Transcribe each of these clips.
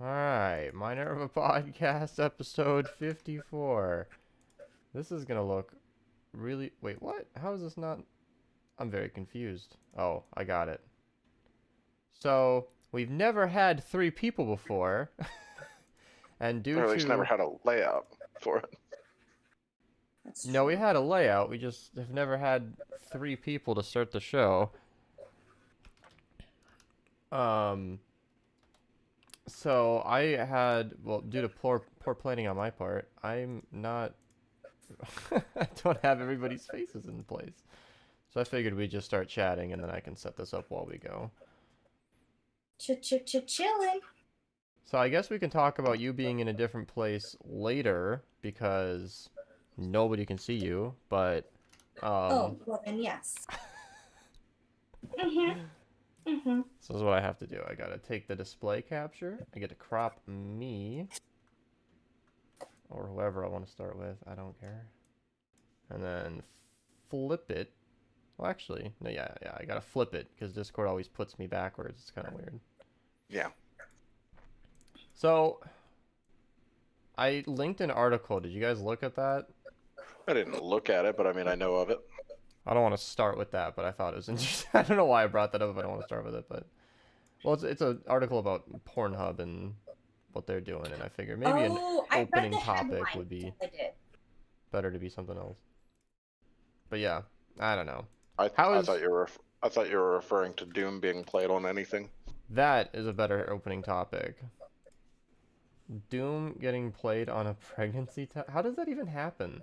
Alright, Minerva Podcast episode 54. This is gonna look really... Wait, what? How is this not... I'm very confused. Oh, I got it. So, we've never had 3 people before. And due Or at least never to... had a layout for it. No, we had a layout. We just have never had 3 people to start the show. So I had, well, due to poor planning on my part, I'm not, I don't have everybody's faces in place. So I figured we'd just start chatting and then I can set this up while we go. Chillin'. So I guess we can talk about you being in a different place later because nobody can see you, but, Oh, well then yes. Mm-hmm. So this is what I have to do. I gotta take the display capture. I get to crop me. Or whoever I want to start with. I don't care. And then flip it. Well, actually, no, yeah, I gotta flip it because Discord always puts me backwards. It's kind of weird. Yeah. So, I linked an article. Did you guys look at that? I didn't look at it, but I mean, I know of it. I don't want to start with that, but I thought it was interesting. I don't know why I brought that up if I don't want to start with it, but... Well, it's an article about Pornhub and what they're doing, and I figured maybe an opening topic would be better to be something else. But yeah, I don't know. I thought you were referring to Doom being played on anything. That is a better opening topic. Doom getting played on a pregnancy test? How does that even happen?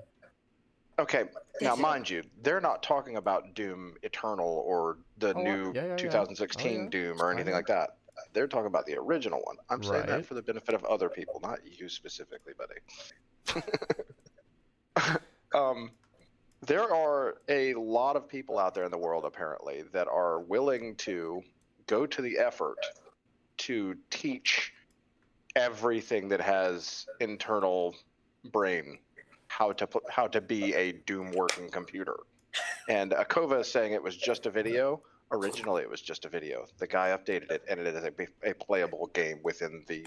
Okay, now mind you, they're not talking about Doom Eternal or the new 2016 Doom or anything like that. They're talking about the original one. I'm saying that for the benefit of other people, not you specifically, buddy. There are a lot of people out there in the world, apparently, that are willing to go to the effort to teach everything that has internal brain how to be a Doom working computer. And Akova is saying it was just a video. Originally, it was just a video. The guy updated it, and it is a playable game within the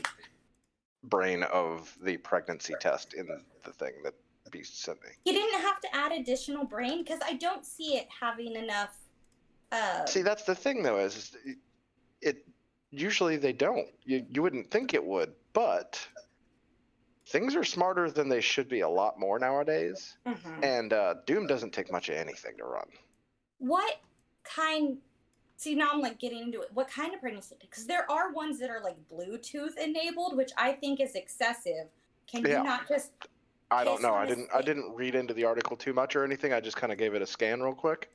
brain of the pregnancy test in the thing that Beast sent me. He didn't have to add additional brain because I don't see it having enough. See, that's the thing, though, is it usually they don't. You wouldn't think it would, but things are smarter than they should be a lot more nowadays. Mm-hmm. And Doom doesn't take much of anything to run. What kind? See, now I'm like getting into it. What kind of pregnancy? Because there are ones that are like Bluetooth enabled, which I think is excessive. Can you not just? I don't know. I didn't read into the article too much or anything. I just kind of gave it a scan real quick.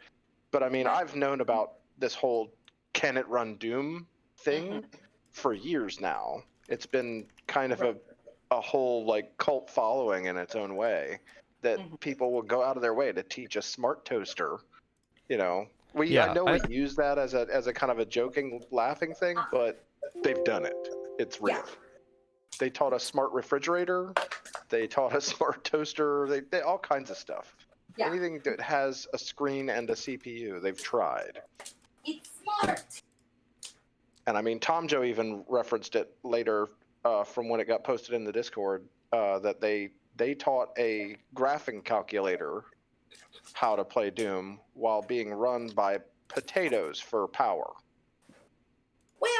But I mean, I've known about this whole "can it run Doom" thing for years now. It's been kind of a whole like cult following in its own way that people will go out of their way to teach a smart toaster. You know, I know we use that as a kind of a joking, laughing thing, but they've done it. It's real. Yeah. They taught us smart refrigerator. They taught us smart toaster. They all kinds of stuff. Yeah. Anything that has a screen and a CPU, they've tried. It's smart. And I mean, Tom Joe even referenced it later from when it got posted in the Discord that they taught a graphing calculator how to play Doom while being run by potatoes for power. Well,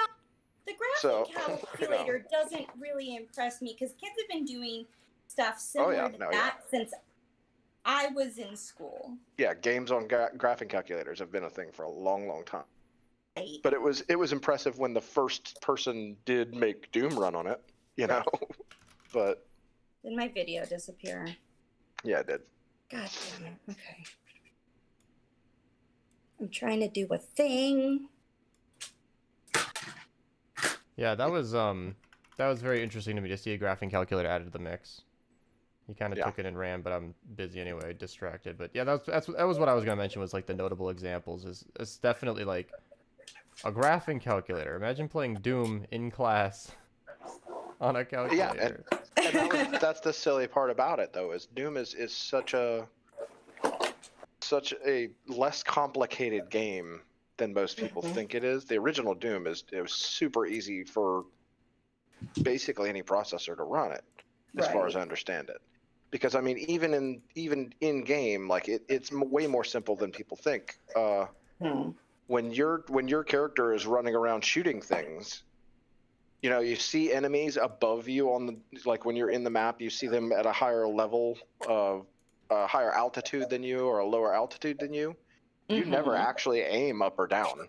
the graphing calculator doesn't really impress me because kids have been doing stuff similar to that since I was in school. Yeah, games on graphing calculators have been a thing for a long, long time. Right. But it was impressive when the first person did make Doom run on it, you know. But did my video disappear? Yeah, it did. God damn it. Okay. I'm trying to do a thing. Yeah, that was very interesting to me to see a graphing calculator added to the mix. He kind of took it and ran, but I'm busy anyway, distracted. But yeah, that was what I was gonna mention was like the notable examples. It's definitely like a graphing calculator. Imagine playing Doom in class on a calculator. Yeah, and that's the silly part about it though, is Doom is such a less complicated game than most people think it is. The original Doom it was super easy for basically any processor to run it, as far as I understand it. Because I mean, even in game, like it's way more simple than people think. When your character is running around shooting things, you know, you see enemies above you on the, like when you're in the map, you see them at a higher level of a higher altitude than you or a lower altitude than you. You never actually aim up or down.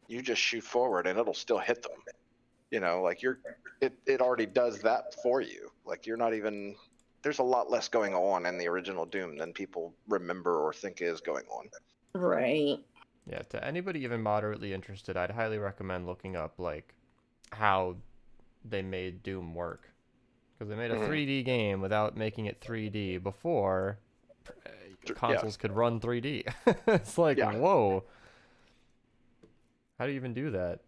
You just shoot forward and it'll still hit them. You know, like it already does that for you. Like you're not even, there's a lot less going on in the original Doom than people remember or think is going on. Right. Yeah, to anybody even moderately interested, I'd highly recommend looking up like how they made Doom work. Because they made a 3D game without making it 3D before consoles could run 3D. It's like, whoa. How do you even do that?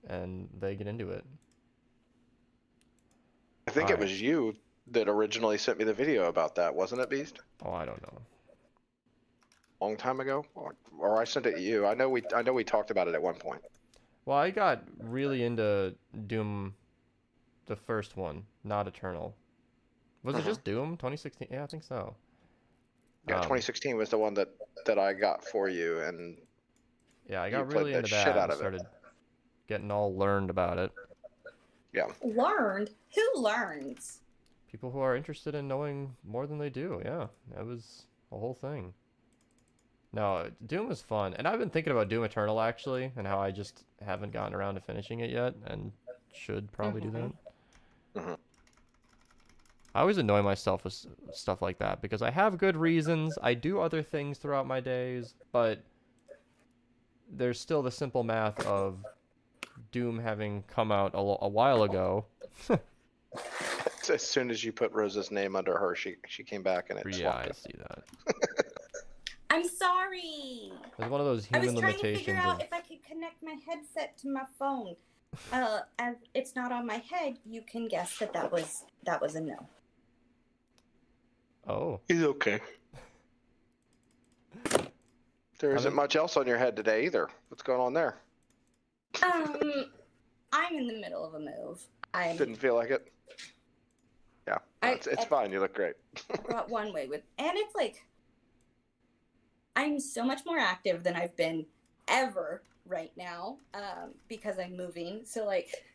And they get into it. I think it was you that originally sent me the video about that, wasn't it, Beast? Oh, I don't know. Long time ago, or I sent it to you. I know we talked about it at one point. Well, I got really into Doom, the first one, not Eternal. Was it just Doom 2016? Yeah, I think so. Yeah, 2016 was the one that I got for you, and yeah, I got really into that. And started getting all learned about it. Yeah. Learned? Who learns? People who are interested in knowing more than they do. Yeah, that was a whole thing. No, Doom was fun, and I've been thinking about Doom Eternal actually, and how I just haven't gotten around to finishing it yet, and should probably do that. I always annoy myself with stuff like that because I have good reasons. I do other things throughout my days, but there's still the simple math of Doom having come out a while ago. As soon as you put Rose's name under her, she came back and it swapped. I see that. I'm sorry. There's one of those human limitations. I was trying to figure out if I could connect my headset to my phone. As it's not on my head, you can guess that was a no. Oh. He's okay. There isn't much else on your head today either. What's going on there? I'm in the middle of a move. I didn't feel like it. Yeah, it's fine. You look great. I brought one way with, and it's like I'm so much more active than I've been ever right now, because I'm moving. So like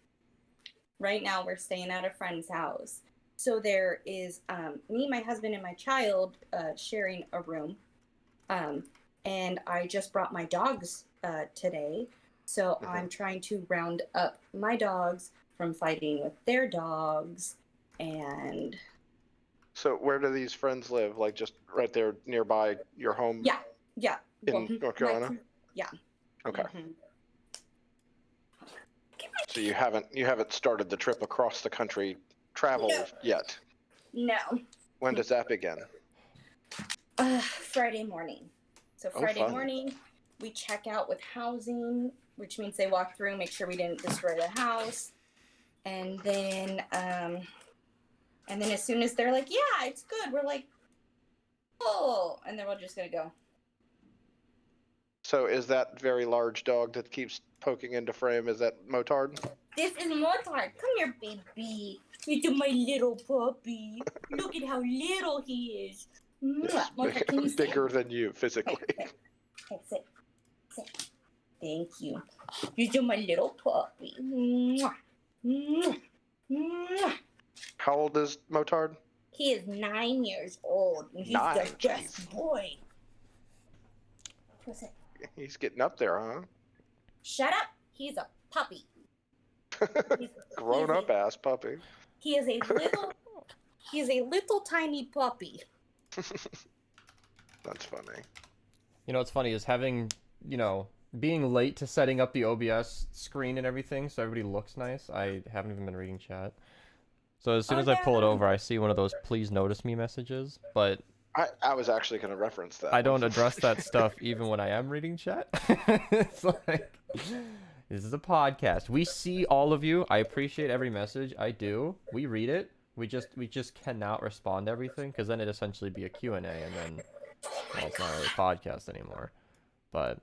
right now we're staying at a friend's house. So there is me, my husband, and my child sharing a room. And I just brought my dogs today. So I'm trying to round up my dogs from fighting with their dogs. And so where do these friends live? Like just right there nearby your home? Yeah. In North Carolina? Yeah. Okay. So you haven't started the trip across the country travel yet? No. When does that begin? Friday morning. So Friday morning, we check out with housing, which means they walk through, make sure we didn't destroy the house, and then as soon as they're like, yeah, it's good, we're like, oh, and then we're just gonna go. So is that very large dog that keeps poking into frame, is that Motard? This is Motard. Come here, baby. It's my little puppy. Look at how little he is. Yes, Motard, bigger than you physically. Okay, sit. Thank you. You're my little puppy. How old is Motard? He is 9 years old. And he's the best boy. What's it? He's getting up there, huh? Shut up. He's a puppy. Grown-up ass puppy. He is a little tiny puppy. That's funny. You know what's funny is having, being late to setting up the OBS screen and everything so everybody looks nice. I haven't even been reading chat. So as soon as I pull it over, I see one of those please notice me messages, but I was actually going to reference that. I don't address that stuff even when I am reading chat. It's like, this is a podcast. We see all of you. I appreciate every message. I do. We read it. We just cannot respond to everything because then it'd essentially be a Q&A and then, well, it's not really a podcast anymore. But,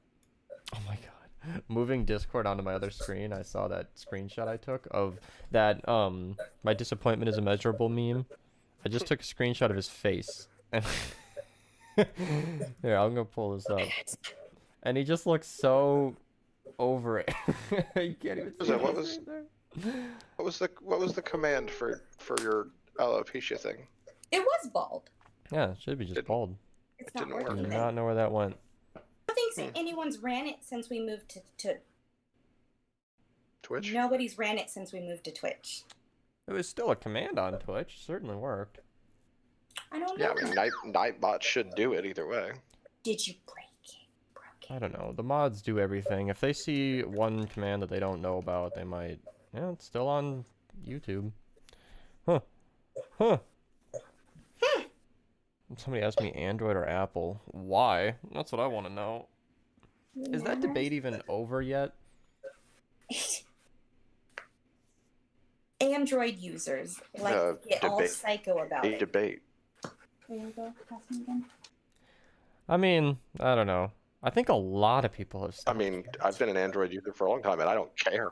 oh my god. Moving Discord onto my other screen, I saw that screenshot I took of that my disappointment is immeasurable meme. I just took a screenshot of his face. And here, I'm gonna pull this up. And he just looks so over it. You can't even see What it was right there. what was the command for your alopecia thing? It was bald. Yeah, it should be just bald. It's not Didn't work. I working. do not know where that went. I don't think anyone's ran it since we moved to Twitch? Nobody's ran it since we moved to Twitch. It was still a command on Twitch. Certainly worked. I don't know. Yeah, I mean, Nightbot should do it either way. Did you break it? Broke it. I don't know. The mods do everything. If they see one command that they don't know about, they might... Yeah, it's still on YouTube. Huh. Huh. Somebody asked me Android or Apple. Why? That's what I want to know. Is that debate even over yet? Android users like to get all psycho about it. Debate. There you go. Pass me again. I mean, I don't know. I think a lot of people have I mean, I've been an Android user for a long time, and I don't care.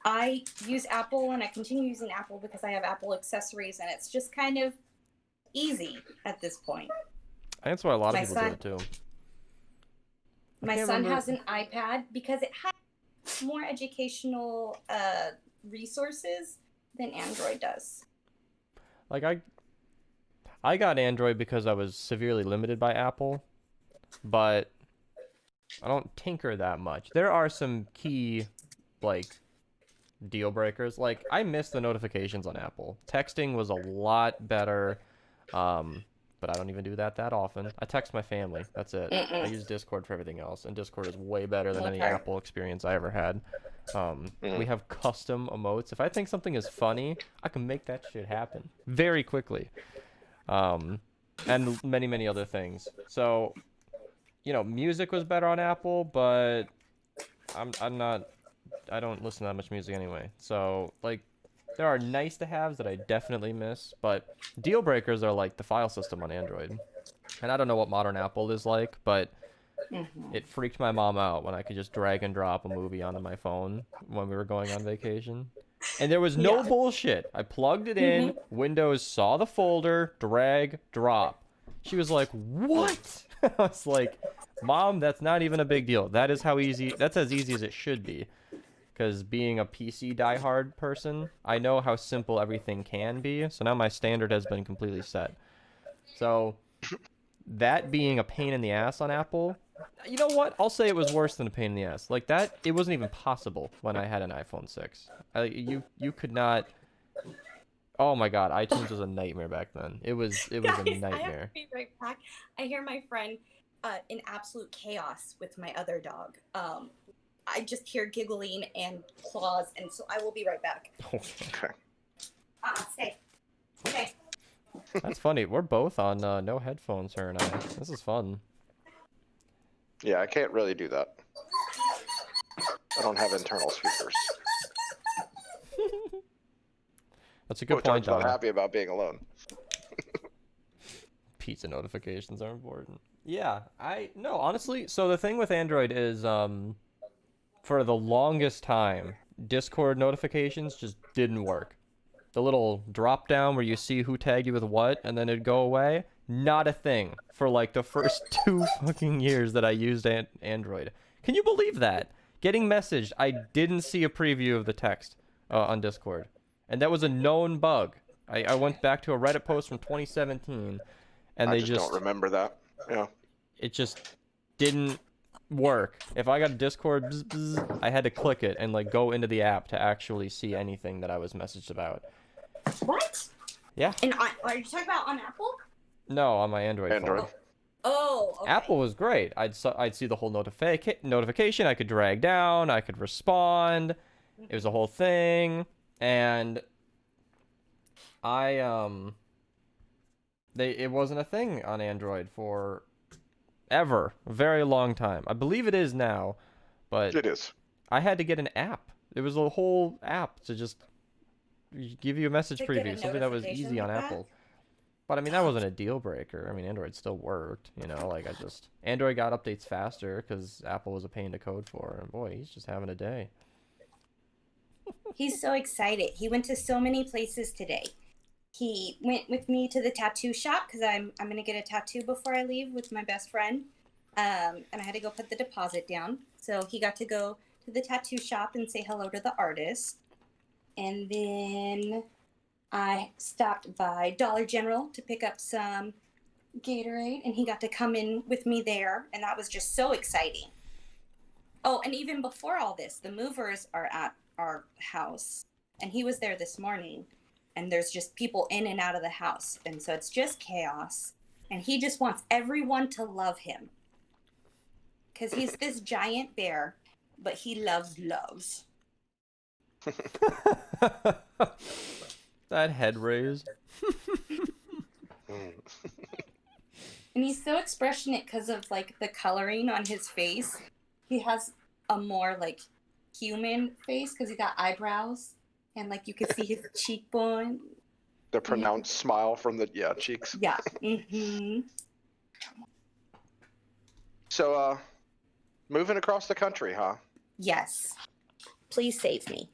I use Apple, and I continue using Apple because I have Apple accessories, and it's just kind of easy at this point. I think that's why a lot of people do it too. My son has an iPad because it has more educational resources than Android does. Like I got Android because I was severely limited by Apple, but I don't tinker that much. There are some key, like, deal breakers. Like, I miss the notifications on Apple. Texting was a lot better, but I don't even do that often. I text my family. That's it. I use Discord for everything else, and Discord is way better than any Apple experience I ever had. We have custom emotes. If I think something is funny, I can make that shit happen very quickly. And many, many other things. So, you know, music was better on Apple, but I don't listen to that much music anyway. So, like, there are nice to haves that I definitely miss, but deal breakers are like the file system on Android. And I don't know what modern Apple is like, but it freaked my mom out when I could just drag and drop a movie onto my phone when we were going on vacation. And there was no bullshit. I plugged it in, Windows saw the folder, drag, drop. She was like, "What?" I was like, "Mom, that's not even a big deal. That is how easy, that's as easy as it should be." Because being a PC diehard person, I know how simple everything can be. So now my standard has been completely set. So that being a pain in the ass on Apple, you know what? I'll say it was worse than a pain in the ass. Like that, it wasn't even possible when I had an iPhone 6. You could not. Oh my God, iTunes was a nightmare back then. It was Guys, a nightmare. I have to be right back. I hear my friend in absolute chaos with my other dog. I just hear giggling and claws, and so I will be right back. Okay. Stay. Okay. That's funny. We're both on no headphones, her and I. This is fun. Yeah, I can't really do that. I don't have internal speakers. That's a good Which point, I'm not Donna. happy about being alone. Pizza notifications are important. Yeah, no, honestly, so the thing with Android is, for the longest time, Discord notifications just didn't work. The little drop down where you see who tagged you with what, and then it'd go away, not a thing for like the first 2 fucking years that I used Android. Can you believe that? Getting messaged, I didn't see a preview of the text on Discord. And that was a known bug. I went back to a Reddit post from 2017, and I they just don't remember that. Yeah. It just didn't work. If I got a Discord, bzz, bzz, I had to click it and like go into the app to actually see anything that I was messaged about. What? Yeah. And are you talking about on Apple? No, on my Android phone. Oh, okay. Apple was great. I'd see the whole notification. I could drag down. I could respond. It was a whole thing. And it wasn't a thing on Android for ever, a very long time. I believe it is now, but it is. I had to get an app. It was a whole app to just give you a message preview, something that was easy on Apple. But I mean, that wasn't a deal breaker. I mean, Android still worked, like Android got updates faster because Apple was a pain to code for. And boy, he's just having a day. He's so excited. He went to so many places today. He went with me to the tattoo shop because I'm going to get a tattoo before I leave with my best friend. And I had to go put the deposit down. So he got to go to the tattoo shop and say hello to the artist. And then I stopped by Dollar General to pick up some Gatorade, and he got to come in with me there, and that was just so exciting. Oh, and even before all this, the movers are at our house, and he was there this morning, and there's just people in and out of the house, and so it's just chaos, and he just wants everyone to love him because he's this giant bear, but he loves. That head raise. And he's so expressionate because of like the coloring on his face. He has a more like human face because he got eyebrows and like you could see his cheekbone. The pronounced smile from the cheeks. Yeah. Mm-hmm. So moving across the country, huh? Yes. Please save me.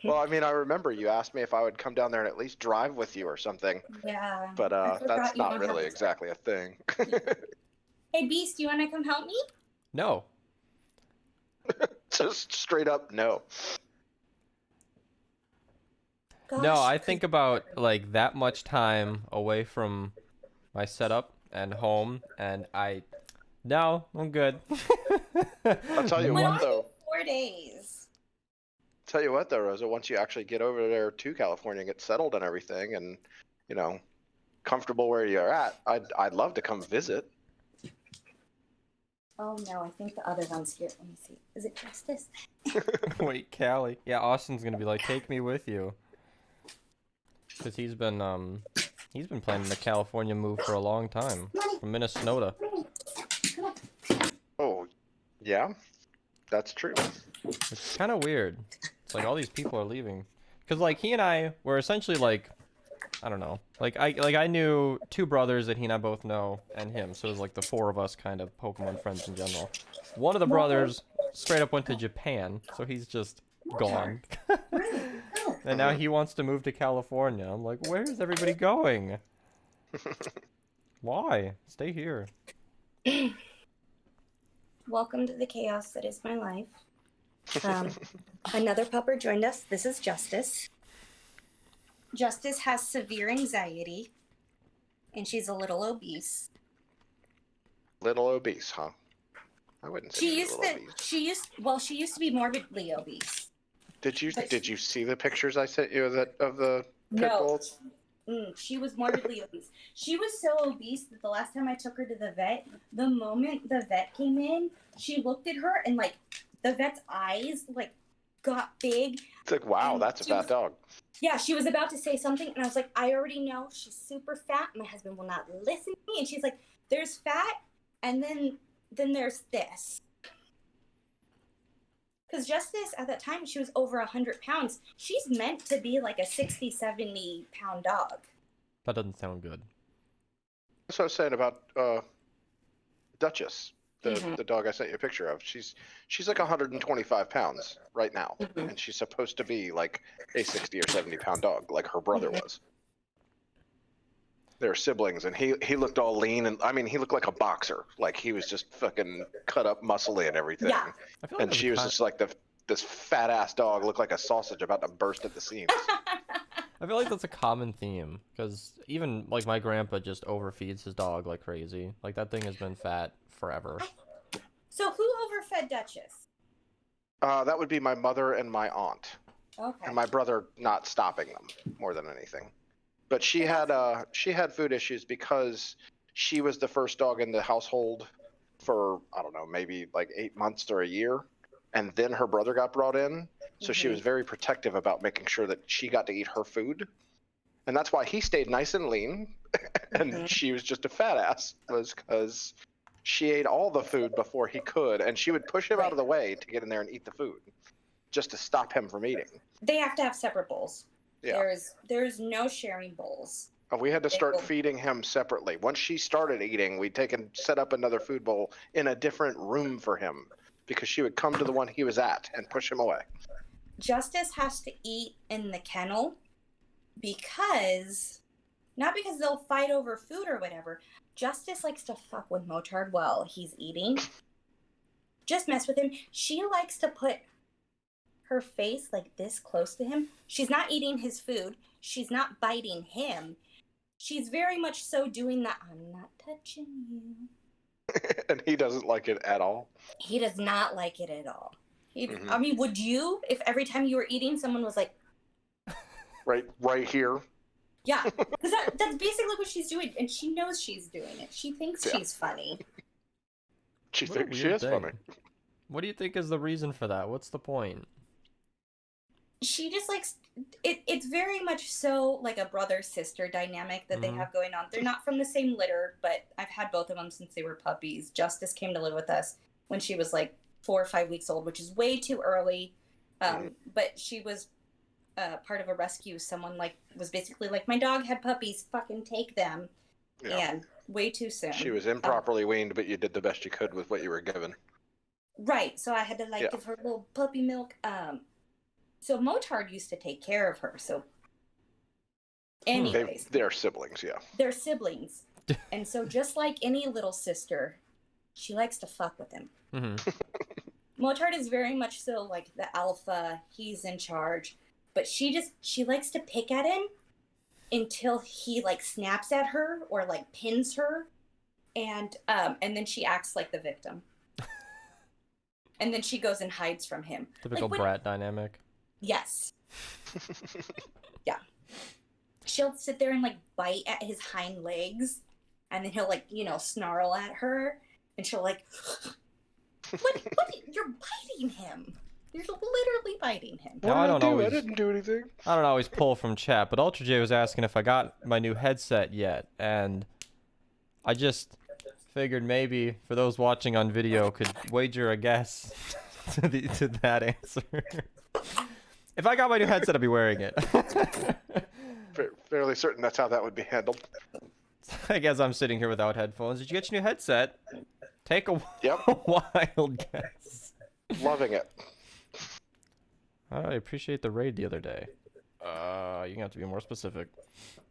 Well, I mean, I remember you asked me if I would come down there and at least drive with you or something. Yeah. But that's not really exactly a thing. Hey, Beast, you want to come help me? No. Just straight up no. Gosh. No, I think about like that much time away from my setup and home, and no, I'm good. I'll tell you what though. 4 days. Tell you what though, Rosa, once you actually get over there to California and get settled and everything and, comfortable where you're at, I'd love to come visit. Oh no, I think the other one's here. Let me see. Is it Justice? Wait, Callie. Yeah, Austin's gonna be like, take me with you. Because he's been planning the California move for a long time. From Minnesota. Oh, yeah? That's true. It's kind of weird. It's like all these people are leaving. Because like he and I were essentially like, I don't know. Like I knew two brothers that he and I both know and him. So it was like the four of us kind of Pokemon friends in general. One of the brothers straight up went to Japan. So he's just gone. And now he wants to move to California. I'm like, where's everybody going? Why? Stay here. Welcome to the chaos that is my life. Another pupper joined us. This is Justice. Justice has severe anxiety, and she's a little obese. Little obese, huh? I wouldn't say She obese. She used to be morbidly obese. Did you see the pictures I sent you of the pit No. bulls? She was morbidly obese. She was so obese that the last time I took her to the vet, the moment the vet came in, she looked at her and like the vet's eyes like got big. It's like, wow, that's a fat dog. Yeah, she was about to say something and I was like, I already know she's super fat. My husband will not listen to me. And she's like, there's fat and then there's this. Because Justice, at that time, she was over 100 pounds. She's meant to be like a 60, 70-pound dog. That doesn't sound good. That's what I was saying about Duchess, the dog I sent you a picture of. She's like 125 pounds right now, and she's supposed to be like a 60 or 70-pound dog, like her brother was. They're siblings, and he looked all lean, and I mean, he looked like a boxer. Like he was just fucking cut up, muscly, and everything. Yeah. I feel like And she was just like this fat ass dog, looked like a sausage about to burst at the seams. I feel like that's a common theme, because even like my grandpa just overfeeds his dog like crazy. Like that thing has been fat forever. So who overfed Duchess? That would be my mother and my aunt, Okay. and my brother not stopping them more than anything. But she had food issues because she was the first dog in the household for, I don't know, maybe like 8 months or a year. And then her brother got brought in. So she was very protective about making sure that she got to eat her food. And that's why he stayed nice and lean. And she was just a fat ass, was because she ate all the food before he could. And she would push him out of the way to get in there and eat the food just to stop him from eating. They have to have separate bowls. Yeah. There's no sharing bowls. We had to start feeding him separately. Once she started eating, we'd set up another food bowl in a different room for him because she would come to the one he was at and push him away. Justice has to eat in the kennel not because they'll fight over food or whatever. Justice likes to fuck with Motard while he's eating. Just mess with him. She likes to put her face like this close to him. She's not eating his food. She's not biting him. She's very much so doing that, I'm not touching you. And he doesn't like it at all. He does not like it at all. I mean, would you, if every time you were eating, someone was like... Right here? Yeah, because that's basically what she's doing, and she knows she's doing it. She thinks she's funny. She thinks she is funny. What do you think is the reason for that? What's the point? She just likes it. It's very much so like a brother-sister dynamic that they have going on. They're not from the same litter, but I've had both of them since they were puppies. Justice came to live with us when she was like 4 or 5 weeks old, which is way too early. But she was part of a rescue. Someone was basically like, my dog had puppies, fucking take them. Yeah. And way too soon. She was improperly weaned, but you did the best you could with what you were given. Right. So I had to give her little puppy milk. So Motard used to take care of her. So anyways. They're siblings, yeah. They're siblings. And so just like any little sister, she likes to fuck with him. Motard is very much so like the alpha. He's in charge. But she likes to pick at him until he snaps at her or pins her. And then she acts like the victim. And then she goes and hides from him. Typical brat dynamic. Yes. Yeah. She'll sit there and bite at his hind legs, and then he'll snarl at her, and she'll what you're biting him. You're literally biting him. Now, I didn't do anything. I don't always pull from chat, but Ultra J was asking if I got my new headset yet, and I just figured maybe for those watching on video could wager a guess to that answer. If I got my new headset, I'd be wearing it. Fairly certain that's how that would be handled. I guess I'm sitting here without headphones. Did you get your new headset? Take a wild guess. Loving it. I appreciate the raid the other day. You're gonna have to be more specific.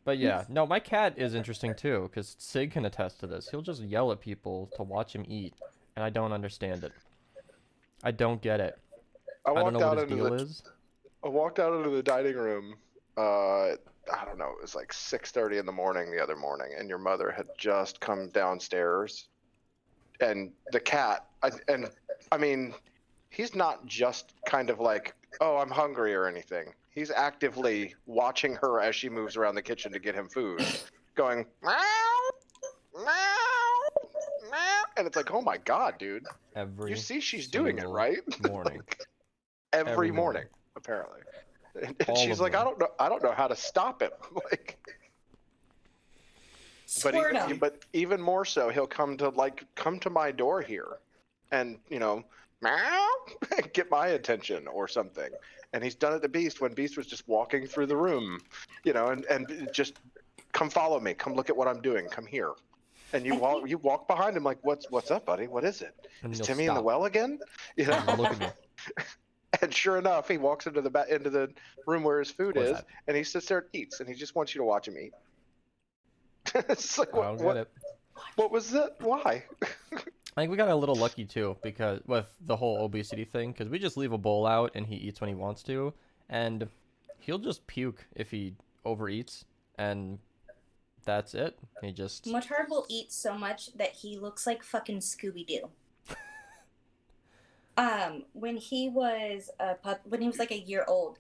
But yeah, no, my cat is interesting too, because Sig can attest to this. He'll just yell at people to watch him eat, and I don't understand it. I don't get it. I don't know what his deal is. I walked out into the dining room. I don't know. It was 6:30 in the morning the other morning, and your mother had just come downstairs, and the cat. I mean, he's not just kind of oh, I'm hungry or anything. He's actively watching her as she moves around the kitchen to get him food, going meow, meow, meow, and it's oh my god, dude! You see, she's doing it right. Morning. Every morning, apparently. And she's I don't know how to stop him. But even more so, he'll come to my door here, and meow, get my attention or something. And he's done it to Beast when Beast was just walking through the room, and just come follow me, come look at what I'm doing, come here. And you walk behind him what's up, buddy? What is it? Is Timmy in the well again? Look at me. And sure enough, he walks into the room where his food is, and he sits there and eats, and he just wants you to watch him eat. It's I don't get it. What was that? Why? I think we got a little lucky too, because with the whole obesity thing, because we just leave a bowl out and he eats when he wants to, and he'll just puke if he overeats, and that's it. He just... Motard will eat so much that he looks like fucking Scooby-Doo. When he was a year old,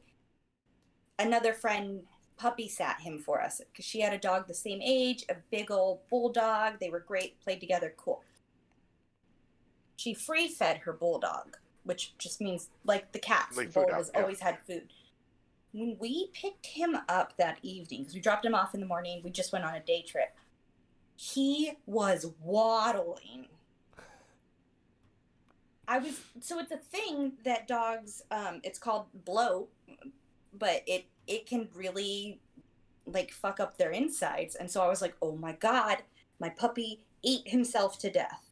another friend puppy sat him for us because she had a dog the same age, a big old bulldog. They were great, played together, cool. She free fed her bulldog, which just means the cats. The bulldog has always had food. When we picked him up that evening, because we dropped him off in the morning, we just went on a day trip. He was waddling. So it's a thing that dogs, it's called bloat, but it can really like fuck up their insides. And so I was like, oh my god, my puppy ate himself to death.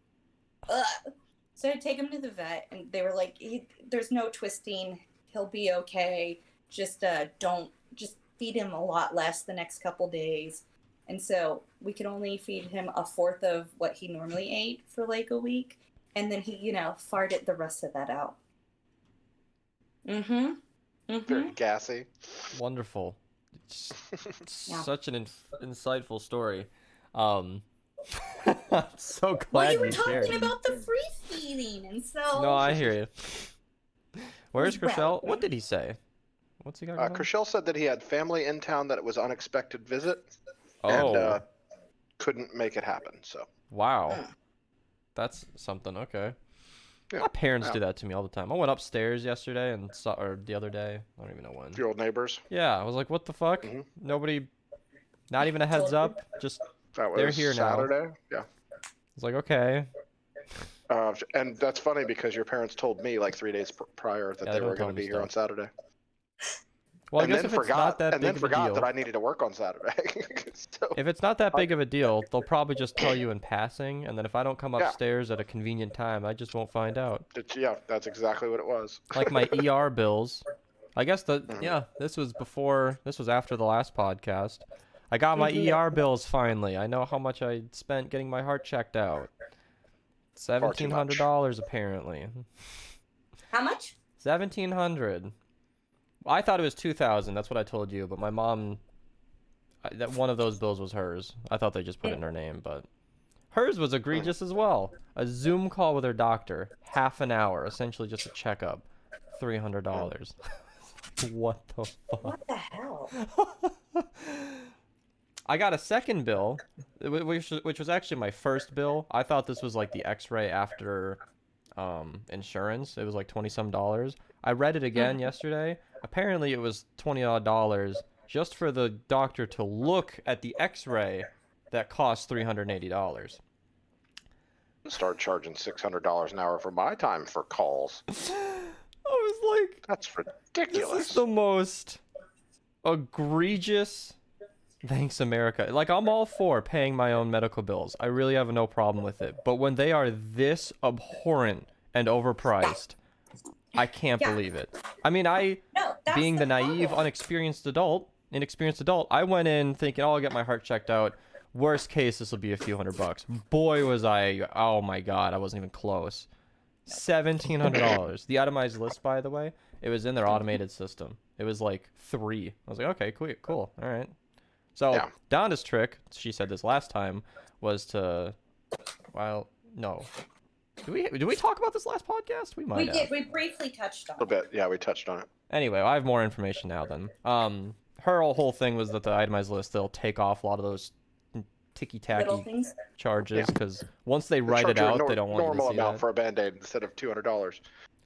Ugh. So I take him to the vet, and they were like, there's no twisting, he'll be okay. Just just feed him a lot less the next couple days. And so we could only feed him a fourth of what he normally ate for like a week, and then he, farted the rest of that out. Very gassy. Wonderful. Yeah. Such an insightful story. I'm so glad Well, you were you talking shared. about the free feeding, and so. No, I hear you. Where's Well, Chriselle? What did he say? What's he got going on? Chriselle said that he had family in town, that it was unexpected visit, Oh, and couldn't make it happen. So wow. That's something. Okay. Yeah. My parents do that to me all the time. I went upstairs yesterday or the other day. I don't even know when. your old neighbors. Yeah, I was like, what the fuck? Mhm. Nobody, not even a heads up. Just, That was They're here now. Saturday. Yeah. it's like, okay. And that's funny because your parents told me like 3 days prior that Yeah, they don't were tell going to me be here on stuff. Saturday. Well, I and guess then if it's not that big of a forgot deal. that I needed to work on Saturday. So, If it's not that big of a deal, they'll probably just tell you in passing, and then if I don't come Yeah. upstairs at a convenient time, I just won't find out. yeah, that's exactly what it was. Like my ER bills. I guess Mhm. this was after the last podcast. I got my ER bills finally. I know how much I spent getting my heart checked out. Far too much. $1,700 apparently. How much? 1,700. I thought it was 2,000. That's what I told you, but my mom, that one of those bills was hers. I thought they just put it in her name, but hers was egregious as well. A Zoom call with her doctor, half an hour, essentially just a checkup, $300. What the fuck? What the hell? I got a second bill, which was actually my first bill. I thought this was like the X-ray after insurance. It was like 20-some dollars. I read it again yesterday. Apparently it was $20 just for the doctor to look at the X-ray that cost $380. Start charging $600 an hour for my time for calls. I was like, That's this ridiculous. is the most egregious. Thanks, America. Like, I'm all for paying my own medical bills. I really have no problem with it. But when they are this abhorrent and overpriced, I can't believe it. I mean, No, that's being the naive, problem. inexperienced adult, I went in thinking, oh, I'll get my heart checked out. Worst case, this will be a few $100. Boy, was I, oh my god, I wasn't even close. $1,700. The itemized list, by the way, it was in their automated system. It was like 3. I was like, okay, cool, all right. So, Yeah. Donna's trick, she said this last time, was to, well, no. Did we talk about this last podcast? We might We have. did. We briefly touched on A little bit. Yeah, we touched on it. Anyway, I have more information now then. Her whole thing was that the itemized list, they'll take off a lot of those little ticky-tacky things. charges, because once they write it Charge you a out, they don't want you to normal see amount that. for a Band-Aid instead of $200.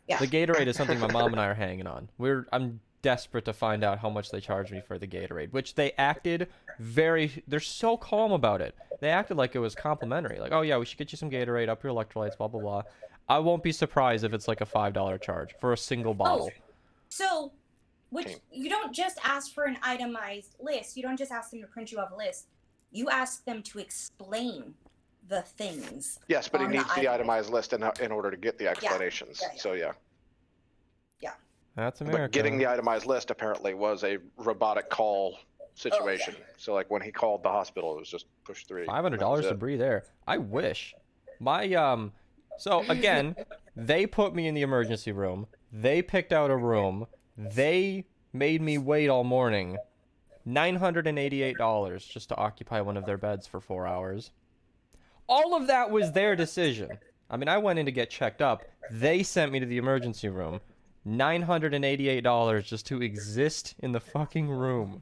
Yeah. The Gatorade is something my mom and I are hanging on. I'm desperate to find out how much they charge me for the Gatorade, which they acted they're so calm about it. They acted like it was complimentary. Like, oh yeah, we should get you some Gatorade, up your electrolytes, blah, blah, blah. I won't be surprised if it's like a $5 charge for a single bottle. So, you don't just ask for an itemized list. You don't just ask them to print you off a list. You ask them to explain the things. Yes, but he on the needs the item. itemized list in order to get the explanations. Yeah. So yeah. That's America. But getting the itemized list apparently was a robotic call situation. So like when he called the hospital, it was just push 3. $500 to breathe air. I wish. My so again, they put me in the emergency room. They picked out a room. They made me wait all morning. $988 just to occupy one of their beds for 4 hours. All of that was their decision. I mean, I went in to get checked up. They sent me to the emergency room. $988 just to exist in the fucking room.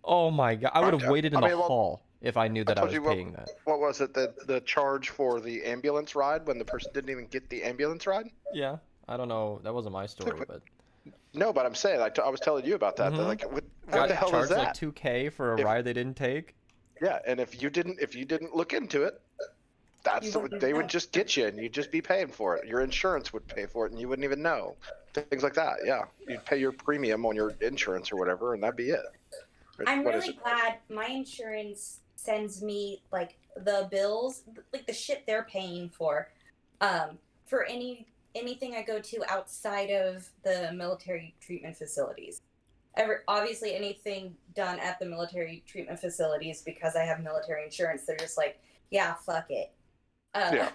Oh my god. I would have waited in the hall if I knew that I was paying that. What was it? The charge for the ambulance ride when the person didn't even get the ambulance ride? Yeah. I don't know. That wasn't my story, but... No, but I'm saying, I was telling you about that. Like, what Got the hell is charged that? like $2,000 for a ride they didn't take? Yeah, and if you didn't look into it, they would just get you, and you'd just be paying for it. Your insurance would pay for it, and you wouldn't even know. things like that. Yeah, you'd pay your premium on your insurance or whatever, and that'd be it. I'm really glad my insurance sends me like the bills, like the shit they're paying for anything I go to outside of the military treatment facilities. Obviously, anything done at the military treatment facilities, because I have military insurance, they're just like, yeah, fuck it. Yeah.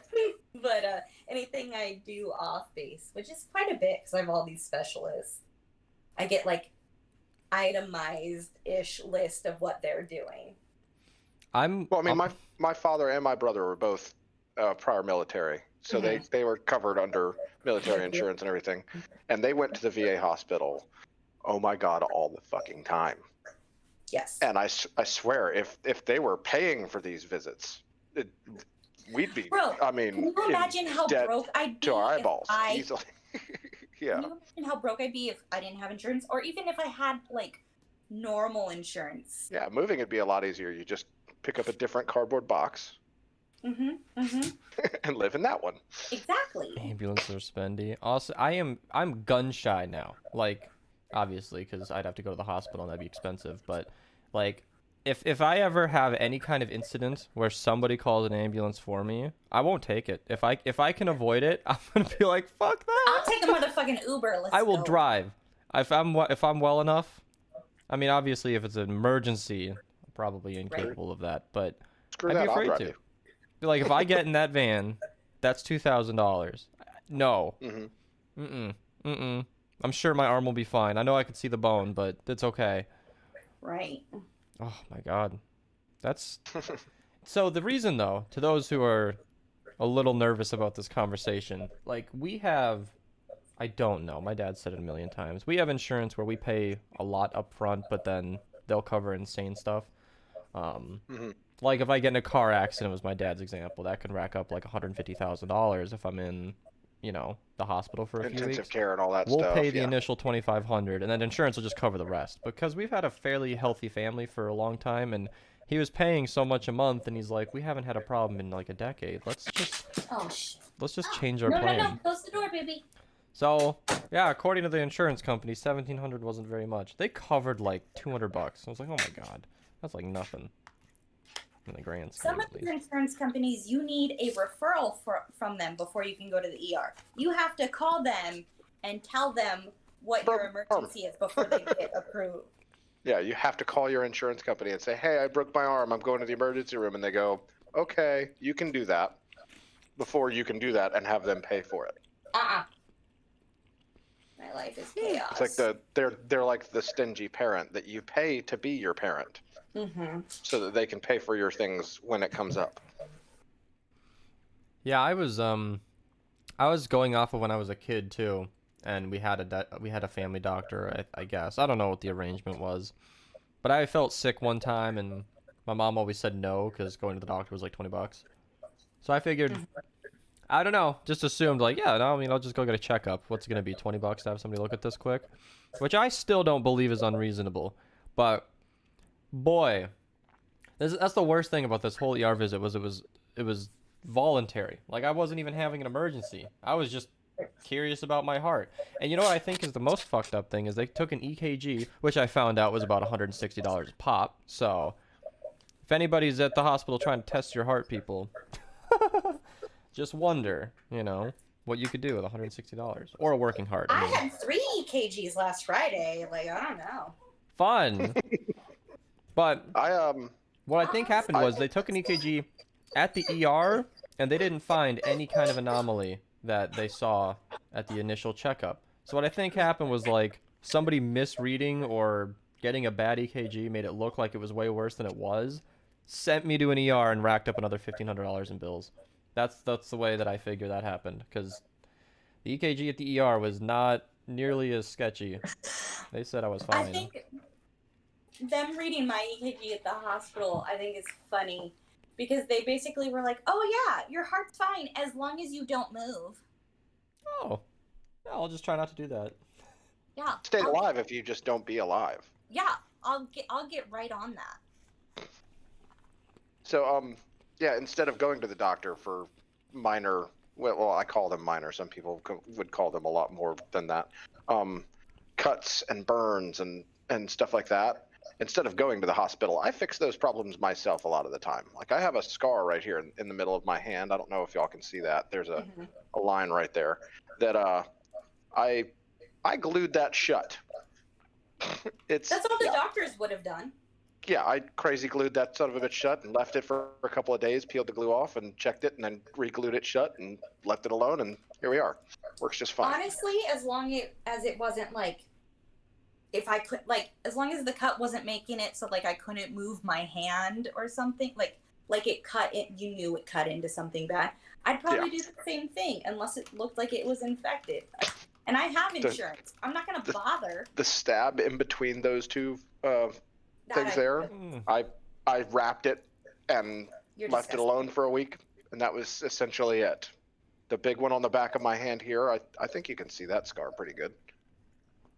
But anything I do off base, which is quite a bit because I have all these specialists, I get like itemized-ish list of what they're doing. Well, I mean, my father and my brother were both prior military, so they were covered under military insurance and everything, and they went to the VA hospital. Oh my God, all the fucking time. Yes. And I swear, if they were paying for these visits, we'd be. Bro, I mean, can you imagine how broke I'd be to our eyeballs easily? Yeah. Can you imagine how broke I'd be if I didn't have insurance, or even if I had like normal insurance? Yeah, moving would be a lot easier. You just pick up a different cardboard box. And live in that one. Exactly. Ambulance are spendy. Also, I'm gun shy now. Like, obviously, because I'd have to go to the hospital and that'd be expensive. But like, if I ever have any kind of incident where somebody calls an ambulance for me, I won't take it. If I can avoid it, I'm gonna be like, fuck that. I'll take a motherfucking Uber. I will drive. If I'm well enough. I mean, obviously, if it's an emergency, I'm probably incapable of that. But Screw I'd that, be afraid I'll to. drive Like, if I get in that van, that's $2,000. No. you. I'm sure my arm will be fine. I know I can see the bone, but it's okay. Right. Oh my God. That's so the reason though, to those who are a little nervous about this conversation, like we have, I don't know, my dad said it a million times. We have insurance where we pay a lot up front, but then they'll cover insane stuff. Like if I get in a car accident, was my dad's example, that can rack up like $150,000 if I'm in, you know, the hospital for a few weeks. Intensive care and all that We'll stuff. pay the initial $2,500, and then insurance will just cover the rest. Because we've had a fairly healthy family for a long time, and he was paying so much a month, and he's like, we haven't had a problem in like a decade. Let's just change our plan. No, close the door, baby. So yeah, according to the insurance company, $1,700 wasn't very much. They covered like $200. I was like, oh my God, that's like nothing. In the grand scheme, some of these insurance companies, you need a referral from them before you can go to the ER. You have to call them and tell them what your emergency is before they get approved. Yeah, you have to call your insurance company and say, hey, I broke my arm. I'm going to the emergency room. And they go, okay, you can do that, before you can do that and have them pay for it. My life is chaos. It's like they're like the stingy parent that you pay to be your parent. So that they can pay for your things when it comes up. Yeah, I was going off of when I was a kid too, and we had a family doctor, I guess. I don't know what the arrangement was, but I felt sick one time, and my mom always said no because going to the doctor was like $20. So I figured, I don't know, just assumed like, yeah, no, I mean, I'll just go get a checkup. What's it gonna be, $20 to have somebody look at this quick? Which I still don't believe is unreasonable, but. Boy, that's the worst thing about this whole ER visit was it was voluntary. Like I wasn't even having an emergency. I was just curious about my heart. And you know what I think is the most fucked up thing is they took an EKG, which I found out was about $160 a pop. So if anybody's at the hospital trying to test your heart, people, just wonder, you know, what you could do with $160 or a working heart. I had 3 EKGs last Friday. Like I don't know. Fun. But what I think happened was they took an EKG at the ER, and they didn't find any kind of anomaly that they saw at the initial checkup. So what I think happened was like somebody misreading or getting a bad EKG made it look like it was way worse than it was, sent me to an ER and racked up another $1,500 in bills. That's the way that I figure that happened, because the EKG at the ER was not nearly as sketchy. They said I was fine. I think them reading my EKG at the hospital, I think is funny, because they basically were like, oh yeah, your heart's fine as long as you don't move. Oh, yeah, I'll just try not to do that. Yeah. Stay alive if you just don't be alive. Yeah, I'll get right on that. So yeah, instead of going to the doctor for minor well, I call them minor. Some people would call them a lot more than that. Cuts and burns and stuff like that. Instead of going to the hospital, I fix those problems myself a lot of the time. Like I have a scar right here in the middle of my hand. I don't know if y'all can see that. There's a line right there that I glued that shut. That's what the doctors would have done. Yeah, I crazy glued that son of a bitch shut and left it for a couple of days, peeled the glue off and checked it, and then re-glued it shut and left it alone, and here we are. Works just fine. Honestly, as long as it wasn't like, if I could, like, as long as the cut wasn't making it so like I couldn't move my hand or something, like it cut it, you knew it cut into something bad, I'd probably do the same thing unless it looked like it was infected. And I have insurance. I'm not gonna bother. The stab in between those two things there, I wrapped it and left it alone for a week, and that was essentially it. The big one on the back of my hand here, I think you can see that scar pretty good.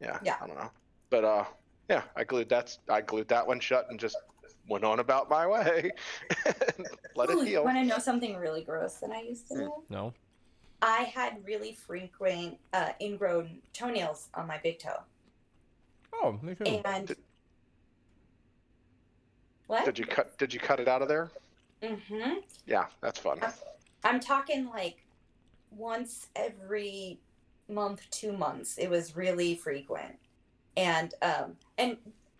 Yeah. I don't know. But yeah, I glued that one shut and just went on about my way. Let it heal. You want to know something really gross that I used to do? No. I had really frequent ingrown toenails on my big toe. Oh, me too. And what? Did you cut it out of there? Mm-hmm. Yeah, that's fun. I'm talking like once every month, 2 months. It was really frequent. And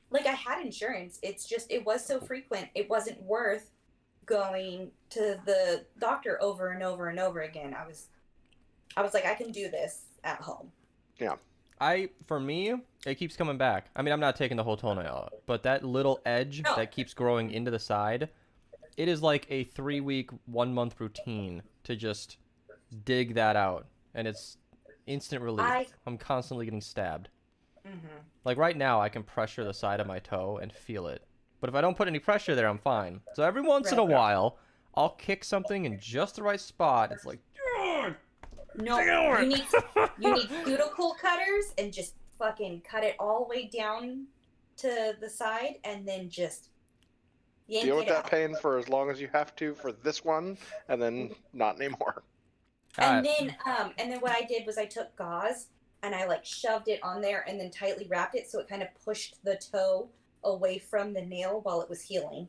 like I had insurance. It's just it was so frequent. It wasn't worth going to the doctor over and over and over again. I was like, I can do this at home. Yeah. For me, it keeps coming back. I mean, I'm not taking the whole toenail out, but that little edge that keeps growing into the side, it is like a 3-week, 1-month routine to just dig that out, and it's instant relief. I'm constantly getting stabbed. Like right now, I can pressure the side of my toe and feel it. But if I don't put any pressure there, I'm fine. So every once in a while, I'll kick something in just the right spot. It's like, no, you need cuticle cutters and just fucking cut it all the way down to the side and then just yank deal with that out. pain for as long as you have to for this one, and then not anymore. And then what I did was I took gauze and I like shoved it on there and then tightly wrapped it so it kind of pushed the toe away from the nail while it was healing.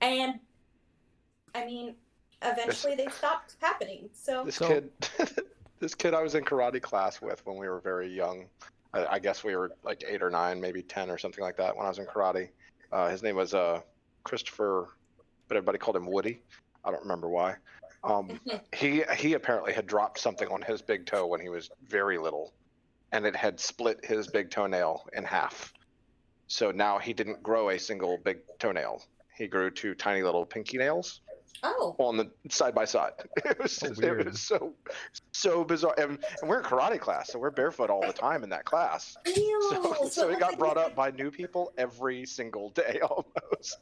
And I mean, eventually they stopped happening. So this kid I was in karate class with when we were very young. I guess we were like 8 or 9, maybe 10 or something like that when I was in karate. His name was Christopher, but everybody called him Woody. I don't remember why. He apparently had dropped something on his big toe when he was very little, and it had split his big toenail in half. So now he didn't grow a single big toenail. He grew 2 tiny little pinky nails. Oh. On the side by side. It was so bizarre. And we're in karate class, so we're barefoot all the time in that class. So it got brought up by new people every single day almost.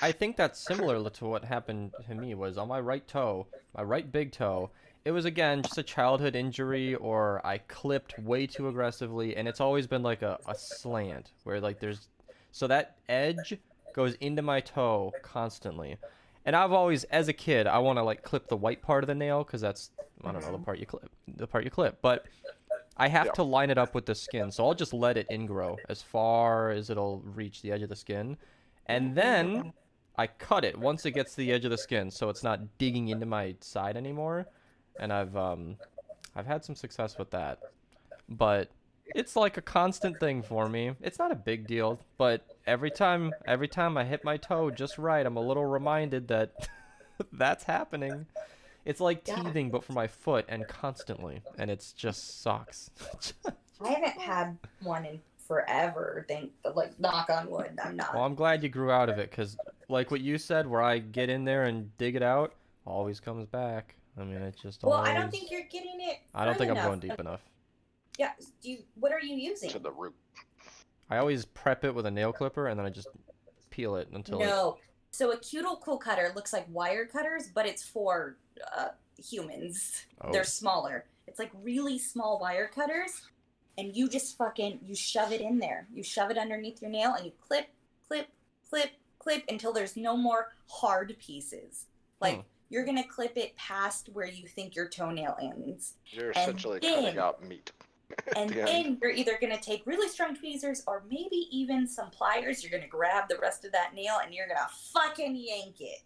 I think that's similar to what happened to me. Was on my right toe, my right big toe. It was, again, just a childhood injury, or I clipped way too aggressively, and it's always been like a slant where like there's, so that edge goes into my toe constantly. And I've always, as a kid, I want to like clip the white part of the nail because that's, I don't know, the part you clip. But I have to line it up with the skin, so I'll just let it ingrow as far as it'll reach the edge of the skin, and then I cut it once it gets to the edge of the skin, so it's not digging into my side anymore. And I've had some success with that, but it's like a constant thing for me. It's not a big deal, but every time I hit my toe just right, I'm a little reminded that that's happening. It's like teething, but for my foot, and constantly, and it just sucks. I haven't had one in forever. Like, knock on wood, I'm not. Well, I'm glad you grew out of it, because like what you said, where I get in there and dig it out, always comes back. I mean, it just always... I don't think you're getting it. I don't think I'm going deep enough. Yeah. What are you using? To the root. I always prep it with a nail clipper, and then I just peel it until No. So a cuticle cutter looks like wire cutters, but it's for humans. Oh. They're smaller. It's like really small wire cutters, and you just you shove it in there. You shove it underneath your nail, and you clip, clip, clip, clip until there's no more hard pieces. Like, you're gonna clip it past where you think your toenail ends. You're And essentially then- cutting out meat. And then you're either going to take really strong tweezers or maybe even some pliers. You're going to grab the rest of that nail and you're going to fucking yank it.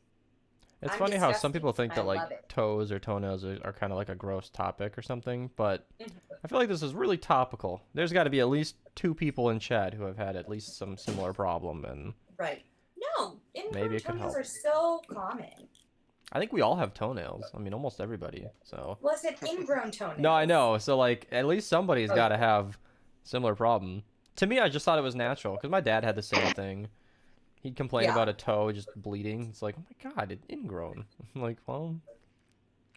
It's I'm funny how some disgusted, people think that I love like it. toes or toenails are kind of like a gross topic or something, but Mhm. I feel like this is really topical. There's got to be at least 2 people in chat who have had at least some similar problem, and Right. No, ingrown Maybe it could toenails help. are so common. I think we all have toenails. I mean, almost everybody. So Well, I said ingrown toenails. no, I know. So like, at least somebody's Oh, got to have similar problem. To me, I just thought it was natural because my dad had the same thing. He'd complain Yeah. about a toe just bleeding. It's like, oh my god, it's ingrown. I'm like, well,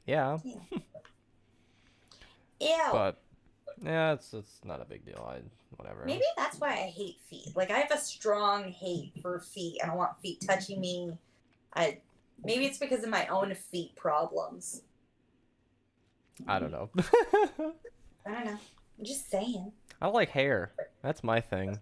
yeah, Ew. but yeah, it's not a big deal. Whatever. Maybe that's why I hate feet. Like, I have a strong hate for feet. I don't want feet touching me. Maybe it's because of my own feet problems. I don't know. I don't know. I'm just saying. I like hair. That's my thing.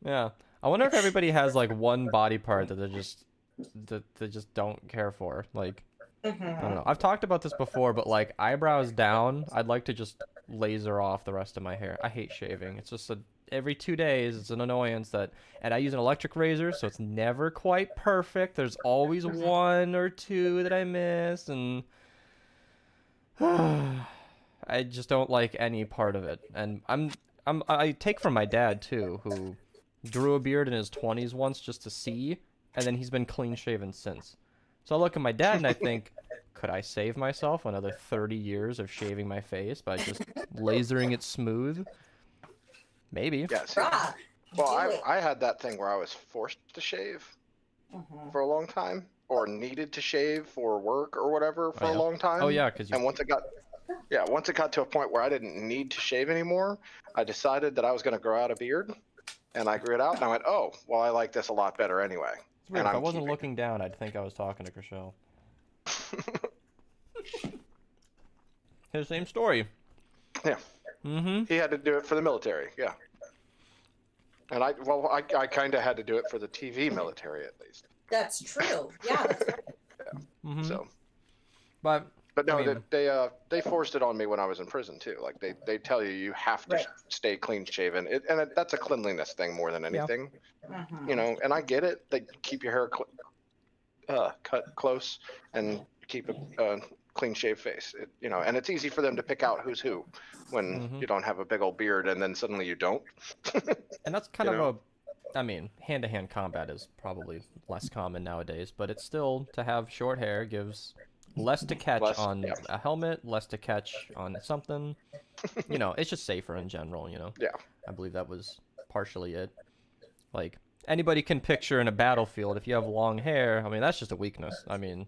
Yeah. I wonder if everybody has like one body part that they just don't care for. Like, I don't know. I've talked about this before, but like eyebrows down, I'd like to just laser off the rest of my hair. I hate shaving. It's just every 2 days, it's an annoyance and I use an electric razor, so it's never quite perfect. There's always 1 or 2 that I miss, and I just don't like any part of it. And I take from my dad too, who grew a beard in his 20s once just to see, and then he's been clean shaven since. So I look at my dad and I think, could I save myself another 30 years of shaving my face by just lasering it smooth? Maybe. Yeah. See, Bruh, well, do it. I had that thing where I was forced to shave for a long time, or needed to shave for work or whatever for Oh, a yeah. long time. Oh yeah, because And once it got to a point where I didn't need to shave anymore, I decided that I was going to grow out a beard, and I grew it out, and I went, oh, well, I like this a lot better anyway. it's weird. And If I I'm wasn't keeping looking down, I'd think I was talking to Chriselle. His same story. Yeah. Mm-hmm. He had to do it for the military, yeah. And I kind of had to do it for the TV military at least. That's true. Yeah, that's right. Mm-hmm. So, But no, I mean- they forced it on me when I was in prison too. Like they tell you have to Right. stay clean shaven, that's a cleanliness thing more than anything, Mhm. you know. And I get it. They keep your hair cut close and keep a clean shaved face, you know. And it's easy for them to pick out who's who when Mhm. you don't have a big old beard and then suddenly you don't. And that's kind You of know? I mean, hand-to-hand combat is probably less common nowadays, but it's still, to have short hair gives less to catch on yeah. a helmet, less to catch on something. You know, it's just safer in general, you know. Yeah. I believe that was partially it. Like, anybody can picture in a battlefield, if you have long hair, I mean, that's just a weakness. I mean,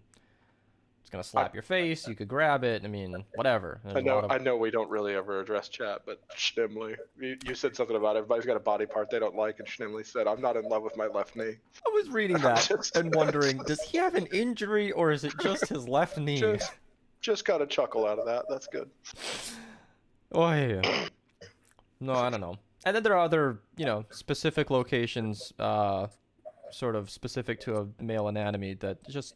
it's gonna slap your face, you could grab it, I mean, whatever. There's a lot of- I know we don't really ever address chat, but Schnimly, you said something about everybody's got a body part they don't like, and Schnimly said, I'm not in love with my left knee. I was reading that and wondering, does he have an injury or is it just his left knee? Just got a chuckle out of that. That's good. Oh yeah. No, I don't know. And then there are other, you know, specific locations, sort of specific to a male anatomy that just,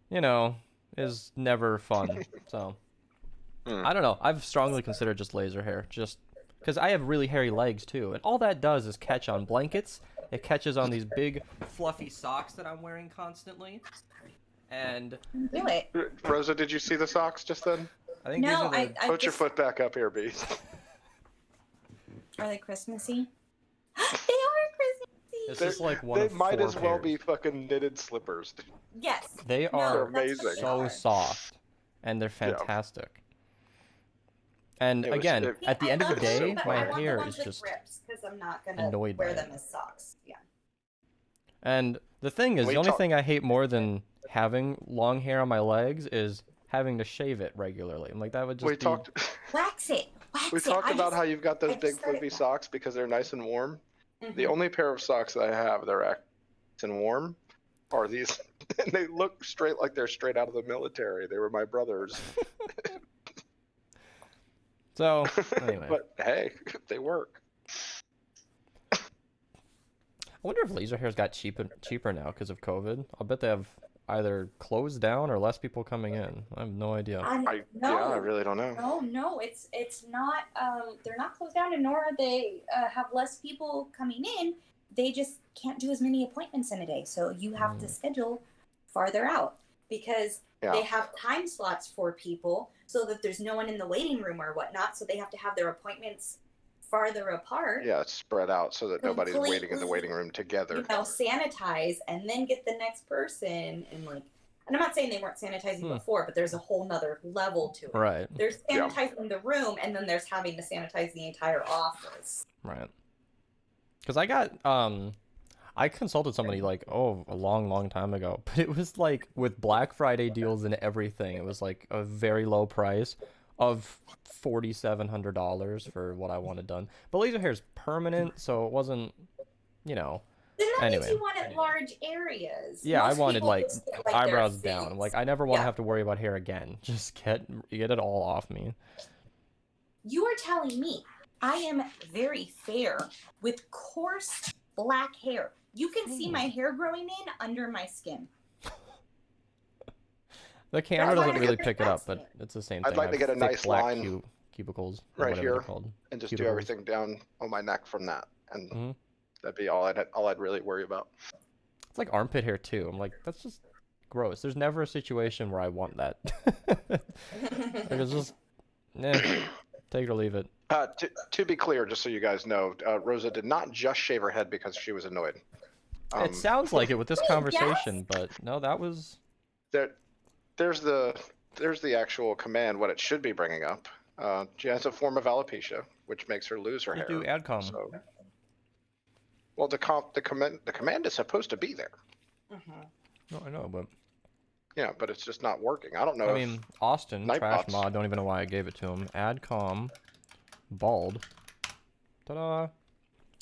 you know, is never fun. So, I don't know. I've strongly considered just laser hair, just because I have really hairy legs too, and all that does is catch on blankets. It catches on these big, fluffy socks that I'm wearing constantly, and Do it. Rosa, did you see the socks just then? I think No, these are the. I Put your just, foot back up here, B. Are they Christmassy? They are Christmassy. This is like one They of might 4 as well pairs. be fucking knitted slippers. Yes. They No, are They're that's what amazing. they so are. soft, and they're fantastic. And It was- again, it- at the end of the love them, day, but my I want the hair ones is with just grips, because I'm not gonna annoyed wear by them it. as socks. Yeah. And the thing is, We the only talk- thing I hate more than having long hair on my legs is having to shave it regularly. I'm like, that would just We be... talked. Wax it. Wax We it. talked I about just- how you've got those I just big started fluffy that. socks because they're nice and warm. The Mhm. only pair of socks that I have that are nice and warm are these, and they look straight like they're straight out of the military. They were my brother's. So, anyway. But hey, they work. I wonder if laser hair's got cheaper now because of COVID. I'll bet they have either closed down or less people coming in. I have no idea. I really don't know. No, it's not. They're not closed down, and nor are they have less people coming in. They just can't do as many appointments in a day, so you have to schedule farther out because they have time slots for people so that there's no one in the waiting room or whatnot. So they have to have their appointments farther apart. Yeah, it's spread out so that nobody's waiting in the waiting room together. Sanitize and then get the next person and like. And I'm not saying they weren't sanitizing before, but there's a whole nother level to it. Right. There's sanitizing the room, and then there's having to sanitize the entire office. Right. Because I consulted somebody like, a long time ago, but it was like with Black Friday deals and everything, it was like a very low price of $4,700 for what I wanted done. But laser hair is permanent, so it wasn't, Then that anyway. means you wanted large areas. Yeah, Most I wanted people like just get, eyebrows their down. face. Like I never want to have to worry about hair again. Just get it all off me. You are telling me I am very fair with coarse black hair. You can see my hair growing in under my skin. The camera doesn't really pick it up, but it's the same thing. I'd like to get a nice black line cubicles right here called. and just do everything down on my neck from that, and that'd be all I'd really worry about. It's like armpit hair too. I'm like, that's just gross. There's never a situation where I want that. Like it's just, take it or leave it. To be clear, just so you guys know, Rosa did not just shave her head because she was annoyed. It sounds like it with this conversation, but no, that was. There's the actual command. What it should be bringing up. She has a form of alopecia, which makes her lose her hair. Do adcom. So, well, the command is supposed to be there. No, I know, but. Yeah, but it's just not working. I don't know. I mean, Austin, trash mod, don't even know why I gave it to him. Adcom, bald. Ta-da!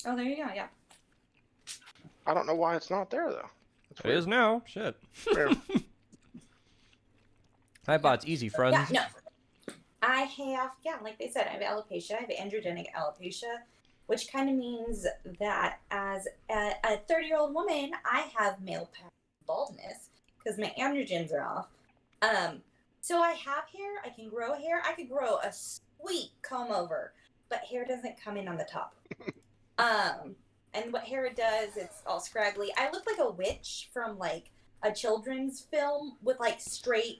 Oh, there you go, yeah. I don't know why it's not there, though. It is now. Shit. Hi, bots. Easy, friends. Yeah, no. I have, like they said, I have alopecia. I have androgenic alopecia, which kind of means that as a 30-year-old woman, I have male pattern baldness because my androgens are off. So I have hair. I can grow hair. I could grow a sweet comb over, but hair doesn't come in on the top. And what hair it does, it's all scraggly. I look like a witch from like a children's film with like straight,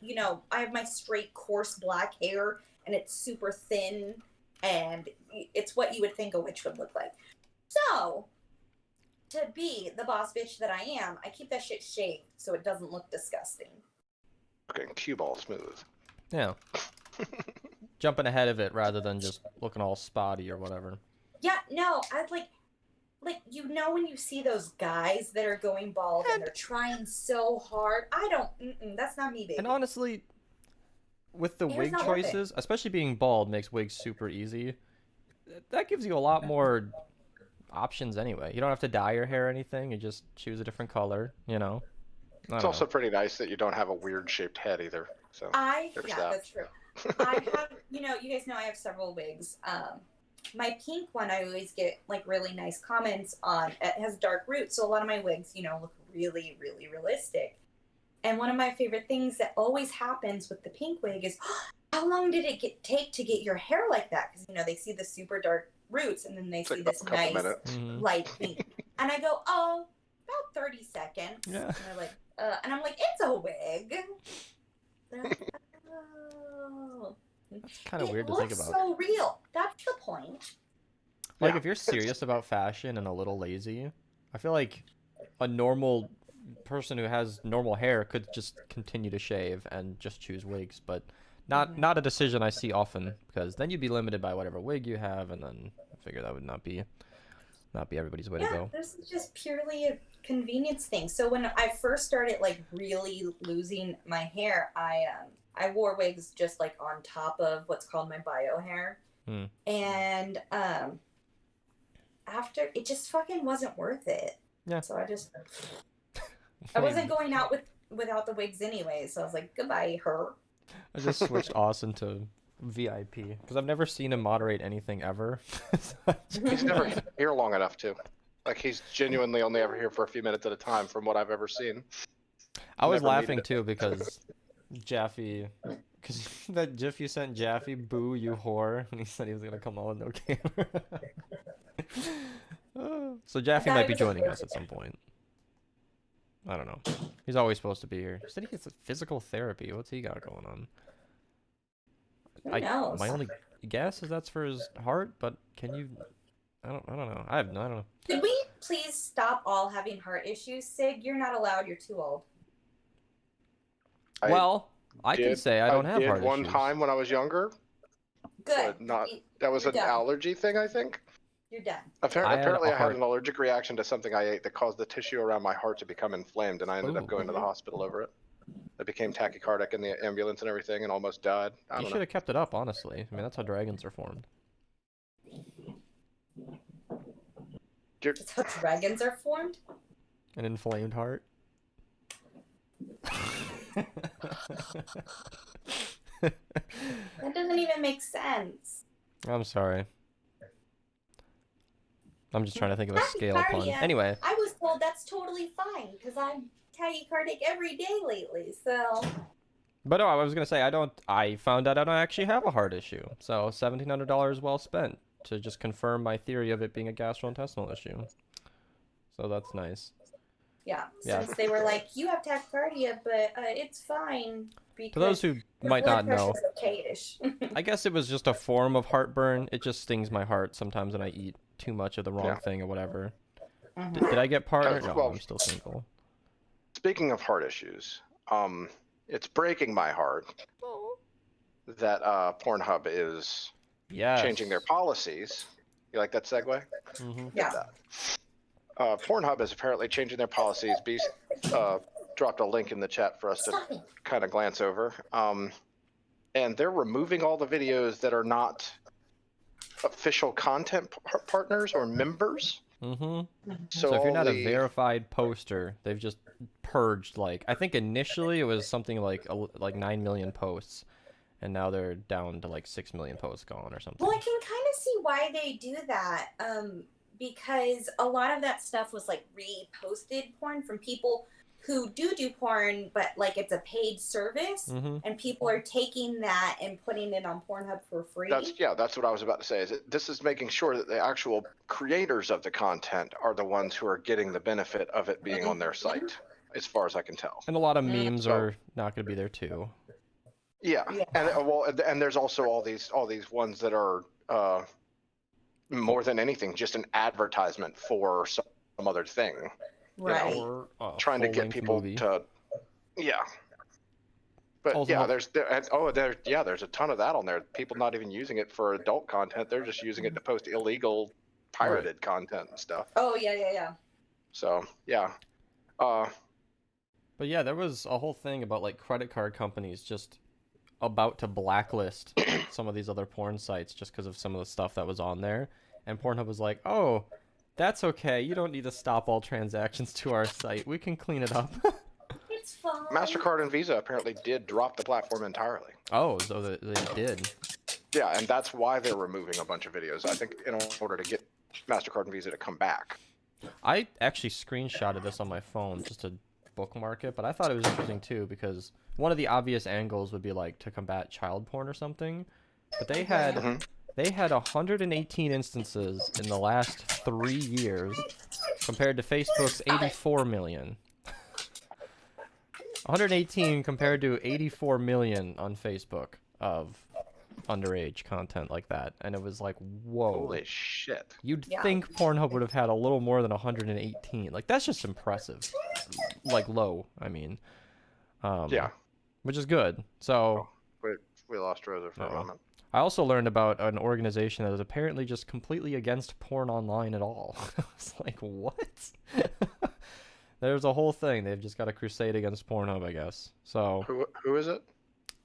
I have my straight coarse black hair and it's super thin and it's what you would think a witch would look like. So to be the boss bitch that I am, I keep that shit shaved so it doesn't look disgusting. Okay, cue ball smooth. Yeah. Jumping ahead of it rather than just looking all spotty or whatever. Yeah, no, I'd like when you see those guys that are going bald and they're trying so hard, that's not me, baby. And honestly, with the wig choices, especially being bald makes wigs super easy. That gives you a lot more options anyway. You don't have to dye your hair or anything. You just choose a different color, It's also pretty nice that you don't have a weird shaped head either. So that's true. I have, you guys know I have several wigs. My pink one, I always get like really nice comments on. It has dark roots, so a lot of my wigs, look really, really realistic. And one of my favorite things that always happens with the pink wig is, how long did it take to get your hair like that? Because they see the super dark roots, and then they see this nice light pink, and I go, about 30 seconds. Yeah. And they're like, and I'm like, it's a wig. They're like, oh. That's kind of weird to think about. It's so real. That's the point. Like, if you're serious about fashion and a little lazy, I feel like a normal person who has normal hair could just continue to shave and just choose wigs, but not a decision I see often, because then you'd be limited by whatever wig you have, and then I figure that would not be everybody's way to go. This is just purely a convenience thing. So when I first started like really losing my hair, I wore wigs just like on top of what's called my bio hair. And after, it just fucking wasn't worth it. Yeah. So I wasn't going out without the wigs anyway, so I was like, goodbye, her. I just switched Austin to VIP because I've never seen him moderate anything ever. He's never here long enough to. Like, he's genuinely only ever here for a few minutes at a time from what I've ever seen. I was Never laughing needed too because Jaffy, because that GIF you sent Jaffy, boo you whore, and he said he was gonna come on with no camera. So Jaffy might be joining us at some point. I don't know. He's always supposed to be here. He said he gets physical therapy. What's he got going on? Who knows? My only guess is that's for his heart, but can you? I don't know. I don't know. Could we please stop all having heart issues, Sig? You're not allowed. You're too old. Well, I can say I don't have heart one issues. time when I was younger. Good. But not. That was You're an done. allergy thing, I think. You're done. Apparently, I had an allergic reaction to something I ate that caused the tissue around my heart to become inflamed, and I ended up going to the hospital over it. I became tachycardic in the ambulance and everything, and almost died. You should have kept it up, honestly. I mean, that's how dragons are formed. That's how dragons are formed? An inflamed heart. That doesn't even make sense. I'm sorry. I'm just trying to think of a scale pun. Anyway. I was told that's totally fine because I'm tachycardic every day lately, so. But no, I was gonna say I found out I don't actually have a heart issue. So $1,700 well spent to just confirm my theory of it being a gastrointestinal issue. So that's nice. Yeah, since they were like, you have tachycardia, but it's fine. To those who might not know, okay-ish. I guess it was just a form of heartburn. It just stings my heart sometimes when I eat too much of the wrong thing or whatever. Did I get partnered? No, I'm still single. Speaking of heart issues, it's breaking my heart that Pornhub is changing their policies. You like that segue? Yeah. Pornhub is apparently changing their policies. Beast dropped a link in the chat for us to kind of glance over. And they're removing all the videos that are not official content partners or members. So if you're not a verified poster, they've just purged, like, I think initially it was something like 9 million posts, and now they're down to like 6 million posts gone or something. Well, I can kind of see why they do that. Because a lot of that stuff was like reposted porn from people who do porn, but like it's a paid service, and people are taking that and putting it on Pornhub for free. That's what I was about to say. This is making sure that the actual creators of the content are the ones who are getting the benefit of it being on their site, as far as I can tell. And a lot of memes are not going to be there too. Yeah, and there's also all these ones that are more than anything just an advertisement for some other thing. Right. You know, trying to get people to, But there's a ton of that on there. People not even using it for adult content; they're just using it to post illegal, pirated content and stuff. Oh yeah. So But yeah, there was a whole thing about like credit card companies just about to blacklist some of these other porn sites just because of some of the stuff that was on there, and Pornhub was like, "Oh, that's okay. You don't need to stop all transactions to our site. We can clean it up." It's fine. MasterCard and Visa apparently did drop the platform entirely. Oh, so they did. Yeah, and that's why they're removing a bunch of videos. I think in order to get MasterCard and Visa to come back. I actually screenshotted this on my phone just to bookmark it, but I thought it was interesting too because one of the obvious angles would be like to combat child porn or something, but they had 118 instances in the last 3 years compared to Facebook's 84 million. 118 compared to 84 million on Facebook of underage content like that, and it was like, whoa. Holy shit. You'd think Pornhub would have had a little more than 118. Like, that's just impressive. Like, low, I mean. Which is good. So... we lost Rosa for a moment. I also learned about an organization that is apparently just completely against porn online at all. I was like, what? There's a whole thing. They've just got a crusade against Pornhub, I guess. So who is it?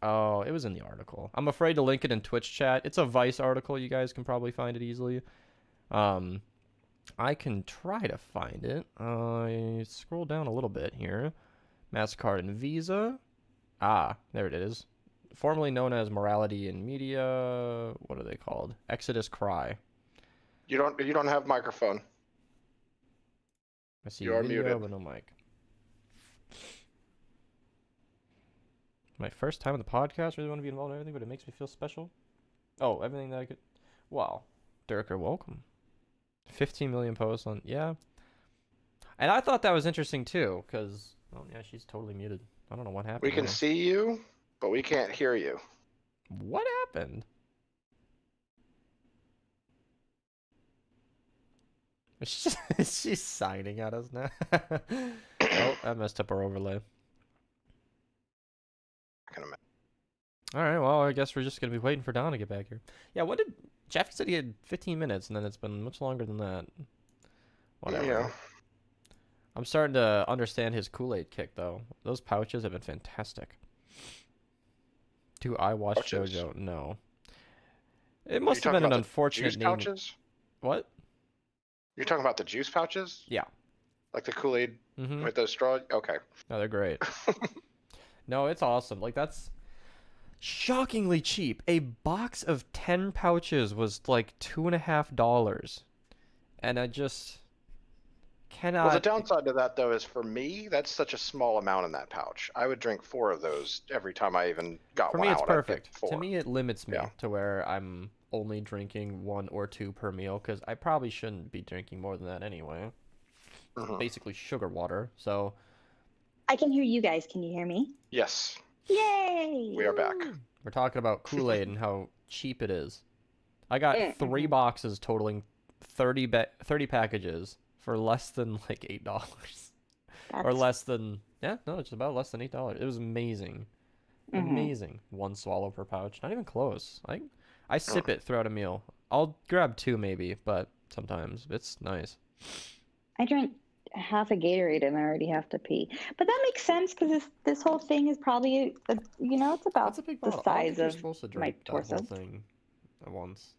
Oh, it was in the article. I'm afraid to link it in Twitch chat. It's a Vice article. You guys can probably find it easily. I can try to find it. I scroll down a little bit here. MasterCard and Visa. Ah, there it is. Formerly known as Morality in Media. What are they called? Exodus Cry. You don't have microphone. I see you video, muted. but no mic. My first time on the podcast. Really want to be involved in everything, but it makes me feel special. Oh, everything that I could. Wow. Durker, welcome. 15 million posts on. Yeah. And I thought that was interesting too, because. Oh, yeah, she's totally muted. I don't know what happened. We can see you, but we can't hear you. What happened? She's signing at us now. Oh, I messed up our overlay. All right, well, I guess we're just gonna be waiting for Don to get back here. Yeah, what did Jaffy said he had 15 minutes, and then it's been much longer than that. Whatever. Yeah. I'm starting to understand his Kool-Aid kick, though. Those pouches have been fantastic. Do I watch JoJo? No. It must have been an unfortunate name. Pouches? What? You're talking about the juice pouches? Yeah. Like the Kool-Aid with those straws? Okay. No, they're great. No, it's awesome. Like, that's shockingly cheap. A box of 10 pouches was like $2.50. And I just cannot... Well, the downside to that, though, is for me, that's such a small amount in that pouch. I would drink 4 of those every time I even got one out. For me, it's perfect. To me, it limits me to where I'm only drinking 1 or 2 per meal, because I probably shouldn't be drinking more than that anyway. Basically sugar water, so... I can hear you guys. Can you hear me? Yes. Yay! We are back. We're talking about Kool-Aid and how cheap it is. I got 3 boxes totaling 30 packages for less than like $8. Or less than, it's about less than $8. It was amazing. Amazing. 1 swallow per pouch. Not even close. I sip it throughout a meal. I'll grab 2 maybe, but sometimes it's nice. I drank half a Gatorade and I already have to pee. But that makes sense because this whole thing is probably, it's about the size of my torso. Whole thing at once.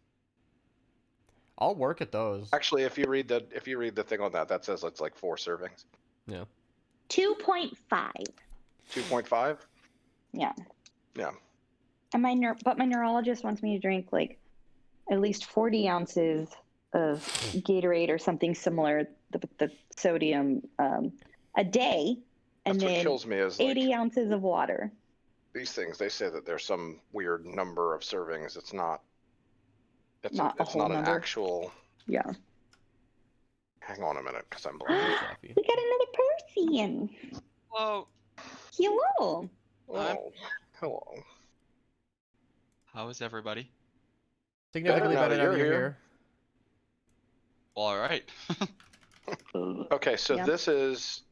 I'll work at those. Actually, if you read the thing on that says it's like 4 servings. Yeah. 2.5. 2.5? Yeah. Yeah. And my neurologist wants me to drink like at least 40 ounces of Gatorade or something similar, the sodium, a day, and That's then what kills me is 80 ounces of water. These things, they say that there's some weird number of servings. It's not. It's not an actual. Yeah. Hang on a minute, because I'm blind. We got another person. Hello. Hello. Oh, hello. How is everybody? Significantly better now that you're here. Well, all right. Okay, so this is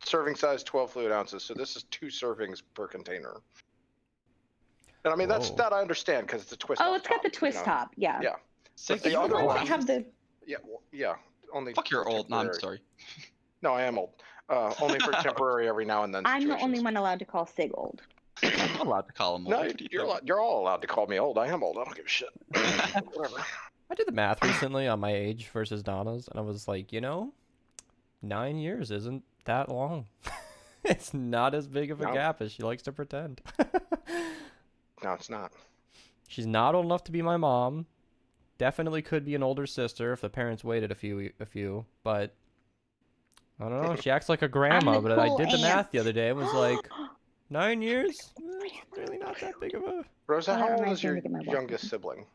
serving size 12 fluid ounces. So this is 2 servings per container. And I mean, that I understand because it's a twist. Oh, it's got the twist top. Yeah. Yeah. But the other one have the. Yeah. Only. Fuck, you're old. No, I'm sorry. No, I am old. Only for temporary every now and then. I'm the only one allowed to call Sig old. I'm not allowed to call him old. No, you're all allowed to call me old. I am old. I don't give a shit. Whatever. I did the math recently on my age versus Donna's, and I was like, 9 years isn't that long. It's not as big of a gap as she likes to pretend. No, it's not. She's not old enough to be my mom. Definitely could be an older sister if the parents waited a few, but I don't know. She acts like a grandma, but I did the math the other day and was like, 9 years? Really not that big of a... Rosa, how old is your youngest sibling?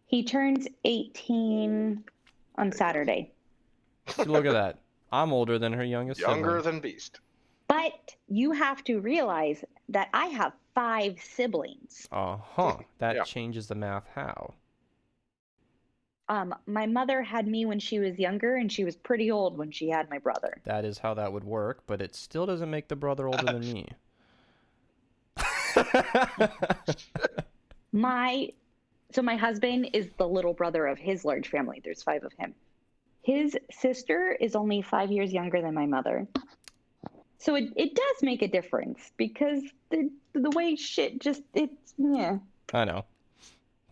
He turns 18 on Saturday. So look at that. I'm older than her youngest sibling. Younger than Beast. But you have to realize that I have 5 siblings. That changes the math. How? My mother had me when she was younger, and she was pretty old when she had my brother. That is how that would work, but it still doesn't make the brother older than me. My husband is the little brother of his large family. There's 5 of him. His sister is only 5 years younger than my mother. So it does make a difference because the way shit I know.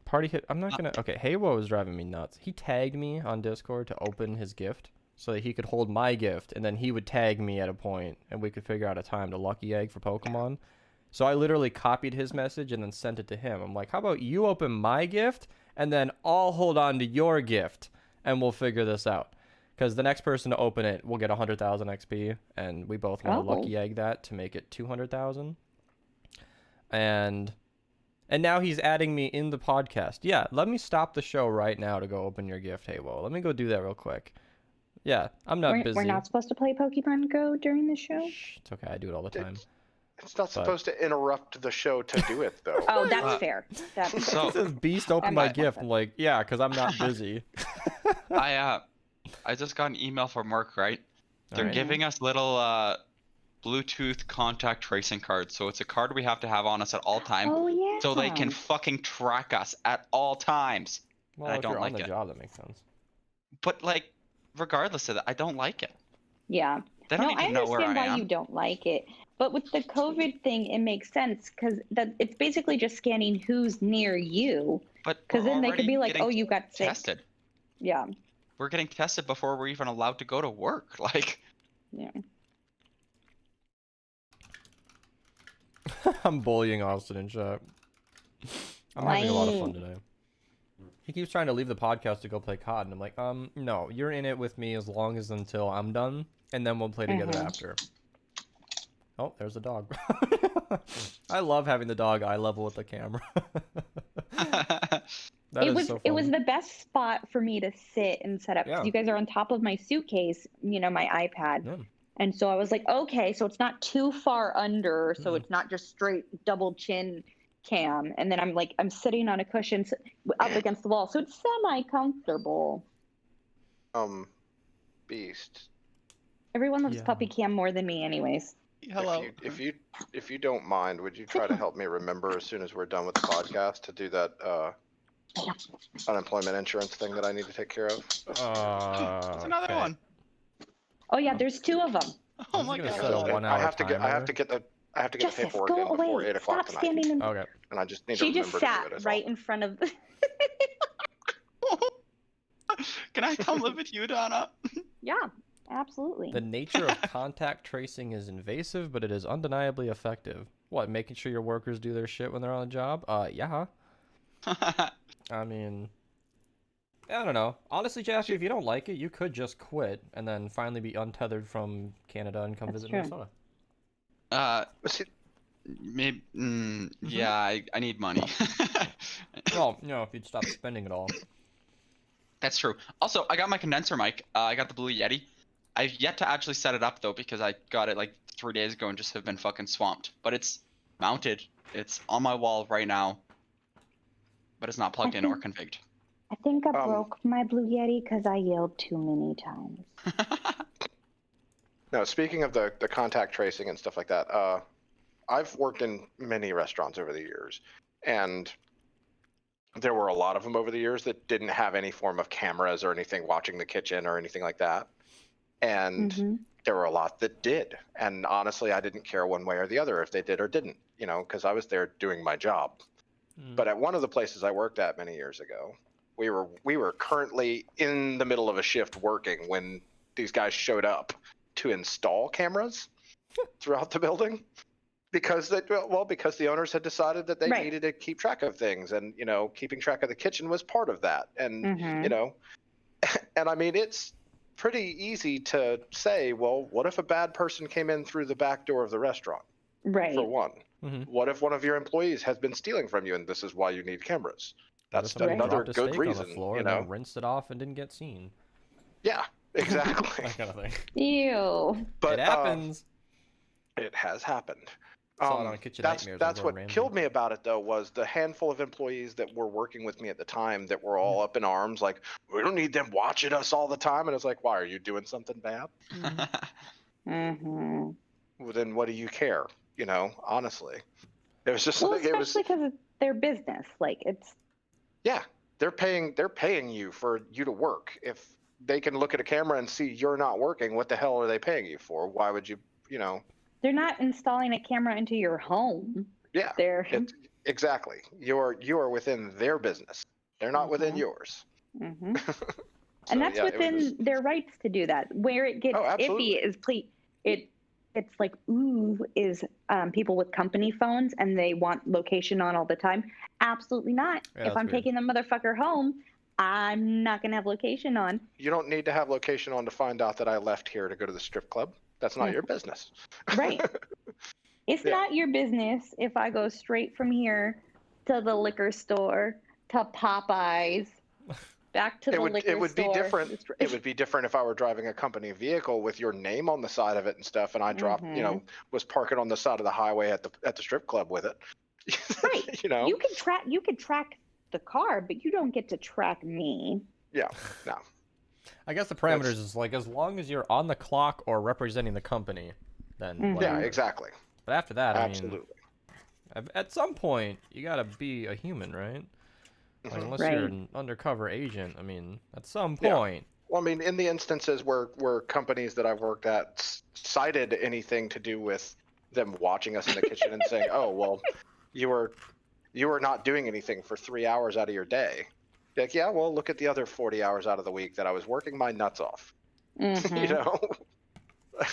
Party hit. I'm not gonna. Okay, Haywo is driving me nuts. He tagged me on Discord to open his gift so that he could hold my gift, and then he would tag me at a point, and we could figure out a time to lucky egg for Pokemon. So I literally copied his message and then sent it to him. I'm like, how about you open my gift, and then I'll hold on to your gift, and we'll figure this out. Because the next person to open it will get 100,000 XP, and we both want to Oh. lucky egg that to make it 200,000. And now he's adding me in the podcast. Yeah, let me stop the show right now to go open your gift, Haywo. Let me go do that real quick. Yeah, I'm not busy. We're not supposed to play Pokemon Go during the show? Shh, it's okay, I do it all the time. It's not supposed to interrupt the show to do it, though. Oh, that's fair. That's fair. So It says Beast open my gift. I'm like, yeah, because I'm not busy. I just got an email from work, right? They're Alright. giving us little Bluetooth contact tracing cards. So it's a card we have to have on us at all time, Oh, yeah. so they can fucking track us at all times. Well, I if don't you're like on the it. job, that makes sense. But like, regardless of that, I don't like it. Yeah. They don't No, I need to know where understand I why am. you don't like it. But with the COVID thing, it makes sense because it's basically just scanning who's near you. But Because we're then they could already be like, getting oh, you got sick. tested. Yeah. We're getting tested before we're even allowed to go to work. Like, Yeah. I'm bullying Austin in chat. I'm having a lot of fun today. He keeps trying to leave the podcast to go play COD, and I'm like, no, you're in it with me as long as until I'm done, and then we'll play together after. Oh, there's the dog. I love having the dog eye level with the camera. That is so fun. It was the best spot for me to sit and set up. 'Cause Yeah. you guys are on top of my suitcase, my iPad. Yeah. And so I was like, okay, so it's not too far under, so Mhm. it's not just straight double chin cam. And then I'm sitting on a cushion up against the wall, so it's semi-comfortable. Beast. Everyone loves Yeah. puppy cam more than me anyways. hello. If you don't mind, would you try to help me remember as soon as we're done with the podcast to do that unemployment insurance thing that I need to take care of? That's another okay. one. Oh yeah, there's two of them. Oh I'm my just god. gonna set a 1 hour I have to get the Justice, paperwork go in before away. 8 o'clock Stop tonight, standing in. Okay. and I just need She to just remember to sat do it. Is right all. in front of. Can I come live with you, Donna? Yeah, absolutely. The nature of contact tracing is invasive, but it is undeniably effective. What, making sure your workers do their shit when they're on the job? Yeah. I mean, I don't know. Honestly, Jaffy, if you don't like it, you could just quit and then finally be untethered from Canada and come That's visit true. Minnesota. See, Maybe. Yeah, I need money. Well, if you'd stop spending it all. That's true. Also, I got my condenser mic. I got the Blue Yeti. I've yet to actually set it up though because I got it like 3 days ago and just have been fucking swamped. But it's mounted. It's on my wall right now. But it's not plugged in or configured. I think I broke my Blue Yeti because I yelled too many times. No, speaking of the contact tracing and stuff like that, I've worked in many restaurants over the years, and there were a lot of them over the years that didn't have any form of cameras or anything watching the kitchen or anything like that. And there were a lot that did. And honestly, I didn't care one way or the other if they did or didn't, because I was there doing my job. But at one of the places I worked at many years ago, we were currently in the middle of a shift working when these guys showed up to install cameras throughout the building because the owners had decided that they needed to keep track of things, and keeping track of the kitchen was part of that. And and I mean, it's pretty easy to say, well, what if a bad person came in through the back door of the restaurant? Right. For one. Mm-hmm. What if one of your employees has been stealing from you, and this is why you need cameras? That's What if somebody another dropped a good steak reason, on the floor and then rinsed it off and didn't get seen. Yeah, exactly. That kind of thing. Ew. But It happens. it has happened. Saw it on Kitchen Nightmares on That's Gordon what Ramsay. killed me about it, though, was the handful of employees that were working with me at the time that were all up in arms, like, we don't need them watching us all the time. And it's like, why, are you doing something bad? Well, then what do you care? Honestly, it was just Well, like it was. especially because it's their business. Like it's. Yeah, they're paying you for you to work. If they can look at a camera and see you're not working, what the hell are they paying you for? Why would you? They're not installing a camera into your home. Yeah, They're. Exactly. You are within their business. They're not within yours. And that's within their rights to do that. Where it gets iffy is it's like is people with company phones and they want location on all the time. Absolutely not. Yeah, if I'm weird. taking the motherfucker home, I'm not gonna have location on. You don't need to have location on to find out that I left here to go to the strip club. That's not your business. Right. It's Yeah. not your business if I go straight from here to the liquor store, to Popeyes, back to the liquor store. It would be different. It would be different if I were driving a company vehicle with your name on the side of it and stuff, and I dropped, was parking on the side of the highway at the strip club with it. Right. You know. You could track the car, but you don't get to track me. Yeah. No. I guess the parameters is like as long as you're on the clock or representing the company, then Yeah, exactly. But after that, absolutely. I mean, at some point you gotta be a human, right? Like, unless Right. you're an undercover agent, I mean, at some point. Well, I mean, in the instances where companies that I've worked at cited anything to do with them watching us in the kitchen and saying, "Oh, well, you were not doing anything for 3 hours out of your day." Like, yeah, well, look at the other 40 hours out of the week that I was working my nuts off. You know,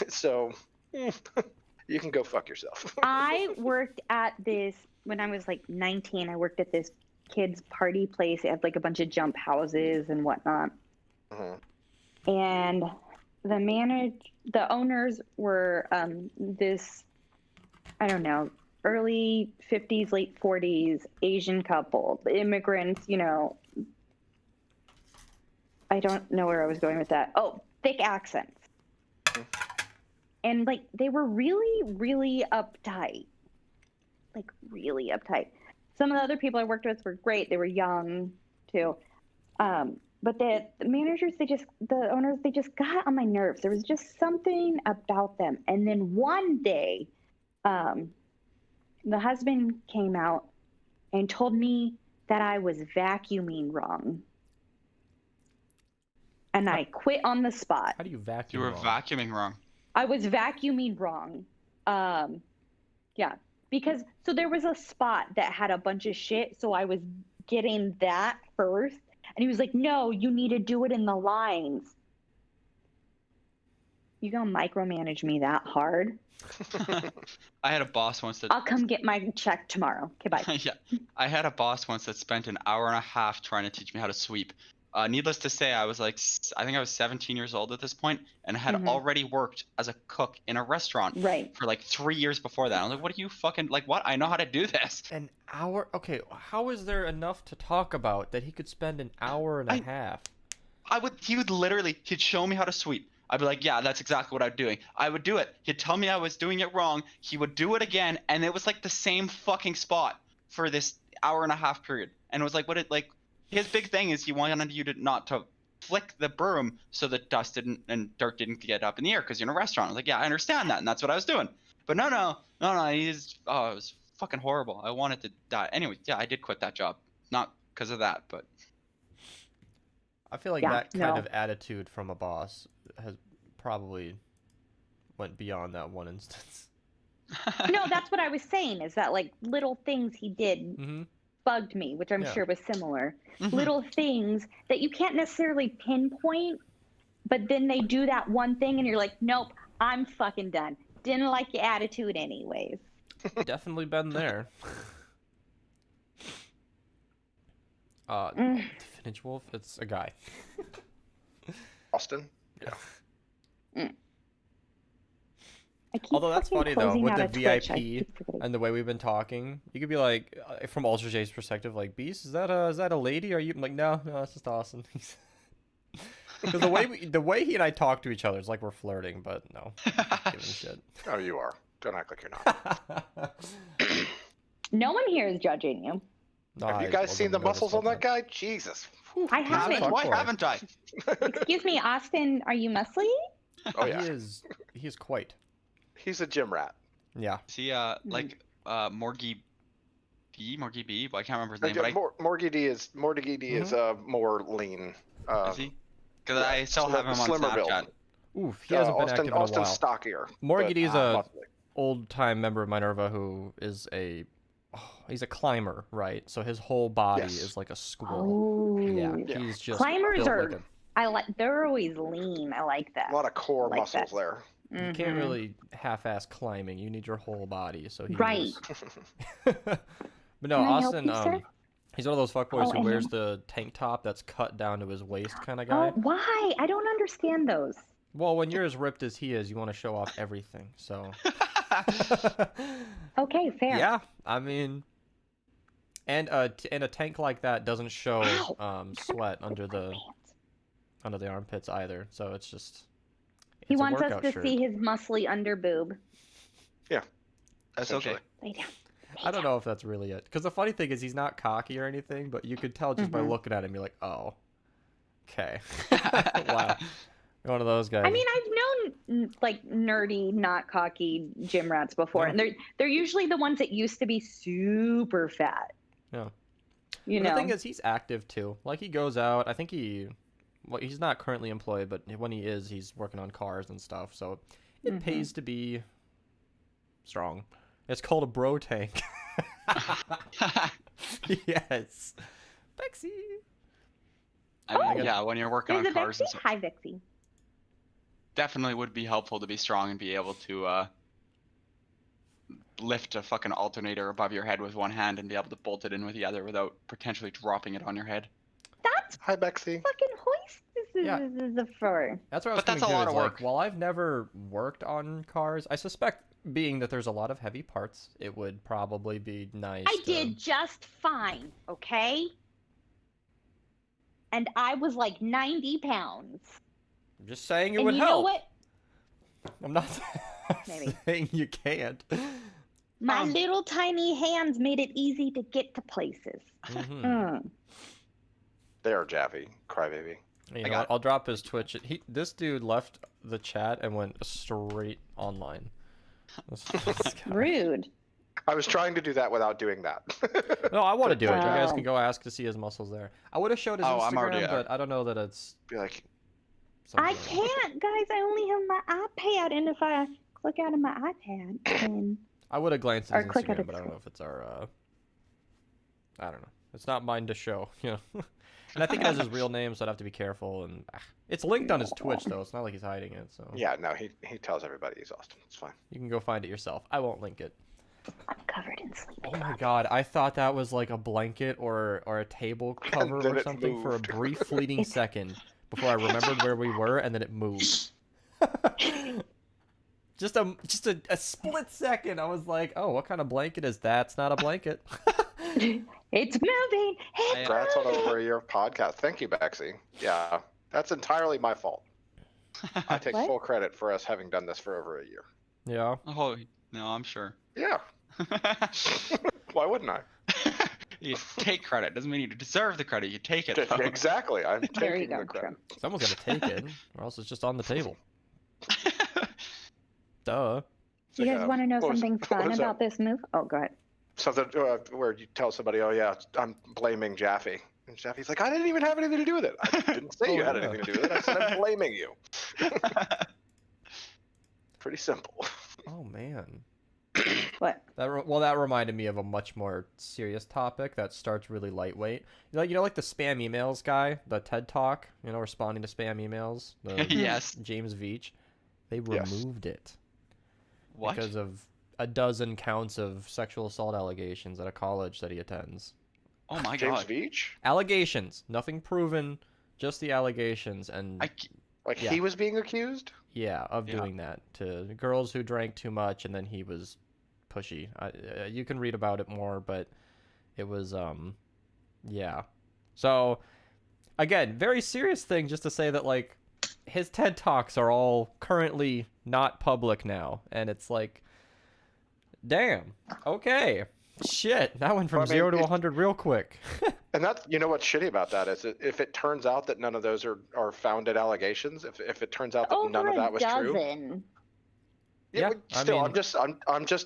so you can go fuck yourself. I worked at this when I was like 19. I worked at this kids' party place. It had like a bunch of jump houses and whatnot. And the owners were this, I don't know, early 50s, late 40s Asian couple, immigrants, you know. I don't know where I was going with that. Oh, thick accents. And like they were really, really uptight. Like really uptight. Some of the other people I worked with were great. They were young too. But the managers, the owners, they just got on my nerves. There was just something about them. And then one day, the husband came out and told me that I was vacuuming wrong. And I quit on the spot. How do you vacuum? You were wrong? vacuuming wrong. I was vacuuming wrong. Yeah, because so there was a spot that had a bunch of shit, so I was getting that first. And he was like, "No, you need to do it in the lines." You gonna micromanage me that hard? I had a boss once that. I'll come get my check tomorrow. Okay, bye. Yeah, I had a boss once that spent an hour and a half trying to teach me how to sweep. Needless to say, I was like, I think I was 17 years old at this point, and had already worked as a cook in a restaurant for like 3 years before that. I was like, what are you fucking, like, what? I know how to do this. An hour? Okay, how is there enough to talk about that he could spend an hour and a half? He'd show me how to sweep. I'd be like, yeah, that's exactly what I'm doing. I would do it. He'd tell me I was doing it wrong. He would do it again, and it was like the same fucking spot for this hour and a half period. And it was like, his big thing is he wanted you to not to flick the broom so that dust and dirt didn't get up in the air because you're in a restaurant. I was like, yeah, I understand that, and that's what I was doing. But no, it was fucking horrible. I wanted to die. Anyway, yeah, I did quit that job, not because of that, but. I feel like that kind of attitude from a boss has probably went beyond that one instance. No, that's what I was saying. Is that like little things he did. Bugged me, which I'm sure was similar. Little things that you can't necessarily pinpoint, but then they do that one thing and you're like, nope, I'm fucking done. Didn't like your attitude anyways. Definitely been there. Finnish Wolf, it's a guy. Austin? Yeah. Although that's funny though, with the VIP and the way we've been talking, you could be like, from Ultra J's perspective, like, Beast, is that a lady? Are you I'm like, no, it's just Austin. Because the way he and I talk to each other is like we're flirting, but no, giving shit. Oh, you are. Don't act like you're not. No one here is judging you. No, have you guys seen the muscles on that guy? Jesus. Whew. I haven't. Why haven't I? Excuse me, Austin, are you muscly? Oh yeah. He is quite. He's a gym rat. Yeah. Is he like Morgie B? Well, I can't remember his name. But Morgie D is more lean. Is he? Because I still have him on Snapchat. Build. Oof, he hasn't been active in a while. Austin's stockier. Morgie D is a old-time member of Minerva who is he's a climber, right? So his whole body is like a squirrel. Oh. Yeah, he's just climbers are. They're always lean. I like that. A lot of core muscles there. You can't really half-ass climbing. You need your whole body. So right. But no, Austin. He's one of those fuckboys Oh, who and wears then- the tank top that's cut down to his waist kind of guy. Oh, why? I don't understand those. Well, when you're as ripped as he is, you want to show off everything. So. Okay, fair. Yeah, I mean, and a tank like that doesn't show Ow! sweat under My the pants. armpits either. So it's just. He It's a wants us workout to shirt. see his muscly under boob. That's okay. Lay down. I don't know if that's really it. Because the funny thing is, he's not cocky or anything, but you could tell just by looking at him, you're like, oh, okay. Wow. One of those guys. I mean, I've known like nerdy, not cocky gym rats before, Yeah. and they're usually the ones that used to be super fat. Yeah. You But know. the thing is, he's active too. Like, he goes out. I think well, he's not currently employed, but when he is, he's working on cars and stuff. So it pays to be strong. It's called a bro tank. Yes. Bexy. I mean, Oh. yeah, when you're working There's on a cars Vixie. and stuff, Hi, Vixie. definitely would be helpful to be strong and be able to lift a fucking alternator above your head with one hand and be able to bolt it in with the other without potentially dropping it on your head. That's Hi, Bexy. fucking hoist. Yeah. This is a fur. That's what I was But that's coming a to, lot is, of like, work. while I've never worked on cars, I suspect, being that there's a lot of heavy parts, it would probably be nice I to... did just fine, okay? And I was like 90 pounds. I'm just saying it And would you help. know what? I'm not Maybe. saying you can't. My little tiny hands made it easy to get to places. Mhm. Mm. There, Jaffy, crybaby. You I know got what? it. I'll drop his Twitch. This dude left the chat and went straight online. This guy. Rude. I was trying to do that without doing that. No, I want to do it. You guys Wow. can go ask to see his muscles there. I would have showed his Oh, I'm already Instagram, but I don't know that it's. Be like, I something- can't, guys. I only have my iPad, and if I click out of my iPad, then I would have glanced at Or his click at Instagram, it but I don't too. know if it's our. I don't know. It's not mine to show, you know. And I think it has his real name, so I'd have to be careful. And it's linked on his Twitch, though. It's not like he's hiding it, so yeah, no, he tells everybody he's Austin. It's fine. you can go find it yourself. I won't link it. I'm covered in sleepy. Oh my god, I thought that was like a blanket or a table cover then or it something for a moved. brief fleeting It's- second before I remembered where we were, and then it moved. just a split second, I was like, oh, what kind of blanket is that? It's not a blanket. It's moving. It's Congrats on moving. over a year of podcast. Thank you, Bexy. Yeah, that's entirely my fault. I take What? full credit for us having done this for over a year. Yeah. Oh, no, I'm sure. Yeah, why wouldn't I? You take credit. Doesn't mean you deserve the credit. You take it. though. Exactly. I'm There you taking go, the credit. Someone's got to take it, or else it's just on the table. Duh. You guys want to know what was- something what fun was that? about this move? Oh, go ahead. Something where you tell somebody, "Oh yeah, I'm blaming Jaffy," and Jaffy's like, "I didn't even have anything to do with it. I didn't say you Oh, had yeah. anything to do with it. I said I'm blaming you." Pretty simple. Oh man. What? That reminded me of a much more serious topic that starts really lightweight. Like like the spam emails guy, the TED Talk, responding to spam emails. The Yes. James Veach. They Yes. removed it What? because of a dozen counts of sexual assault allegations at a college that he attends. Oh my James god. Veach, Allegations, nothing proven, just the allegations, and like Yeah. he was being accused. yeah, of Yeah. doing that to girls who drank too much, and then he was pushy. You can read about it more, but it was yeah. So again, very serious thing, just to say that like his TED Talks are all currently not public now, and it's like, damn, okay, shit, that went from Well, I mean, 0 to it- 100 real quick. And that's, what's shitty about that is if it turns out that none of those are founded allegations, if it turns out that Over none of that was a true, dozen. Yeah, but I still, mean-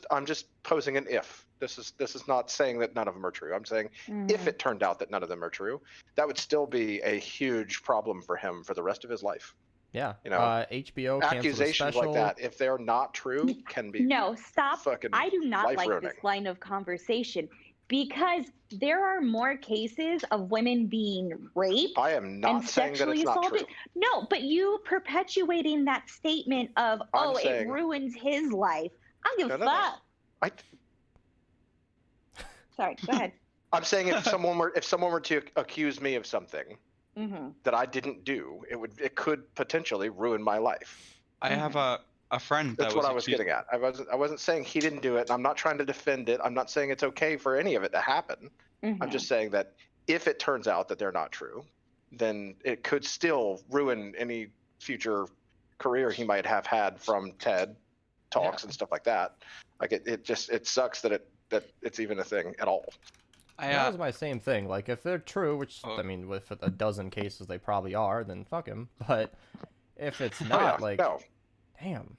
I'm just posing an if. This is not saying that none of them are true. I'm saying if it turned out that none of them are true, that would still be a huge problem for him for the rest of his life. Yeah, You know, HBO canceled a Accusations special. like that, if they're not true, can be No, stop. fucking I do not like life-ruining. this line of conversation because there are more cases of women being raped I am not and saying that sexually it's not assaulted. true. No, but you perpetuating that statement of, I'm oh, saying- it ruins his life. I don't give a No, no, no. fuck. I, Sorry, go ahead. I'm saying if someone were to accuse me of something that I didn't do, it could potentially ruin my life. I have a friend that That's what I was getting at. I wasn't saying he didn't do it, and I'm not trying to defend it. I'm not saying it's okay for any of it to happen. I'm just saying that if it turns out that they're not true, then it could still ruin any future career he might have had from TED Talks and stuff like that. Like it sucks that it's even a thing at all. That was my same thing. Like, if they're true, which, I mean, with a dozen cases they probably are, then fuck him. But if it's not, damn.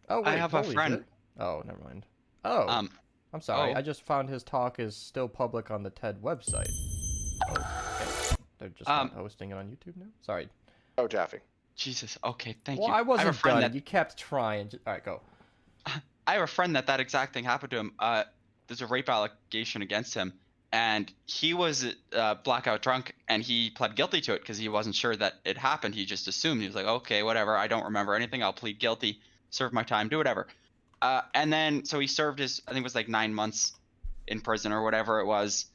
Oh, wait, I have a friend. Shit. Oh, never mind. Oh, I'm sorry. I just found his talk is still public on the TED website. Okay. They're just not posting it on YouTube now? Sorry. Oh, Jaffy. Jesus. Okay, thank you. Well, I wasn't done. You kept trying. All right, go. I have a friend that exact thing happened to him. There's a rape allegation against him, and he was blackout drunk, and he pled guilty to it because he wasn't sure that it happened. He just assumed. He was like, okay, whatever. I don't remember anything. I'll plead guilty, serve my time, do whatever. And then so he served his, I think it was like 9 months in prison or whatever it was.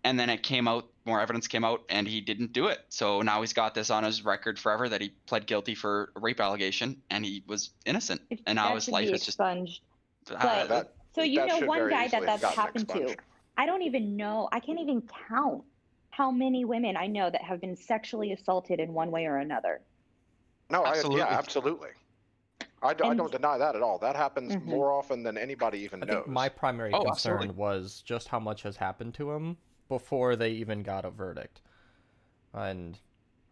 And then it came out, more evidence came out, and he didn't do it. So now he's got this on his record forever that he pled guilty for a rape allegation, and he was innocent. And now his life is just expunged. So you know one guy that's happened to. I don't even know. I can't even count how many women I know that have been sexually assaulted in one way or another. No, absolutely. I don't deny that at all. That happens more often than anybody even knows. I think my primary concern was just how much has happened to him before they even got a verdict. And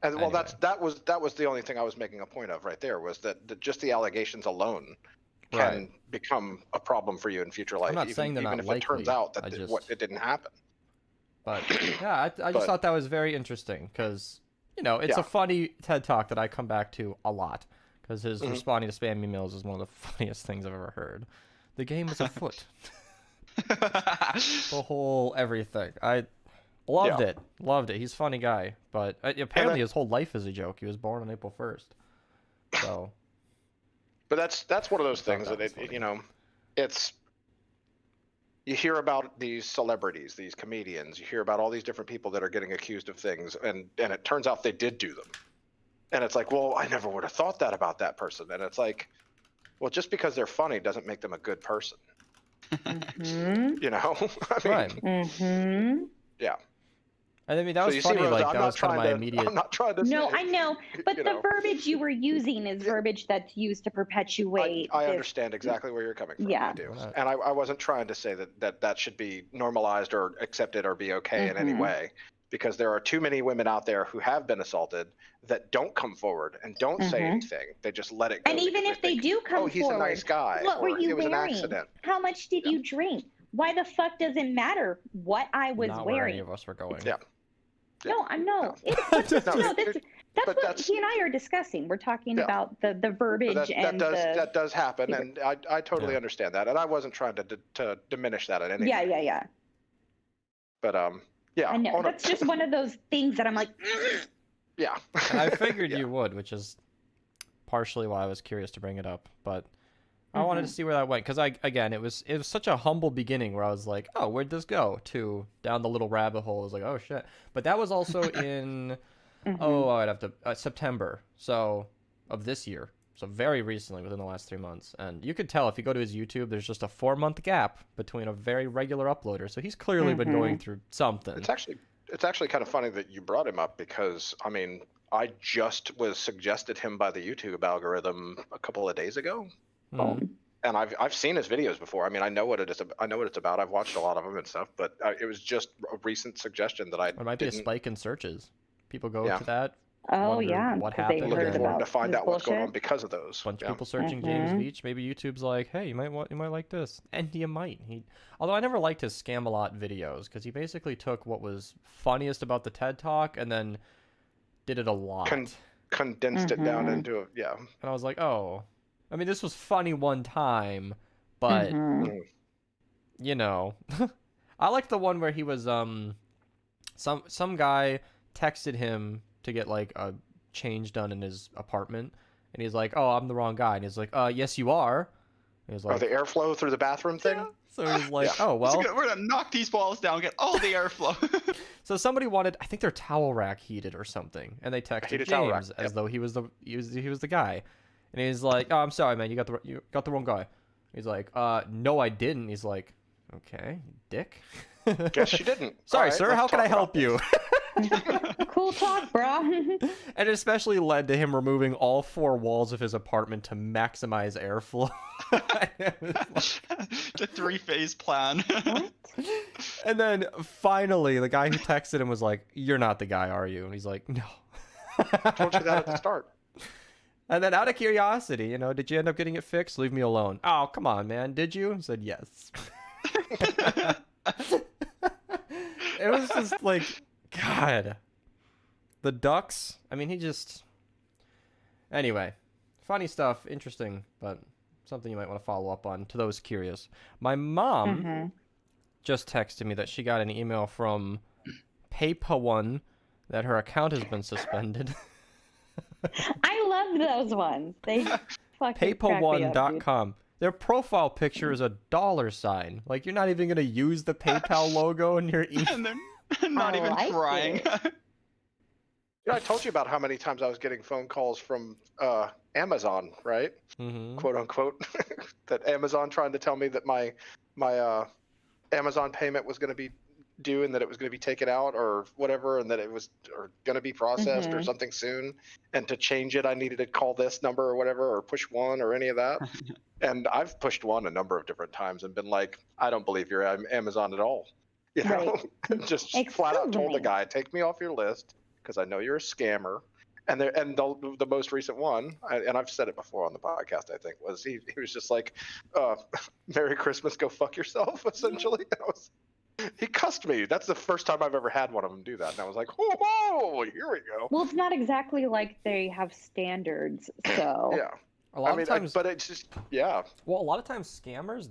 well, that was the only thing I was making a point of right there, was that just the allegations alone can become a problem for you in future life. I'm not saying they're not likely. Even if it turns out that it didn't happen. But yeah, I just thought that was very interesting because, you know, it's a funny TED Talk that I come back to a lot because his responding to spam emails is one of the funniest things I've ever heard. The game is afoot. The whole everything. I loved it. Loved it. He's a funny guy. But apparently his whole life is a joke. He was born on April 1st. So. But that's one of those things that it's, you hear about these celebrities, these comedians, you hear about all these different people that are getting accused of things, and it turns out they did do them. And it's like, well, I never would have thought that about that person. And it's like, well, just because they're funny doesn't make them a good person. You know? I mean, yeah. I mean, that was funny. Like, that was kind of my immediate. I'm not trying to. No, I know, but the verbiage you were using is verbiage that's used to perpetuate. I understand exactly where you're coming from. Yeah. I do, and I wasn't trying to say that should be normalized or accepted or be okay in any way, because there are too many women out there who have been assaulted that don't come forward and don't say anything. They just let it go. And even if they do come forward, he's a nice guy. What were you it was wearing? An accident. How much did you drink? Why the fuck does it matter what I was Not wearing? Where any of us were going. Yeah. No, I'm no. That's what he and I are discussing. We're talking about the verbiage that does happen, and I totally understand that, and I wasn't trying to diminish that in any way. Yeah. But yeah. I know that's just one of those things that I'm like. Yeah. And I figured you would, which is partially why I was curious to bring it up, but. I wanted to see where that went because it was such a humble beginning where I was like, oh, where'd this go? To down the little rabbit hole. I was like, oh shit. But that was also in I'd have to September of this year. So very recently, within the last 3 months. And you could tell if you go to his YouTube, there's just a 4-month gap between a very regular uploader. So he's clearly been going through something. It's actually kind of funny that you brought him up because I mean I just was suggested him by the YouTube algorithm a couple of days ago. And I've seen his videos before. I mean, I know what it is. I know what it's about. I've watched a lot of them and stuff. But it was just a recent suggestion that It might be a spike in searches. People go to that. Oh what happened? Looking to find out what's going on because of those. Bunch of people searching James Beach. Maybe YouTube's like, hey, you might like this, and you might. Although I never liked his Scam-A-Lot videos because he basically took what was funniest about the TED Talk and then did it a lot. Condensed it down into And I was like, oh. I mean, this was funny one time, but, you know. I like the one where he was, some guy texted him to get, like, a change done in his apartment, and he's like, oh, I'm the wrong guy, and he's like, yes, you are, He was Or like, the airflow through the bathroom thing. yeah. So he's like, Yeah. oh well. We're gonna knock these walls down, get all the airflow. So somebody wanted, I think their towel rack heated or something, and they texted heated towel rack, James as though he was the guy, and he's like, oh, I'm sorry, man, you got the wrong guy. He's like, no, I didn't. He's like, okay, dick. Guess you didn't. Sorry, All right, sir. let's How can I talk help about you? Cool talk, bro. And it especially led to him removing all 4 walls of his apartment to maximize airflow. The 3-phase plan. What? And then finally, the guy who texted him was like, "You're not the guy, are you?" And he's like, "No." I told you that at the start. And then out of curiosity, you know, did you end up getting it fixed? Leave me alone. Oh, come on, man. Did you? He said yes. It was just like, God. The ducks. I mean, he just... Anyway. Funny stuff. Interesting. But something you might want to follow up on to those curious. My mom just texted me that she got an email from PayPal1 that her account has been suspended. I love those ones. They fucking PayPal1.com. Their profile picture is a $sign. Like, you're not even going to use the PayPal logo in your email. And they're not even like trying. You know, I told you about how many times I was getting phone calls from Amazon, right? Mm-hmm. Quote unquote. That Amazon trying to tell me that my Amazon payment was going to be due and that it was going to be taken out or whatever, and that it was going to be processed or something soon, and to change it I needed to call this number or whatever, or push 1 or any of that. And I've pushed 1 a number of different times and been like, I don't believe you're Amazon at all, you know. Just flat out told the guy, take me off your list because I know you're a scammer. And the most recent one, and I've said it before on the podcast, I think, was he was just like, Merry Christmas, go fuck yourself, essentially. He cussed me. That's the first time I've ever had one of them do that. And I was like, whoa, here we go. Well, it's not exactly like they have standards, so. Yeah. A lot of times, but it's just, yeah. well, a lot of times scammers,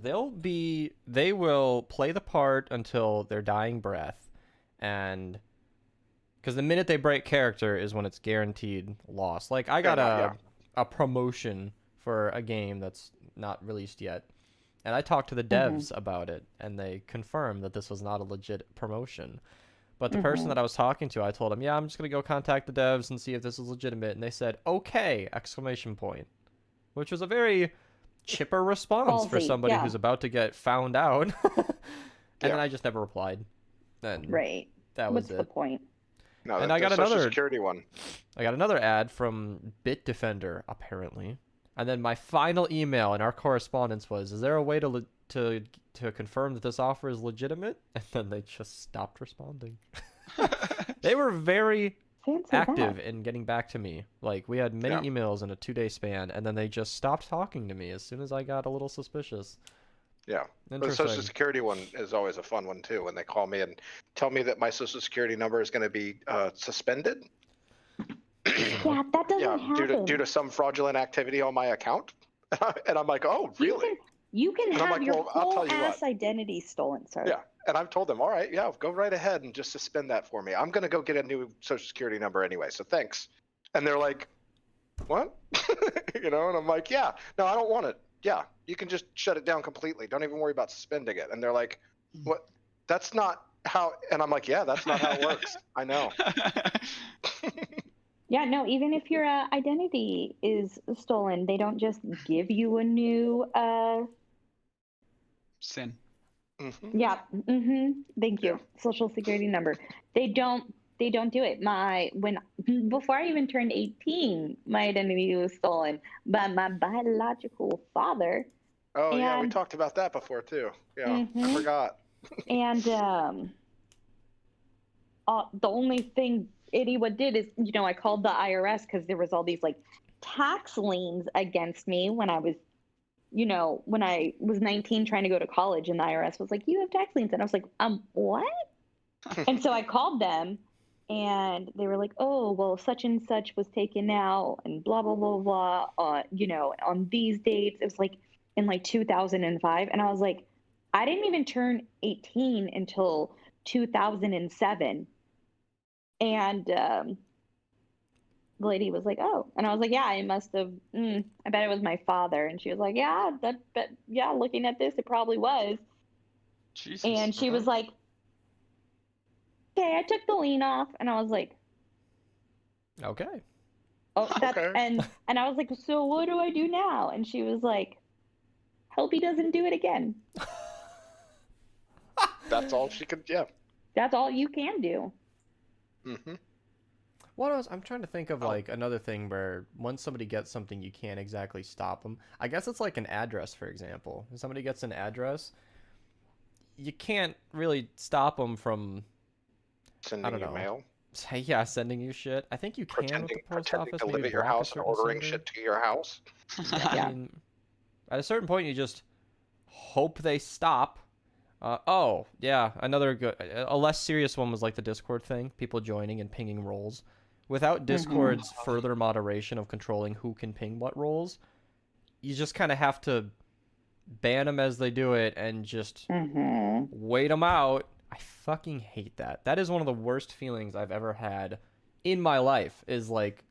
they will play the part until their dying breath, and because the minute they break character is when it's guaranteed loss. Like, I got a promotion for a game that's not released yet, and I talked to the devs about it, and they confirmed that this was not a legit promotion. But the person that I was talking to, I told him, yeah, I'm just going to go contact the devs and see if this is legitimate. And they said, okay, ! Which was a very chipper response for somebody who's about to get found out. And then I just never replied. Then that was What's the point? No, and I got Social another Security one. I got another ad from Bitdefender, apparently. And then my final email in our correspondence was, is there a way to confirm that this offer is legitimate? And then they just stopped responding. They were very active in getting back to me. Like, we had many emails in a 2-day span, and then they just stopped talking to me as soon as I got a little suspicious. Yeah, the Social Security one is always a fun one too. When they call me and tell me that my Social Security number is going to be suspended. Yeah, that doesn't happen. Due to some fraudulent activity on my account, and I'm like, oh, really? You can have your whole ass identity stolen, sir. Yeah, and I've told them, all right, yeah, go right ahead and just suspend that for me. I'm going to go get a new Social Security number anyway, so thanks. And they're like, what? You know, and I'm like, yeah, no, I don't want it. Yeah, you can just shut it down completely. Don't even worry about suspending it. And they're like, what? That's not how. And I'm like, yeah, that's not how it works. I know. Yeah, no, even if your identity is stolen, they don't just give you a new SIN. Yeah. Thank you. Social Security number. They don't do it. Before I even turned 18, my identity was stolen by my biological father. Oh, yeah, we talked about that before too. Yeah, I forgot. And the only thing anyone did is, you know, I called the IRS because there was all these like tax liens against me when I was, you know, when I was 19 trying to go to college, and the IRS was like, you have tax liens. And I was like, what? And so I called them. And they were like, oh, well, such and such was taken out and blah, blah, blah, blah, you know, on these dates. It was like in like 2005. And I was like, I didn't even turn 18 until 2007. And the lady was like, "Oh," and I was like, "Yeah, I must have. I bet it was my father." And she was like, "Yeah, yeah. Looking at this, it probably was." Jesus. And she was like, "Okay, I took the lien off," and I was like, Okay. "Oh, that's Okay. and I was like, so what do I do now?" And she was like, "Hope he doesn't do it again." That's all she could. Yeah. That's all you can do. Mm-hmm. What else? I'm trying to think of Oh. like another thing where once somebody gets something, you can't exactly stop them. I guess it's like an address, for example. If somebody gets an address, you can't really stop them from, I Sending don't you know, mail, sending you shit. I think you can with the post pretending office. to Maybe live at your block a house and certain ordering sender. shit to your house. Yeah, I Yeah. mean, at a certain point, you just hope they stop. Oh, yeah, another good, a less serious one was like the Discord thing, people joining and pinging roles. Without Discord's further moderation of controlling who can ping what roles, you just kind of have to ban them as they do it and just wait them out. I fucking hate that. That is one of the worst feelings I've ever had in my life, is like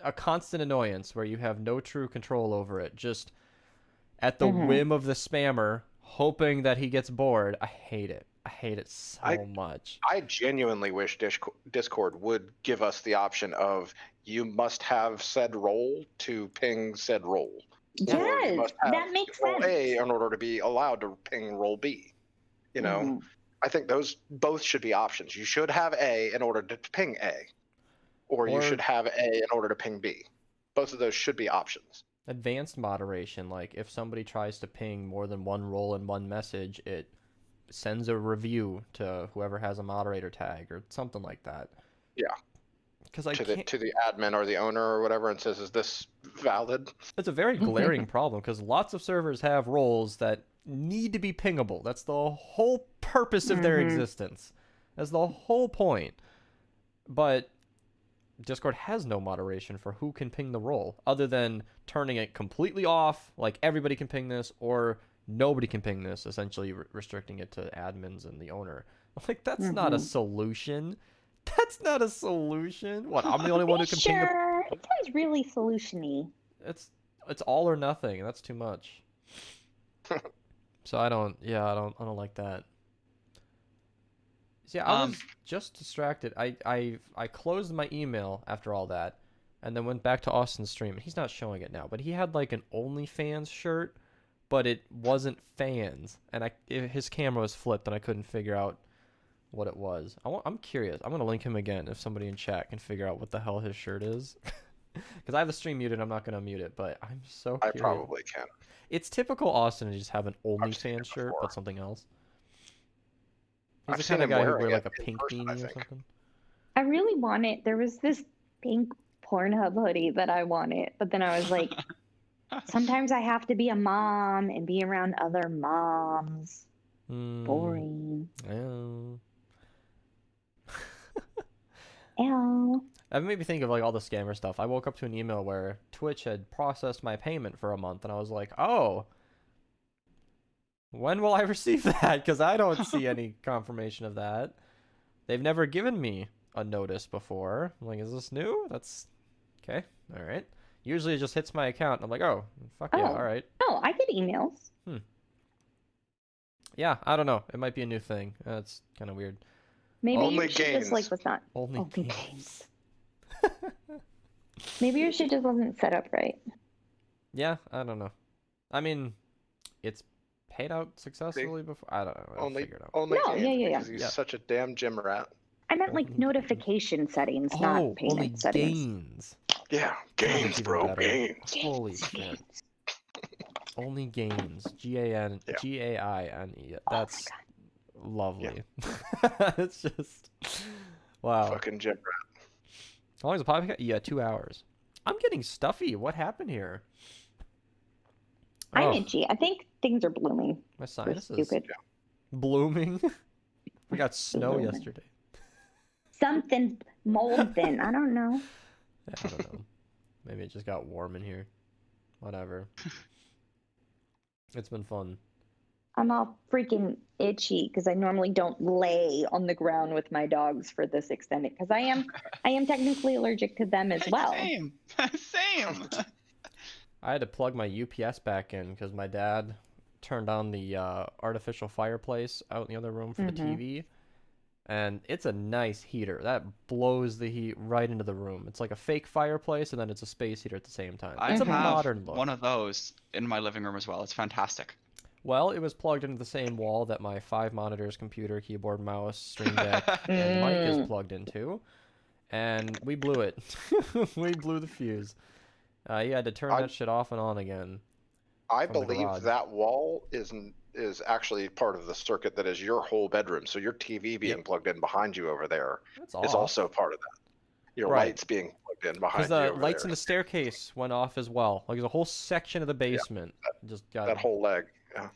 a constant annoyance where you have no true control over it, just at the whim of the spammer, hoping that he gets bored. I hate it. I hate it so much. I genuinely wish Discord would give us the option of you must have said role to ping said role. Or you Yes, must have that makes role sense. A in order to be allowed to ping role B. You know, I think those both should be options. You should have A in order to ping A, or you should have A in order to ping B. Both of those should be options. Advanced moderation, like if somebody tries to ping more than one role in one message, it sends a review to whoever has a moderator tag or something like that. Yeah. Because to the admin or the owner or whatever, and says, "Is this valid?" It's a very glaring problem because lots of servers have roles that need to be pingable. That's the whole purpose of their existence. That's the whole point. But Discord has no moderation for who can ping the role, other than turning it completely off, like everybody can ping this, or nobody can ping this, essentially restricting it to admins and the owner. Like, that's not a solution. That's not a solution. What, I'm the only one who can ping the... Sure, it sounds really solution-y. It's all or nothing, and that's too much. So I don't like that. See, I was just distracted. I closed my email after all that, and then went back to Austin's stream. He's not showing it now, but he had like an OnlyFans shirt, but it wasn't fans, and his camera was flipped, and I couldn't figure out what it was. I'm curious. I'm gonna link him again if somebody in chat can figure out what the hell his shirt is, because I have the stream muted. I'm not gonna mute it, but I'm so curious. I probably can. It's typical Austin to just have an OnlyFans shirt, but something else. He's the kind of guy who wear like a pink beanie or something. I really want it. There was this pink Pornhub hoodie that I wanted, but then I was like, sometimes I have to be a mom and be around other moms. Boring. Oh. Ew. That made me think of like all the scammer stuff. I woke up to an email where Twitch had processed my payment for a month, and I was like, oh, when will I receive that? Because I don't see any confirmation of that. They've never given me a notice before. I'm like, is this new? That's okay. All right. Usually it just hits my account, and I'm like, oh, fuck yeah, all right. Oh, I get emails. Yeah, I don't know. It might be a new thing. That's kind of weird. Maybe Only your shit just like games. was not. Only games. games. Maybe your shit just wasn't set up right. Yeah, I don't know. I mean, it's paid out successfully before. I don't know. I'll figure it out. Only No, games, yeah. because he's such a damn gym rat. I meant like notification settings, not payment only settings. gains. Yeah, games, even bro, better. games. Holy shit. Only gains. Gaine. That's lovely. It's just wow. Fucking gym rat. How long is the podcast? Yeah, 2 hours. I'm getting stuffy. What happened here? I'm itchy. I think things are blooming. My They're sinuses. stupid. Blooming. We got snow Blooming. yesterday. Something's molding. I don't know. I don't know. Maybe it just got warm in here. Whatever. It's been fun. I'm all freaking itchy because I normally don't lay on the ground with my dogs for this extended because I am technically allergic to them as well. Same. Same. I had to plug my UPS back in because my dad turned on the artificial fireplace out in the other room for the TV. And it's a nice heater. That blows the heat right into the room. It's like a fake fireplace, and then it's a space heater at the same time. It's a modern look. One of those in my living room as well. It's fantastic. Well, it was plugged into the same wall that my 5 monitors, computer, keyboard, mouse, Stream Deck, and mic is plugged into. And we blew it. We blew the fuse. You had to turn that shit off and on again. I believe that wall is actually part of the circuit that is your whole bedroom. So your TV being plugged in behind you over there is also part of that. Your lights being plugged in behind you. Because the lights in the staircase went off as well. Like there's a whole section of the basement just got that whole leg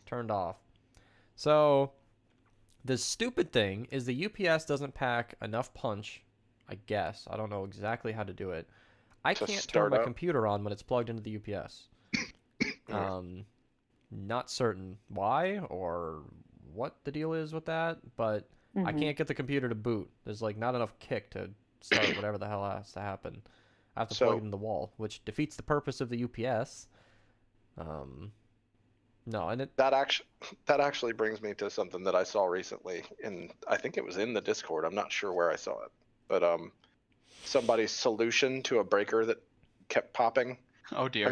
turned off. So the stupid thing is the UPS doesn't pack enough punch. I guess I don't know exactly how to do it. I can't turn my computer on when it's plugged into the UPS. Not certain why or what the deal is with that, but I can't get the computer to boot. There's like not enough kick to start whatever the hell has to happen. I have to plug it in the wall, which defeats the purpose of the UPS. No, and that actually brings me to something that I saw recently, I think it was in the Discord. I'm not sure where I saw it, but somebody's solution to a breaker that kept popping. Oh dear.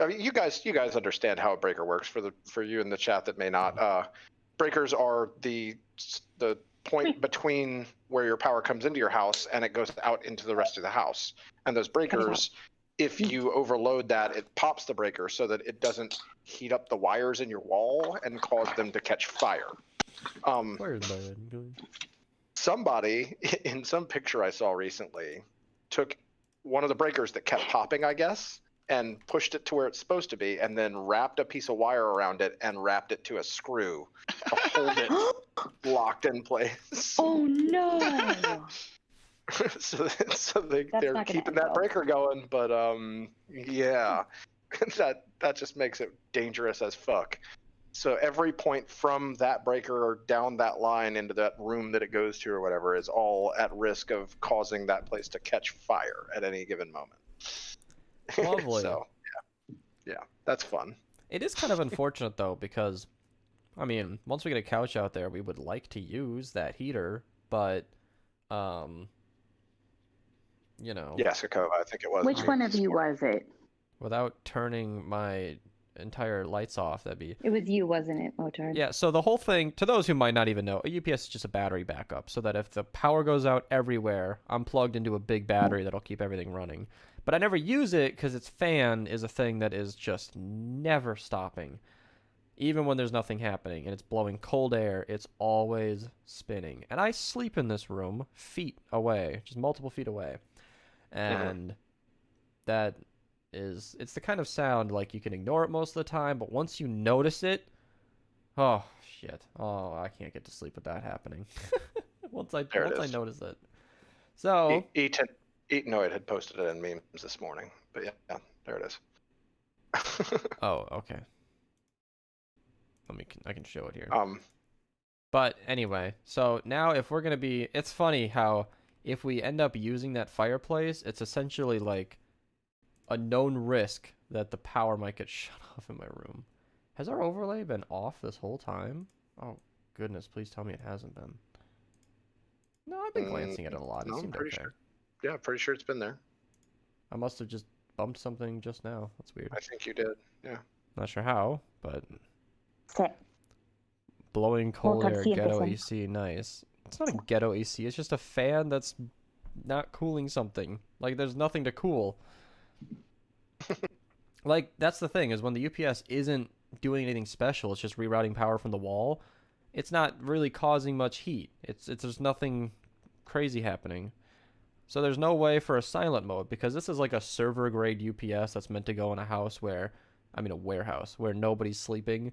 I mean, you guys understand how a breaker works. For you in the chat that may not, breakers are the point between where your power comes into your house and it goes out into the rest of the house. And those breakers, if you overload that, it pops the breaker so that it doesn't heat up the wires in your wall and cause them to catch fire. Somebody in some picture I saw recently took one of the breakers that kept popping, I guess, and pushed it to where it's supposed to be, and then wrapped a piece of wire around it and wrapped it to a screw to hold it locked in place. Oh no! so they're keeping that breaker going, but yeah, that just makes it dangerous as fuck. So every point from that breaker or down that line into that room that it goes to or whatever is all at risk of causing that place to catch fire at any given moment. Lovely. So, yeah, that's fun. It is kind of unfortunate, though, because, I mean, once we get a couch out there, we would like to use that heater, but, you know. Yeah, Sakova, I think it was. Which one of you was it? Without turning my entire lights off, that'd be... It was you, wasn't it, Motard? Yeah, so the whole thing, to those who might not even know, a UPS is just a battery backup, so that if the power goes out everywhere, I'm plugged into a big battery that'll keep everything running. But I never use it because its fan is a thing that is just never stopping. Even when there's nothing happening and it's blowing cold air, it's always spinning. And I sleep in this room feet away, just multiple feet away. And that is, it's the kind of sound like you can ignore it most of the time, but once you notice it, oh shit. Oh, I can't get to sleep with that happening. once I notice it. So Eatnoid had posted it in memes this morning, but yeah, there it is. Oh, okay. I can show it here. But anyway, so now if we're gonna be, it's funny how if we end up using that fireplace, it's essentially like a known risk that the power might get shut off in my room. Has our overlay been off this whole time? Oh goodness, please tell me it hasn't been. No, I've been glancing at it a lot. It seemed okay. Sure. Yeah, pretty sure it's been there. I must have just bumped something just now. That's weird. I think you did, yeah. Not sure how, but... Sit. Blowing cold air, ghetto AC, nice. It's not a ghetto AC, it's just a fan that's not cooling something. Like, there's nothing to cool. Like, that's the thing, is when the UPS isn't doing anything special, it's just rerouting power from the wall, it's not really causing much heat. There's nothing crazy happening. So there's no way for a silent mode, because this is like a server grade UPS that's meant to go in a house where, I mean a warehouse, where nobody's sleeping.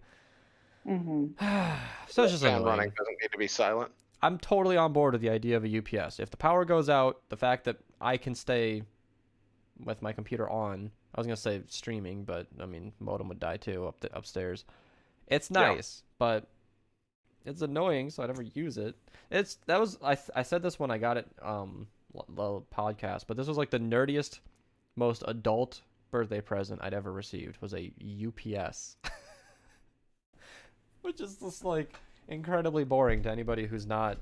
So it's just fan running doesn't need to be silent. I'm totally on board with the idea of a UPS. If the power goes out, the fact that I can stay with my computer on, I was going to say streaming, but I mean modem would die too upstairs. It's nice, but it's annoying, so I never use it. I said this when I got it the podcast, but this was like the nerdiest, most adult birthday present I'd ever received was a UPS. Which is just like incredibly boring to anybody who's not,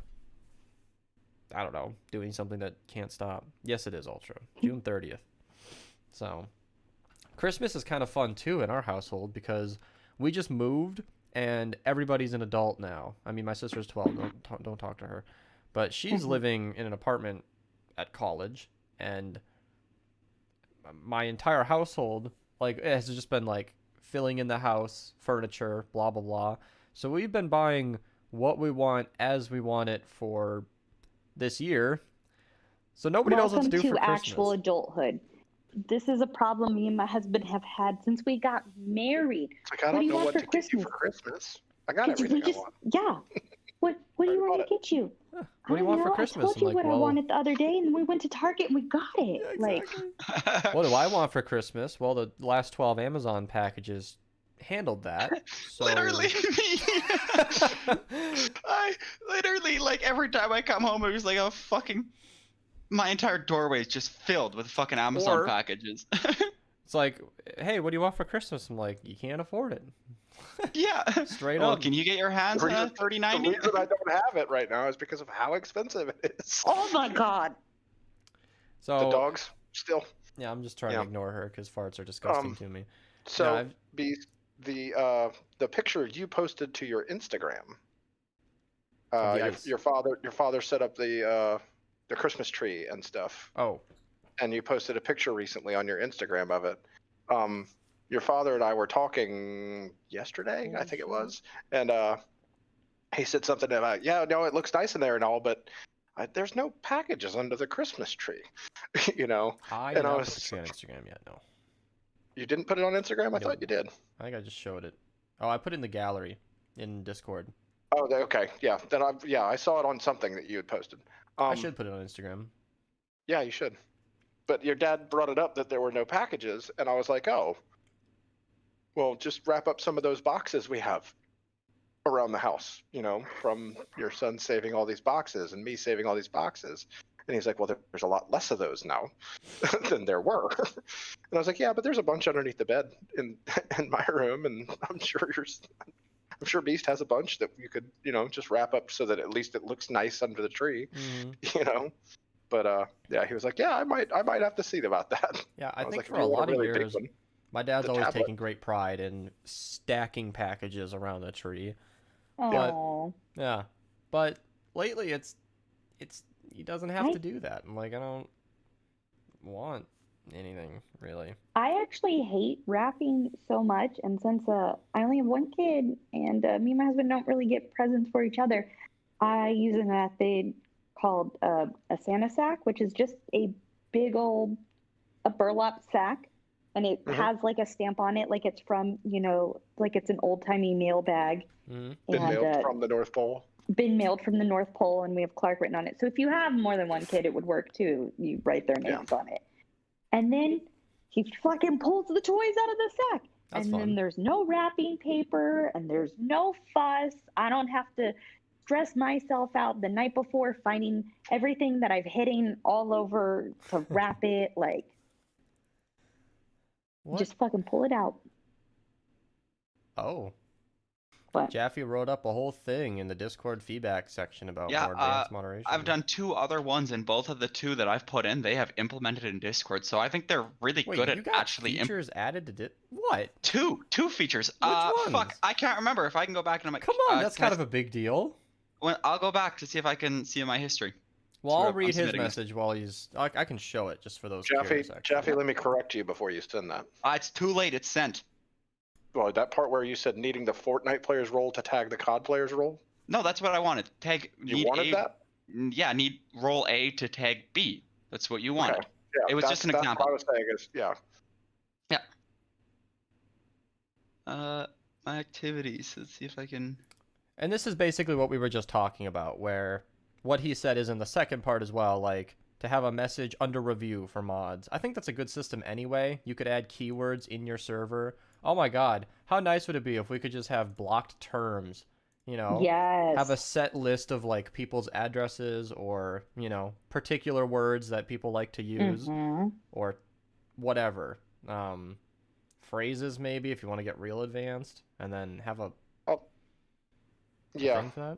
I don't know, doing something that can't stop. Yes, it is Ultra. June 30th. So Christmas is kind of fun too in our household because we just moved and everybody's an adult now. I mean, my sister's 12. Don't talk to her. But she's living in an apartment at college, and my entire household like has just been like filling in the house, furniture, blah blah blah. So we've been buying what we want as we want it for this year. So nobody knows what to do for Christmas. Welcome to actual adulthood. This is a problem me and my husband have had since we got married. It's like, I don't know what to get you for Christmas. I got everything I want. Yeah. What do you want to get you? Huh. What do you want for Christmas? I told you what I wanted the other day, and we went to Target and we got it. Yeah, exactly. What do I want for Christmas? Well, the last 12 Amazon packages handled that. So... Literally me. I literally, like, every time I come home, it was like a fucking... My entire doorway is just filled with fucking Amazon packages. It's like, hey, what do you want for Christmas? I'm like, you can't afford it. Yeah. Straight up. Can you get your hands on a 3090? The reason I don't have it right now is because of how expensive it is. Oh my god. So the dogs still. Yeah, I'm just trying to ignore her because farts are disgusting to me. So the picture you posted to your Instagram. Your father set up the Christmas tree and stuff. Oh. And you posted a picture recently on your Instagram of it. Your father and I were talking yesterday, I think it was, and he said something about, yeah, no, it looks nice in there and all, but there's no packages under the Christmas tree, you know. I did not put the tree on Instagram yet. No. You didn't put it on Instagram? I thought you did. I think I just showed it. Oh, I put it in the gallery in Discord. Oh, okay, yeah. Then I saw it on something that you had posted. I should put it on Instagram. Yeah, you should. But your dad brought it up that there were no packages, and I was like, oh, well, just wrap up some of those boxes we have around the house, you know, from your son saving all these boxes and me saving all these boxes. And he's like, well, there's a lot less of those now than there were. And I was like, yeah, but there's a bunch underneath the bed in my room, and I'm sure Beast has a bunch that you could, you know, just wrap up so that at least it looks nice under the tree, you know. But yeah, he was like, yeah, I might have to see about that. Yeah, I think like, for a lot of years, my dad's always taken great pride in stacking packages around the tree. Oh. Yeah, but lately it's he doesn't have to do that. I'm like, I don't want anything really. I actually hate wrapping so much, and since I only have one kid and me and my husband don't really get presents for each other, I use a method called a Santa sack, which is just a big old burlap sack, and it has like a stamp on it, like it's from, you know, like it's an old-timey mail bag. Been mailed from the North Pole. Been mailed from the North Pole, and we have Clark written on it. So if you have more than one kid, it would work too. You write their names on it. And then he fucking pulls the toys out of the sack. That's and fun. Then there's no wrapping paper, and there's no fuss. I don't have to stress myself out the night before finding everything that I've hidden all over to wrap it. Like, what? Just fucking pull it out. Oh. What? Jaffy wrote up a whole thing in the Discord feedback section about more advanced moderation. I've done 2 other ones, and both of the 2 that I've put in, they have implemented in Discord. So I think they're really good at actually features added to what? 2 features. Which ones? Fuck, I can't remember. If I can go back and I'm like, come on, that's kind of a big deal. Well, I'll go back to see if I can see my history. Well, I'll read his message while he's. I can show it just for those. Jaffy, let me correct you before you send that. It's too late. It's sent. Well, that part where you said needing the Fortnite player's role to tag the COD player's role? No, that's what I wanted. Tag. You wanted that? Yeah, need role A to tag B. That's what you wanted. Okay. Yeah, it was just an example. What I was saying is, yeah. Yeah. My activities. Let's see if I can. And this is basically what we were just talking about, where what he said is in the second part as well, like to have a message under review for mods. I think that's a good system anyway. You could add keywords in your server Oh my god, how nice would it be if we could just have blocked terms, you know? Yes. Have a set list of like people's addresses or, you know, particular words that people like to use or whatever. Phrases maybe if you want to get real advanced, and then have a yeah. thing for that.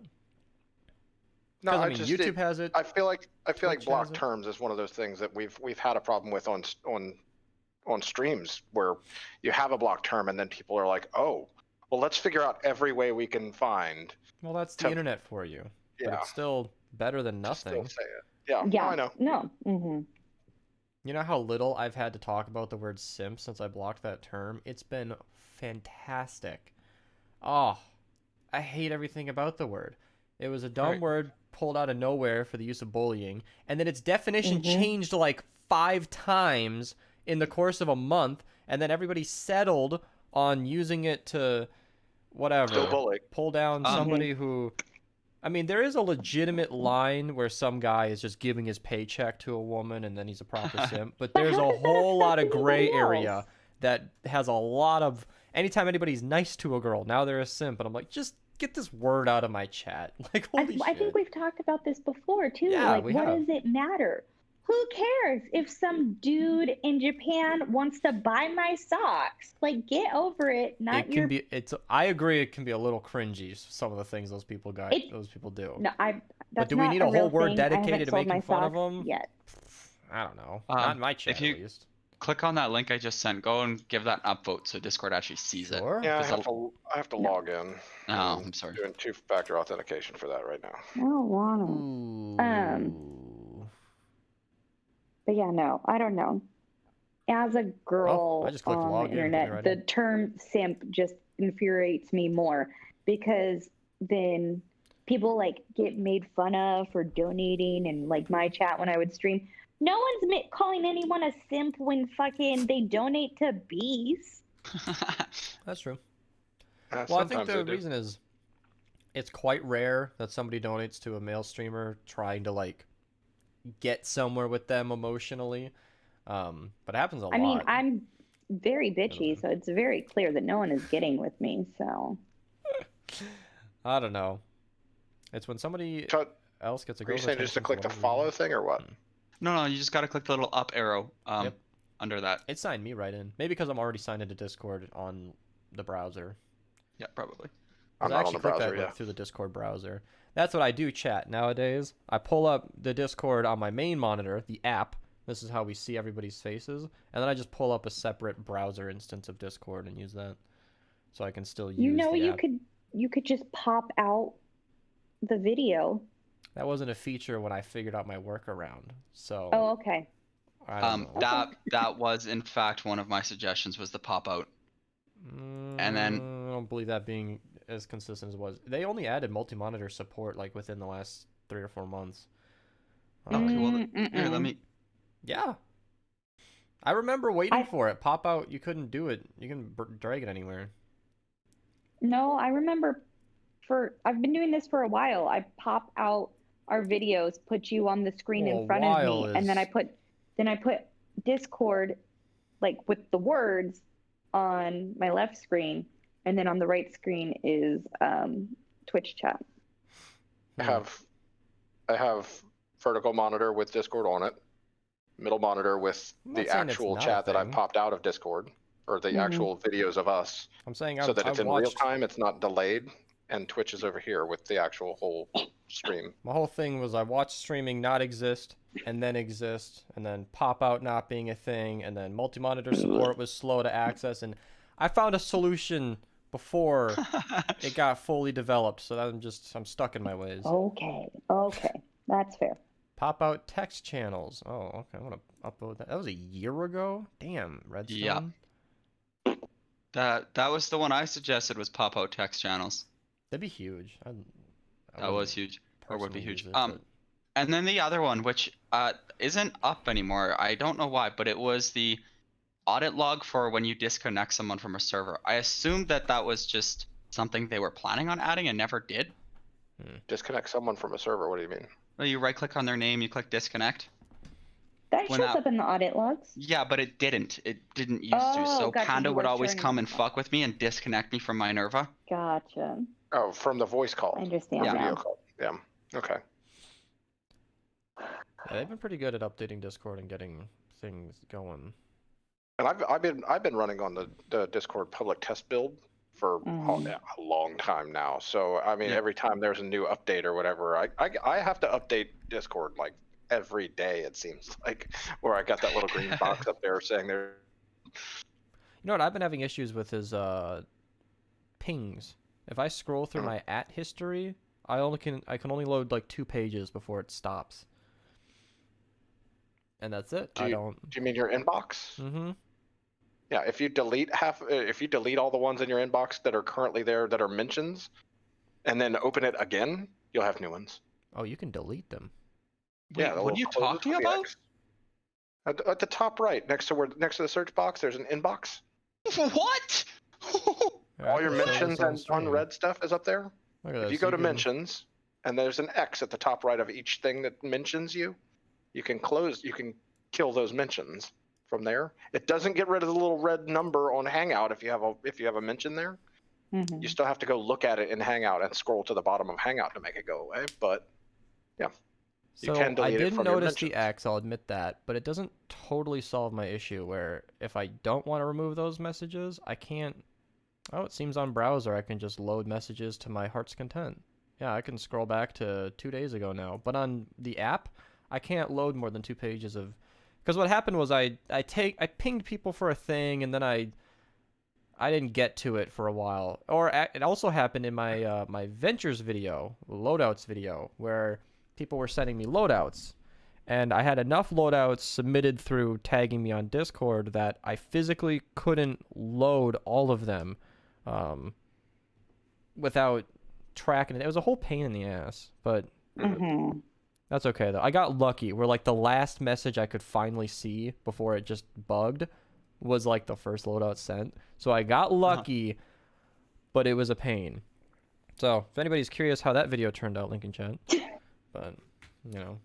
No, Because I mean, YouTube has it. I feel like Twitch block has it. terms is one of those things that we've had a problem with on streams where you have a block term and then people are like, oh, well, let's figure out every way we can find. Well, that's the internet for you. Yeah. But it's still better than nothing. Still say it. Yeah. Yeah. No, I know. No. Mm-hmm. You know how little I've had to talk about the word simp since I blocked that term? It's been fantastic. Oh, I hate everything about the word. It was a dumb word pulled out of nowhere for the use of bullying, and then its definition changed like 5 times in the course of a month, and then everybody settled on using it to whatever, Still bully. pull down somebody who... I mean, there is a legitimate line where some guy is just giving his paycheck to a woman and then he's a proper simp, but there's a whole lot of gray area that has a lot of... Anytime anybody's nice to a girl, now they're a simp, and I'm like, just get this word out of my chat. Like, holy shit. I think we've talked about this before, too. Yeah, like, we what have. does it matter? Who cares if some dude in Japan wants to buy my socks? Like, get over it. Not It can be. I agree. It can be a little cringy. Some of the things those people do. No, But do we need a whole word dedicated to making fun of them? Yet. I don't know. Not in my chat, at least. Click on that link I just sent. Go and give that an upvote so Discord actually sees it. Yeah, I have to log in. Oh, I'm sorry. Doing 2-factor authentication for that right now. I don't want to. But yeah, no, I don't know. As a girl I just clicked on log the in, internet, right the in. term simp just infuriates me more because then people like get made fun of for donating and like my chat when I would stream. No one's calling anyone a simp when fucking they donate to bees. That's true. Well, I think the reason is it's quite rare that somebody donates to a male streamer trying to like get somewhere with them emotionally. But it happens a lot. I mean, I'm very bitchy, so it's very clear that no one is getting with me, so. I don't know. It's when somebody else gets a girl's attention. Are you saying just to click the follow thing or what? No, you just gotta click the little up arrow under that. It signed me right in. Maybe because I'm already signed into Discord on the browser. Yeah, probably. I'm not on the browser, yeah. Through the Discord browser. That's what I do chat nowadays. I pull up the Discord on my main monitor, the app. This is how we see everybody's faces. And then I just pull up a separate browser instance of Discord and use that. So I can still use the app. You could just pop out the video. That wasn't a feature when I figured out my workaround. So Oh, okay. I don't know. That was in fact one of my suggestions was the pop out. And then I don't believe that being as consistent as it was. They only added multi-monitor support like within the last 3 or 4 months. okay, well, here, let me. Yeah. I remember waiting for it. Pop out, you couldn't do it. You can drag it anywhere. No, I remember I've been doing this for a while. I pop out our videos, put you on the screen in front of me, and then I put Discord like with the words on my left screen, and then on the right screen is Twitch chat. I have vertical monitor with Discord on it, middle monitor with the actual chat that I've popped out of Discord, or the actual videos of us. I'm saying so that it's in real time, it's not delayed, and Twitch is over here with the actual whole stream. My whole thing was I watched streaming not exist, and then pop out not being a thing, and then multi-monitor support was slow to access, and I found a solution before it got fully developed, so I'm stuck in my ways. Okay, that's fair. Pop out text channels. Oh, okay, I'm gonna upload that. That was a year ago? Damn, Redstone. Yeah. That was the one I suggested was pop out text channels. That'd be huge. That was huge, or would be huge. But... And then the other one, which isn't up anymore. I don't know why, but it was the audit log for when you disconnect someone from a server. I assumed that was just something they were planning on adding and never did. Disconnect someone from a server? What do you mean? Well, you right click on their name, you click disconnect. That when shows up in the audit logs. Yeah, but it didn't. It didn't used to. Oh, So gotcha, Panda you would were always turning come and it off. fuck with me and disconnect me from Minerva. Gotcha. Oh, from the voice call. I understand Yeah. Video now. call. Yeah. Okay. Yeah, they've been pretty good at updating Discord and getting things going. And I've been running on the Discord public test build for a long time now. So I mean, Yeah. every time there's a new update or whatever, I have to update Discord like every day. It seems like, where I got that little green box up there saying there. You know what I've been having issues with is pings. If I scroll through my history, I can only load like 2 pages before it stops. And that's it. Do you mean your inbox? Mm-hmm. Yeah, if you delete all the ones in your inbox that are currently there that are mentions, and then open it again, you'll have new ones. Oh, you can delete them. Wait, Yeah, what are you talking about? At the top right, next to the search box, there's an inbox. What? Yeah, All I your can show mentions this on and stream. unread stuff is up there. Look at If this, you go to can- mentions, and there's an X at the top right of each thing that mentions you, you can kill those mentions from there. It doesn't get rid of the little red number on Hangout if you have a mention there. Mhm. You still have to go look at it in Hangout and scroll to the bottom of Hangout to make it go away. But yeah, you So can I delete it didn't from your notice the mentions. X, I'll admit that, but it doesn't totally solve my issue where if I don't want to remove those messages, I can't. Oh, it seems on browser I can just load messages to my heart's content. Yeah, I can scroll back to 2 days ago now, but on the app, I can't load more than 2 pages of. Because what happened was I pinged people for a thing and then I didn't get to it for a while. Or it also happened in my my ventures video, loadouts video, where people were sending me loadouts, and I had enough loadouts submitted through tagging me on Discord that I physically couldn't load all of them without tracking it. It was a whole pain in the ass, but Mhm. that's okay though. I got lucky where like the last message I could finally see before it just bugged was like the first loadout sent. So I got lucky, but it was a pain. So if anybody's curious how that video turned out, link in chat. But you know,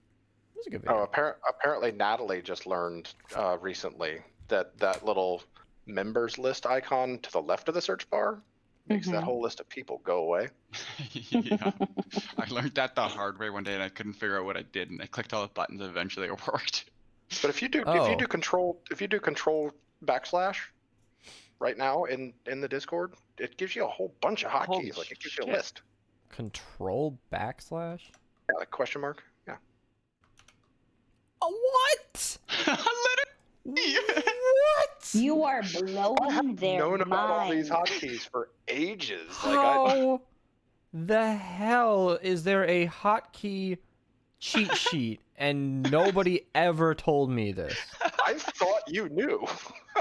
it was a good video. Oh, apparently Natalie just learned recently that little members list icon to the left of the search bar makes that whole list of people go away. Yeah. I learned that the hard way one day and I couldn't figure out what I did and I clicked all the buttons and eventually it worked. But if you do control backslash right now in the Discord, it gives you a whole bunch of Holy hotkeys. Like it gives you a shit. list. Control backslash? Yeah, like question mark. Yeah. What? Literally. What? You are I blowing have their known about all these mind. hotkeys for ages. How the hell is there a hotkey cheat sheet and nobody ever told me this? I thought you knew.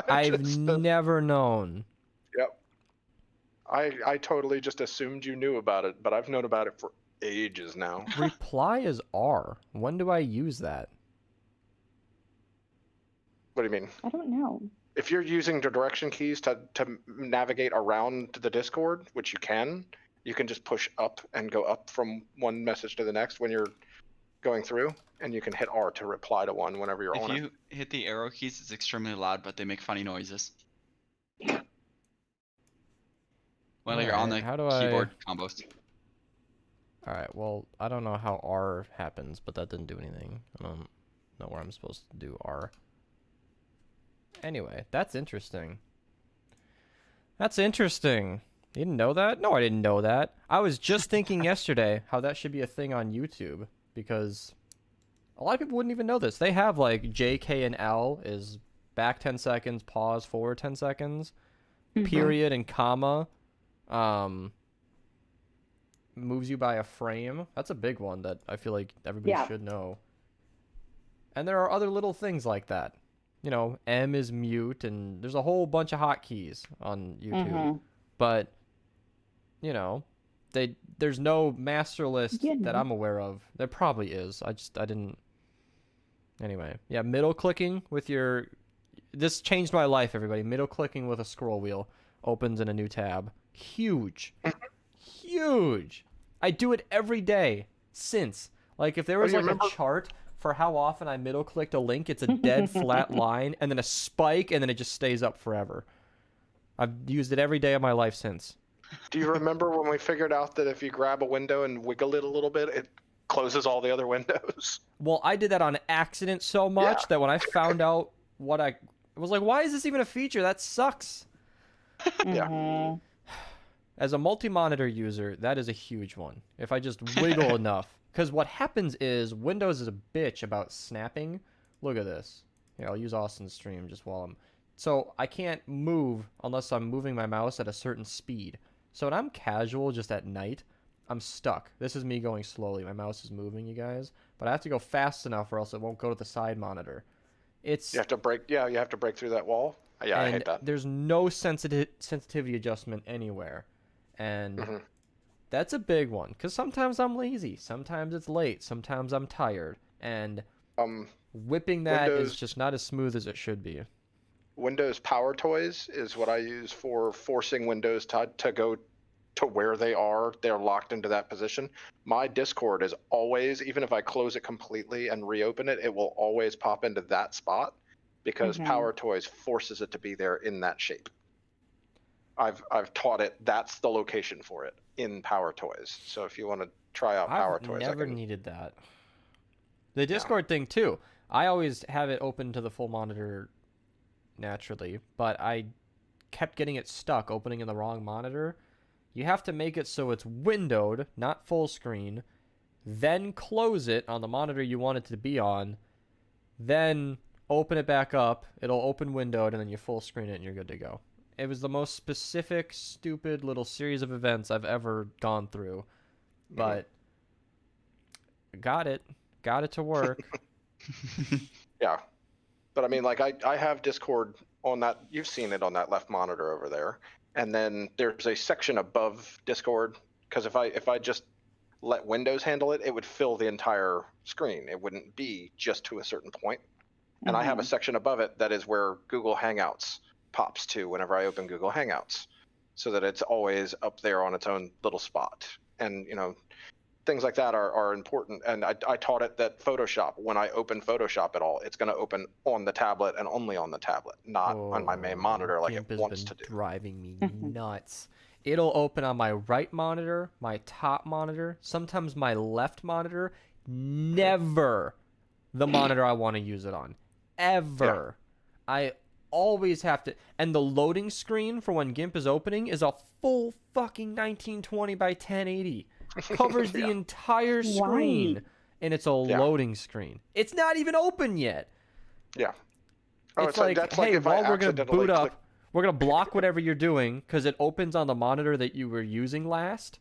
I've Just, never known. Yep. I totally just assumed you knew about it, but I've known about it for ages now. Reply is R. When do I use that? What do you mean? I don't know. If you're using the direction keys to navigate around the Discord, which you can just push up and go up from one message to the next when you're going through, and you can hit R to reply to one whenever you're If on it. you hit the arrow keys, it's extremely loud, but they make funny noises. Well, you're on the Alright, how do I- keyboard combos. Alright, well, I don't know how R happens, but that didn't do anything. I don't know where I'm supposed to do R. Anyway, that's interesting. That's interesting. You didn't know that? No, I didn't know that. I was just thinking yesterday how that should be a thing on YouTube, because a lot of people wouldn't even know this. They have like J, K, and L is back 10 seconds, pause, forward 10 seconds, period, and comma. Moves you by a frame. That's a big one that I feel like everybody should know. And there are other little things like that. You know, M is mute, and there's a whole bunch of hotkeys on YouTube. But, you know, there's no master list that I'm aware of. There probably is. I didn't. Anyway, yeah, middle clicking with your. This changed my life, everybody. Middle clicking with a scroll wheel opens in a new tab. Huge. Huge. I do it every day since. Like if there Oh, was you like remember- a chart for how often I middle clicked a link, it's a dead flat line and then a spike and then it just stays up forever. I've used it every day of my life since. Do you remember when we figured out that if you grab a window and wiggle it a little bit, it closes all the other windows? Well, I did that on accident so much Yeah. that when I found out what I was like, why is this even a feature? That sucks. Yeah. Mhm. As a multi-monitor user, that is a huge one. If I just wiggle enough. Because what happens is Windows is a bitch about snapping. Look at this. Here, I'll use Austin's stream just while I'm... So I can't move unless I'm moving my mouse at a certain speed. So when I'm casual just at night, I'm stuck. This is me going slowly. My mouse is moving, you guys. But I have to go fast enough or else it won't go to the side monitor. It's... You have to break through that wall. Yeah, I hate that. There's no sensitivity adjustment anywhere. And Mhm. that's a big one. Because sometimes I'm lazy. Sometimes it's late. Sometimes I'm tired. And whipping that is Windows- just not as smooth as it should be. Windows Power Toys is what I use for forcing Windows to go to where they are. They're locked into that position. My Discord is always, even if I close it completely and reopen it, it will always pop into that spot because Mhm. Power Toys forces it to be there in that shape. I've taught it that's the location for it in Power Toys. So if you want to try out Power I've Toys, never I can... needed that. The Discord thing, too. I always have it open to the full monitor naturally, but I kept getting it stuck opening in the wrong monitor. You have to make it so it's windowed, not full screen, then close it on the monitor you want it to be on, then open it back up, it'll open windowed, and then you full screen it and you're good to go. It was the most specific, stupid little series of events I've ever gone through, but got it to work. Yeah. But I mean, like I have Discord on that. You've seen it on that left monitor over there. And then there's a section above Discord because if I just let Windows handle it, it would fill the entire screen. It wouldn't be just to a certain point. And I have a section above it that is where Google Hangouts pops to whenever I open Google Hangouts, so that it's always up there on its own little spot. And things like that are important. And I taught it that Photoshop, when I open Photoshop at all, it's going to open on the tablet and only on the tablet, not on my main monitor like GIMP it has wants been to do. driving me nuts. It'll open on my right monitor, my top monitor, sometimes my left monitor, never the monitor I want to use it on. Ever. Yeah. I always have to... And the loading screen for when GIMP is opening is a full fucking 1920 by 1080. Covers the entire screen. Why? And it's a loading screen. It's not even open yet. Yeah. Oh, It's like, that's hey, like if I while we're going to accidentally boot click- up, we're going to block whatever you're doing because it opens on the monitor that you were using last.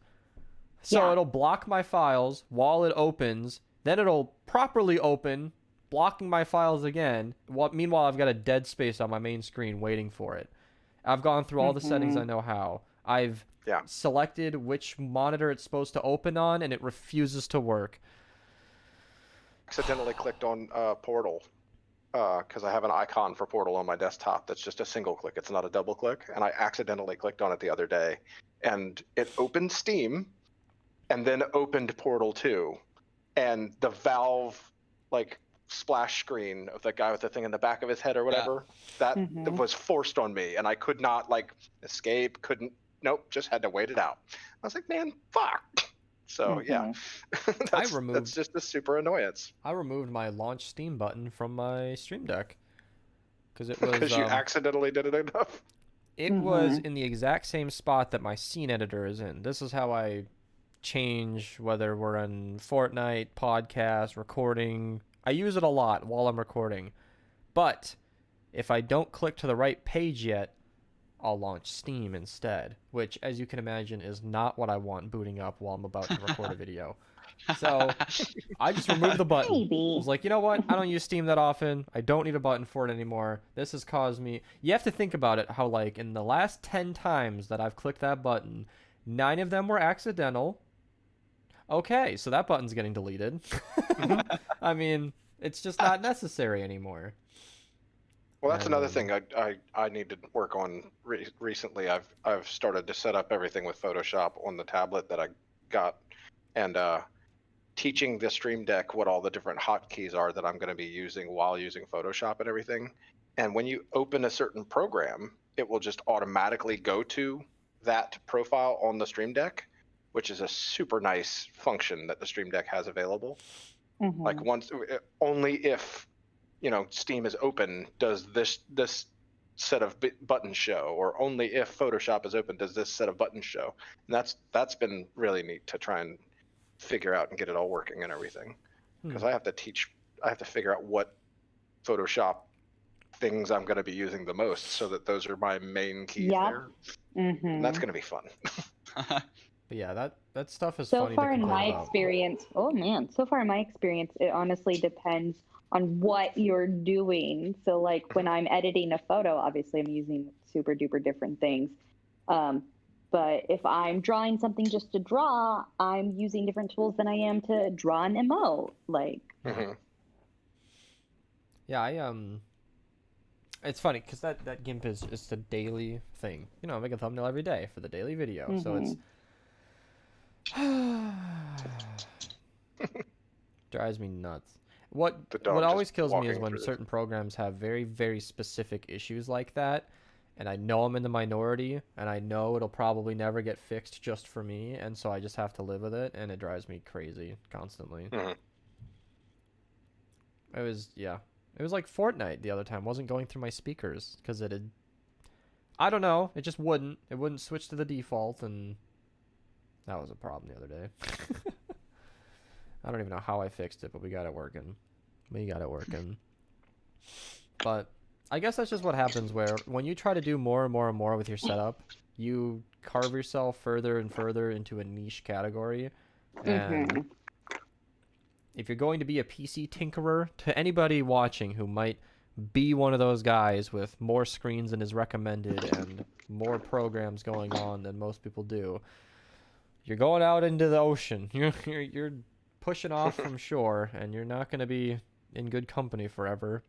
So Yeah. it'll block my files while it opens. Then it'll properly open, blocking my files again. Meanwhile, I've got a dead space on my main screen waiting for it. I've gone through all the settings I know how. I've selected which monitor it's supposed to open on, and it refuses to work. Accidentally clicked on Portal because I have an icon for Portal on my desktop that's just a single click. It's not a double click. And I accidentally clicked on it the other day, and it opened Steam and then opened Portal 2. And the Valve splash screen of the guy with the thing in the back of his head or whatever, that was forced on me, and I could not escape, just had to wait it out. I was like, man, fuck. So that's just a super annoyance. I removed my launch Steam button from my Stream Deck because it was because you accidentally did it enough. It was in the exact same spot that my scene editor is in. This is how I change whether we're in Fortnite, podcast, recording. I use it a lot while I'm recording. But if I don't click to the right page yet, I'll launch Steam instead, which, as you can imagine, is not what I want booting up while I'm about to record a video. So I just removed the button. Maybe. I was like, you know what? I don't use Steam that often. I don't need a button for it anymore. This has caused me... You have to think about it, how, in the last 10 times that I've clicked that button, 9 of them were accidental. Okay, so that button's getting deleted. I mean, it's just not necessary anymore. Well, that's another thing I need to work on recently. I've started to set up everything with Photoshop on the tablet that I got, and teaching the Stream Deck what all the different hotkeys are that I'm going to be using while using Photoshop and everything. And when you open a certain program, it will just automatically go to that profile on the Stream Deck, which is a super nice function that the Stream Deck has available. Like once, only if, you know, Steam is open does this set of buttons show, or only if Photoshop is open does this set of buttons show. And that's been really neat to try and figure out and get it all working and everything. Because I have to figure out what Photoshop things I'm going to be using the most, so that those are my main keys there. And that's going to be fun. But yeah, that stuff is so funny far to in my complain about. experience. Oh man, so far in my experience, it honestly depends on what you're doing. So like when I'm editing a photo, obviously I'm using super duper different things. But if I'm drawing something just to draw, I'm using different tools than I am to draw an emote. Like, yeah, it's funny because that GIMP is just a daily thing. You know, I make a thumbnail every day for the daily video, so it's drives me nuts. What always kills me is when certain programs have very, very specific issues like that, and I know I'm in the minority, and I know it'll probably never get fixed just for me, and so I just have to live with it, and it drives me crazy constantly. It was like Fortnite the other time wasn't going through my speakers because it had, I don't know, it just wouldn't switch to the default, and that was a problem the other day. I don't even know how I fixed it, but we got it working. But I guess that's just what happens where when you try to do more and more and more with your setup, you carve yourself further and further into a niche category. And if you're going to be a PC tinkerer, to anybody watching who might be one of those guys with more screens than is recommended and more programs going on than most people do, you're going out into the ocean. You're pushing off from shore, and you're not going to be in good company forever.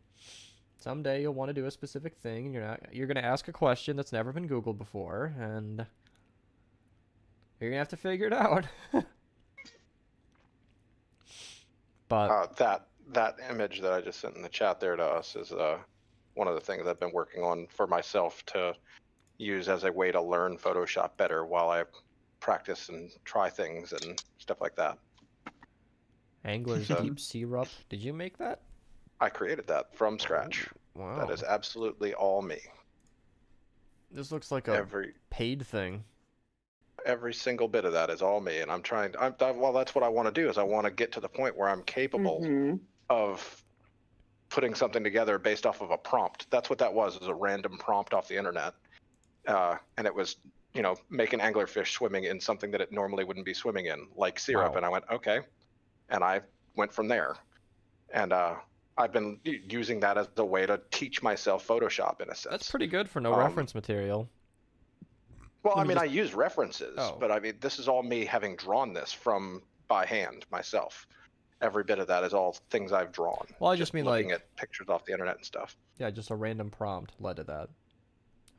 Someday you'll want to do a specific thing, and you're going to ask a question that's never been Googled before, and you're going to have to figure it out. But that image that I just sent in the chat there to us is one of the things I've been working on for myself to use as a way to learn Photoshop better while I practice and try things and stuff like that. Angler's Deep Sea Rup. Did you make that? I created that from scratch. Wow. That is absolutely all me. This looks like a paid thing. Every single bit of that is all me, and well, that's what I want to do, is I want to get to the point where I'm capable of putting something together based off of a prompt. That's what that was a random prompt off the internet. And it was, you know, making anglerfish swimming in something that it normally wouldn't be swimming in, like syrup. Wow. And I went, okay. And I went from there. And I've been using that as a way to teach myself Photoshop in a sense. That's pretty good for no reference material. Well, I mean, I use references, but I mean, this is all me having drawn this by hand myself. Every bit of that is all things I've drawn. Well, I just mean looking at pictures off the internet and stuff. Yeah, just a random prompt led to that.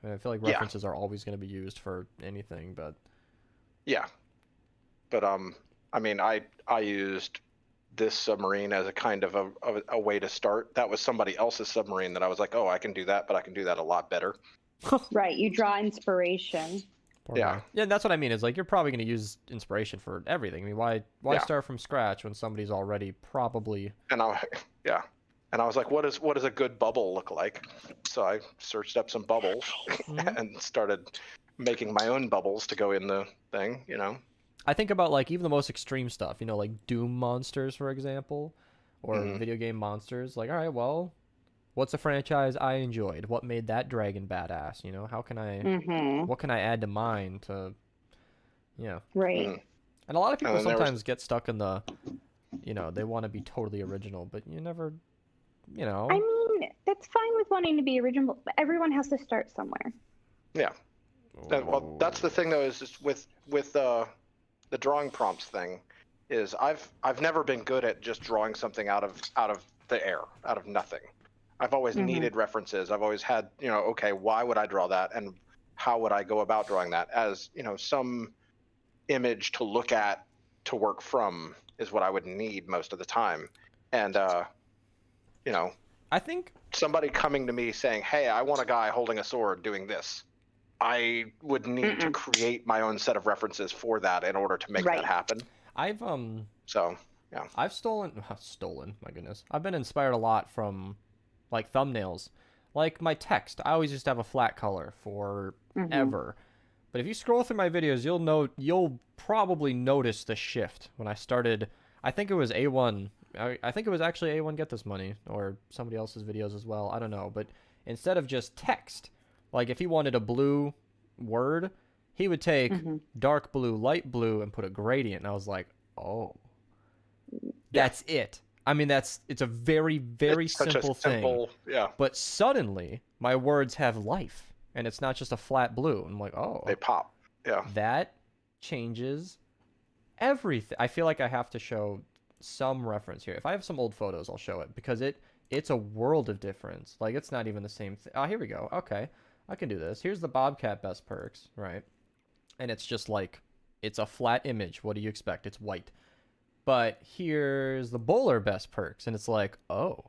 I mean, I feel like references are always going to be used for anything, but... Yeah. But, I mean, I used this submarine as a kind of a way to start. That was somebody else's submarine that I was like, oh, I can do that, but I can do that a lot better. Right, you draw inspiration. Yeah. Yeah, and that's what I mean. Is like you're probably going to use inspiration for everything. I mean, why start from scratch when somebody's already probably... And I was like, what does a good bubble look like? So I searched up some bubbles and started making my own bubbles to go in the thing, you know. I think about like even the most extreme stuff, you know, like Doom monsters, for example, or video game monsters. Like, all right, well, what's a franchise I enjoyed? What made that dragon badass? You know, how can I, what can I add to mine to, Right. And a lot of people sometimes get stuck in the, you know, they want to be totally original, but you never, you know. I mean, that's fine with wanting to be original, but everyone has to start somewhere. Yeah. Well, that's the thing though, is just with the drawing prompts thing, is I've never been good at just drawing something out of the air, out of nothing. I've always needed references. I've always had, you know, okay, why would I draw that, and how would I go about drawing that as, you know, some image to look at to work from is what I would need most of the time. And, you know, I think somebody coming to me saying, hey, I want a guy holding a sword doing this. I would need to create my own set of references for that in order to make that happen. I've So, yeah. I've stolen, my goodness. I've been inspired a lot from, like, thumbnails. Like, my text, I always used to have a flat color forever. But if you scroll through my videos, you'll probably notice the shift. When I started, I think it was A1, I think it was actually A1 Get This Money, or somebody else's videos as well, I don't know. But instead of just text, like, if he wanted a blue word, he would take dark blue, light blue, and put a gradient. And I was like, oh. That's it. I mean, it's a very, very simple thing. Yeah. But suddenly, my words have life, and it's not just a flat blue. I'm like, oh. They pop. Yeah. That changes everything. I feel like I have to show some reference here. If I have some old photos, I'll show it, because it's a world of difference. Like, it's not even the same thing. Oh, here we go. Okay, I can do this. Here's the Bobcat best perks, right? And it's just like, it's a flat image. What do you expect? It's white. But here's the bowler best perks, and it's like, oh,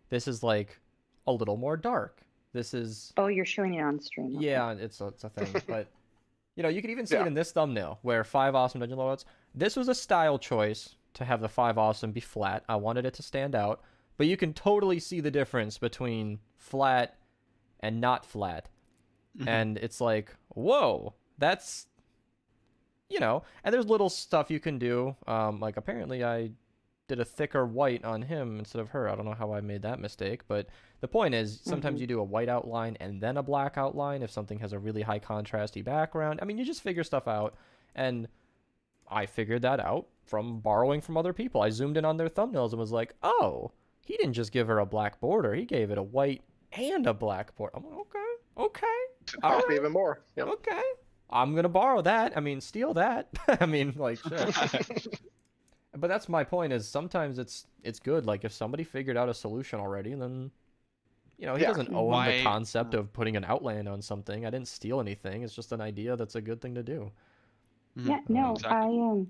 this is like a little more dark. This is... Oh, you're showing it on stream. Okay. Yeah, it's a thing. But, you know, you can even see it in this thumbnail, where 5 awesome dungeon loadouts. This was a style choice to have the 5 awesome be flat. I wanted it to stand out. But you can totally see the difference between flat and not flat. And it's like, whoa, that's... You know, and there's little stuff you can do. Like, apparently I did a thicker white on him instead of her. I don't know how I made that mistake, but the point is, sometimes you do a white outline and then a black outline if something has a really high contrasty background. I mean, you just figure stuff out, and I figured that out from borrowing from other people. I zoomed in on their thumbnails and was like, oh, he didn't just give her a black border. He gave it a white and a black border. I'm like, okay. All right. Even more. Yep. Okay. I'm going to borrow that. I mean, steal that. I mean, like, shit. But that's my point, is sometimes it's good. Like, if somebody figured out a solution already, then, you know, he doesn't own the concept of putting an outline on something. I didn't steal anything. It's just an idea that's a good thing to do. Yeah, no, exactly.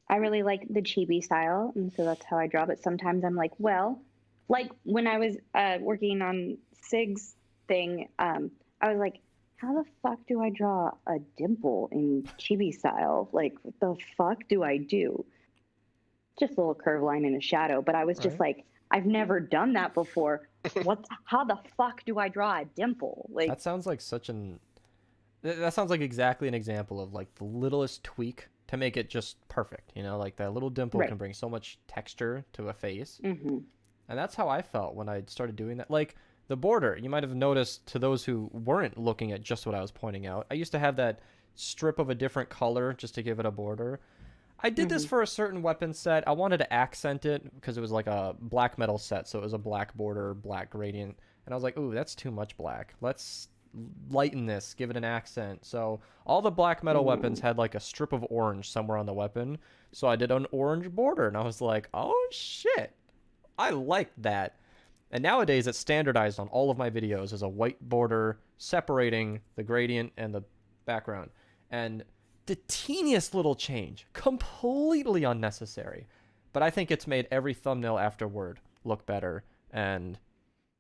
I really like the chibi style, and so that's how I draw. But sometimes I'm like, well, like when I was working on Sig's thing, I was like, how the fuck do I draw a dimple in chibi style? Like, what the fuck do I do? Just a little curve line and a shadow. But I was just like, I've never done that before. How the fuck do I draw a dimple? Like, that sounds like that sounds like exactly an example of, like, the littlest tweak to make it just perfect. You know, like, that little dimple can bring so much texture to a face. And that's how I felt when I started doing that. Like, the border, you might have noticed, to those who weren't looking at just what I was pointing out, I used to have that strip of a different color just to give it a border. I did this for a certain weapon set. I wanted to accent it because it was like a black metal set, so it was a black border, black gradient. And I was like, ooh, that's too much black. Let's lighten this, give it an accent. So all the black metal weapons had like a strip of orange somewhere on the weapon. So I did an orange border, and I was like, oh shit, I like that. And nowadays, it's standardized on all of my videos as a white border separating the gradient and the background. And the teeniest little change, completely unnecessary. But I think it's made every thumbnail afterward look better. And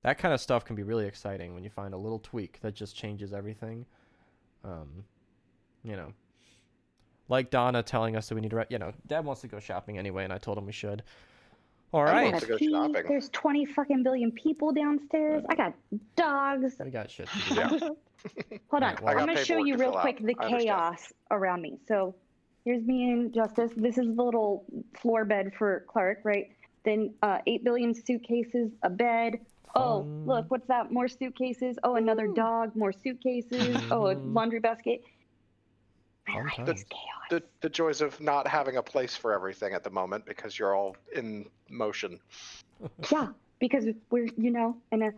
that kind of stuff can be really exciting when you find a little tweak that just changes everything. You know, like Donna telling us that we need to, you know, Dad wants to go shopping anyway, and I told him we should. All right. To go shopping. There's 20 fucking billion people downstairs. I got dogs. We got shit to do. Hold on. Well, I'm going to show you real quick the chaos around me. So here's me and Justice. This is the little floor bed for Clark, right? Then 8 billion suitcases, a bed. Oh, look, what's that? More suitcases. Oh, another dog, more suitcases. Oh, a laundry basket. I like this chaos. The joys of not having a place for everything at the moment because you're all in motion. Yeah, because we're, you know, in a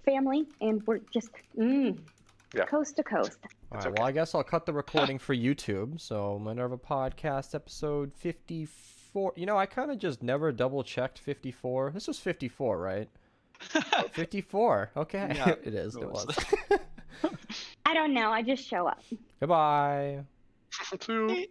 family, and we're just coast to coast. All right, well, I guess I'll cut the recording for YouTube. So Minerva Podcast episode 54. You know, I kind of just never double checked 54. This was 54, right? 54. Okay. Yeah, it is. It was. I don't know. I just show up. Goodbye. Two.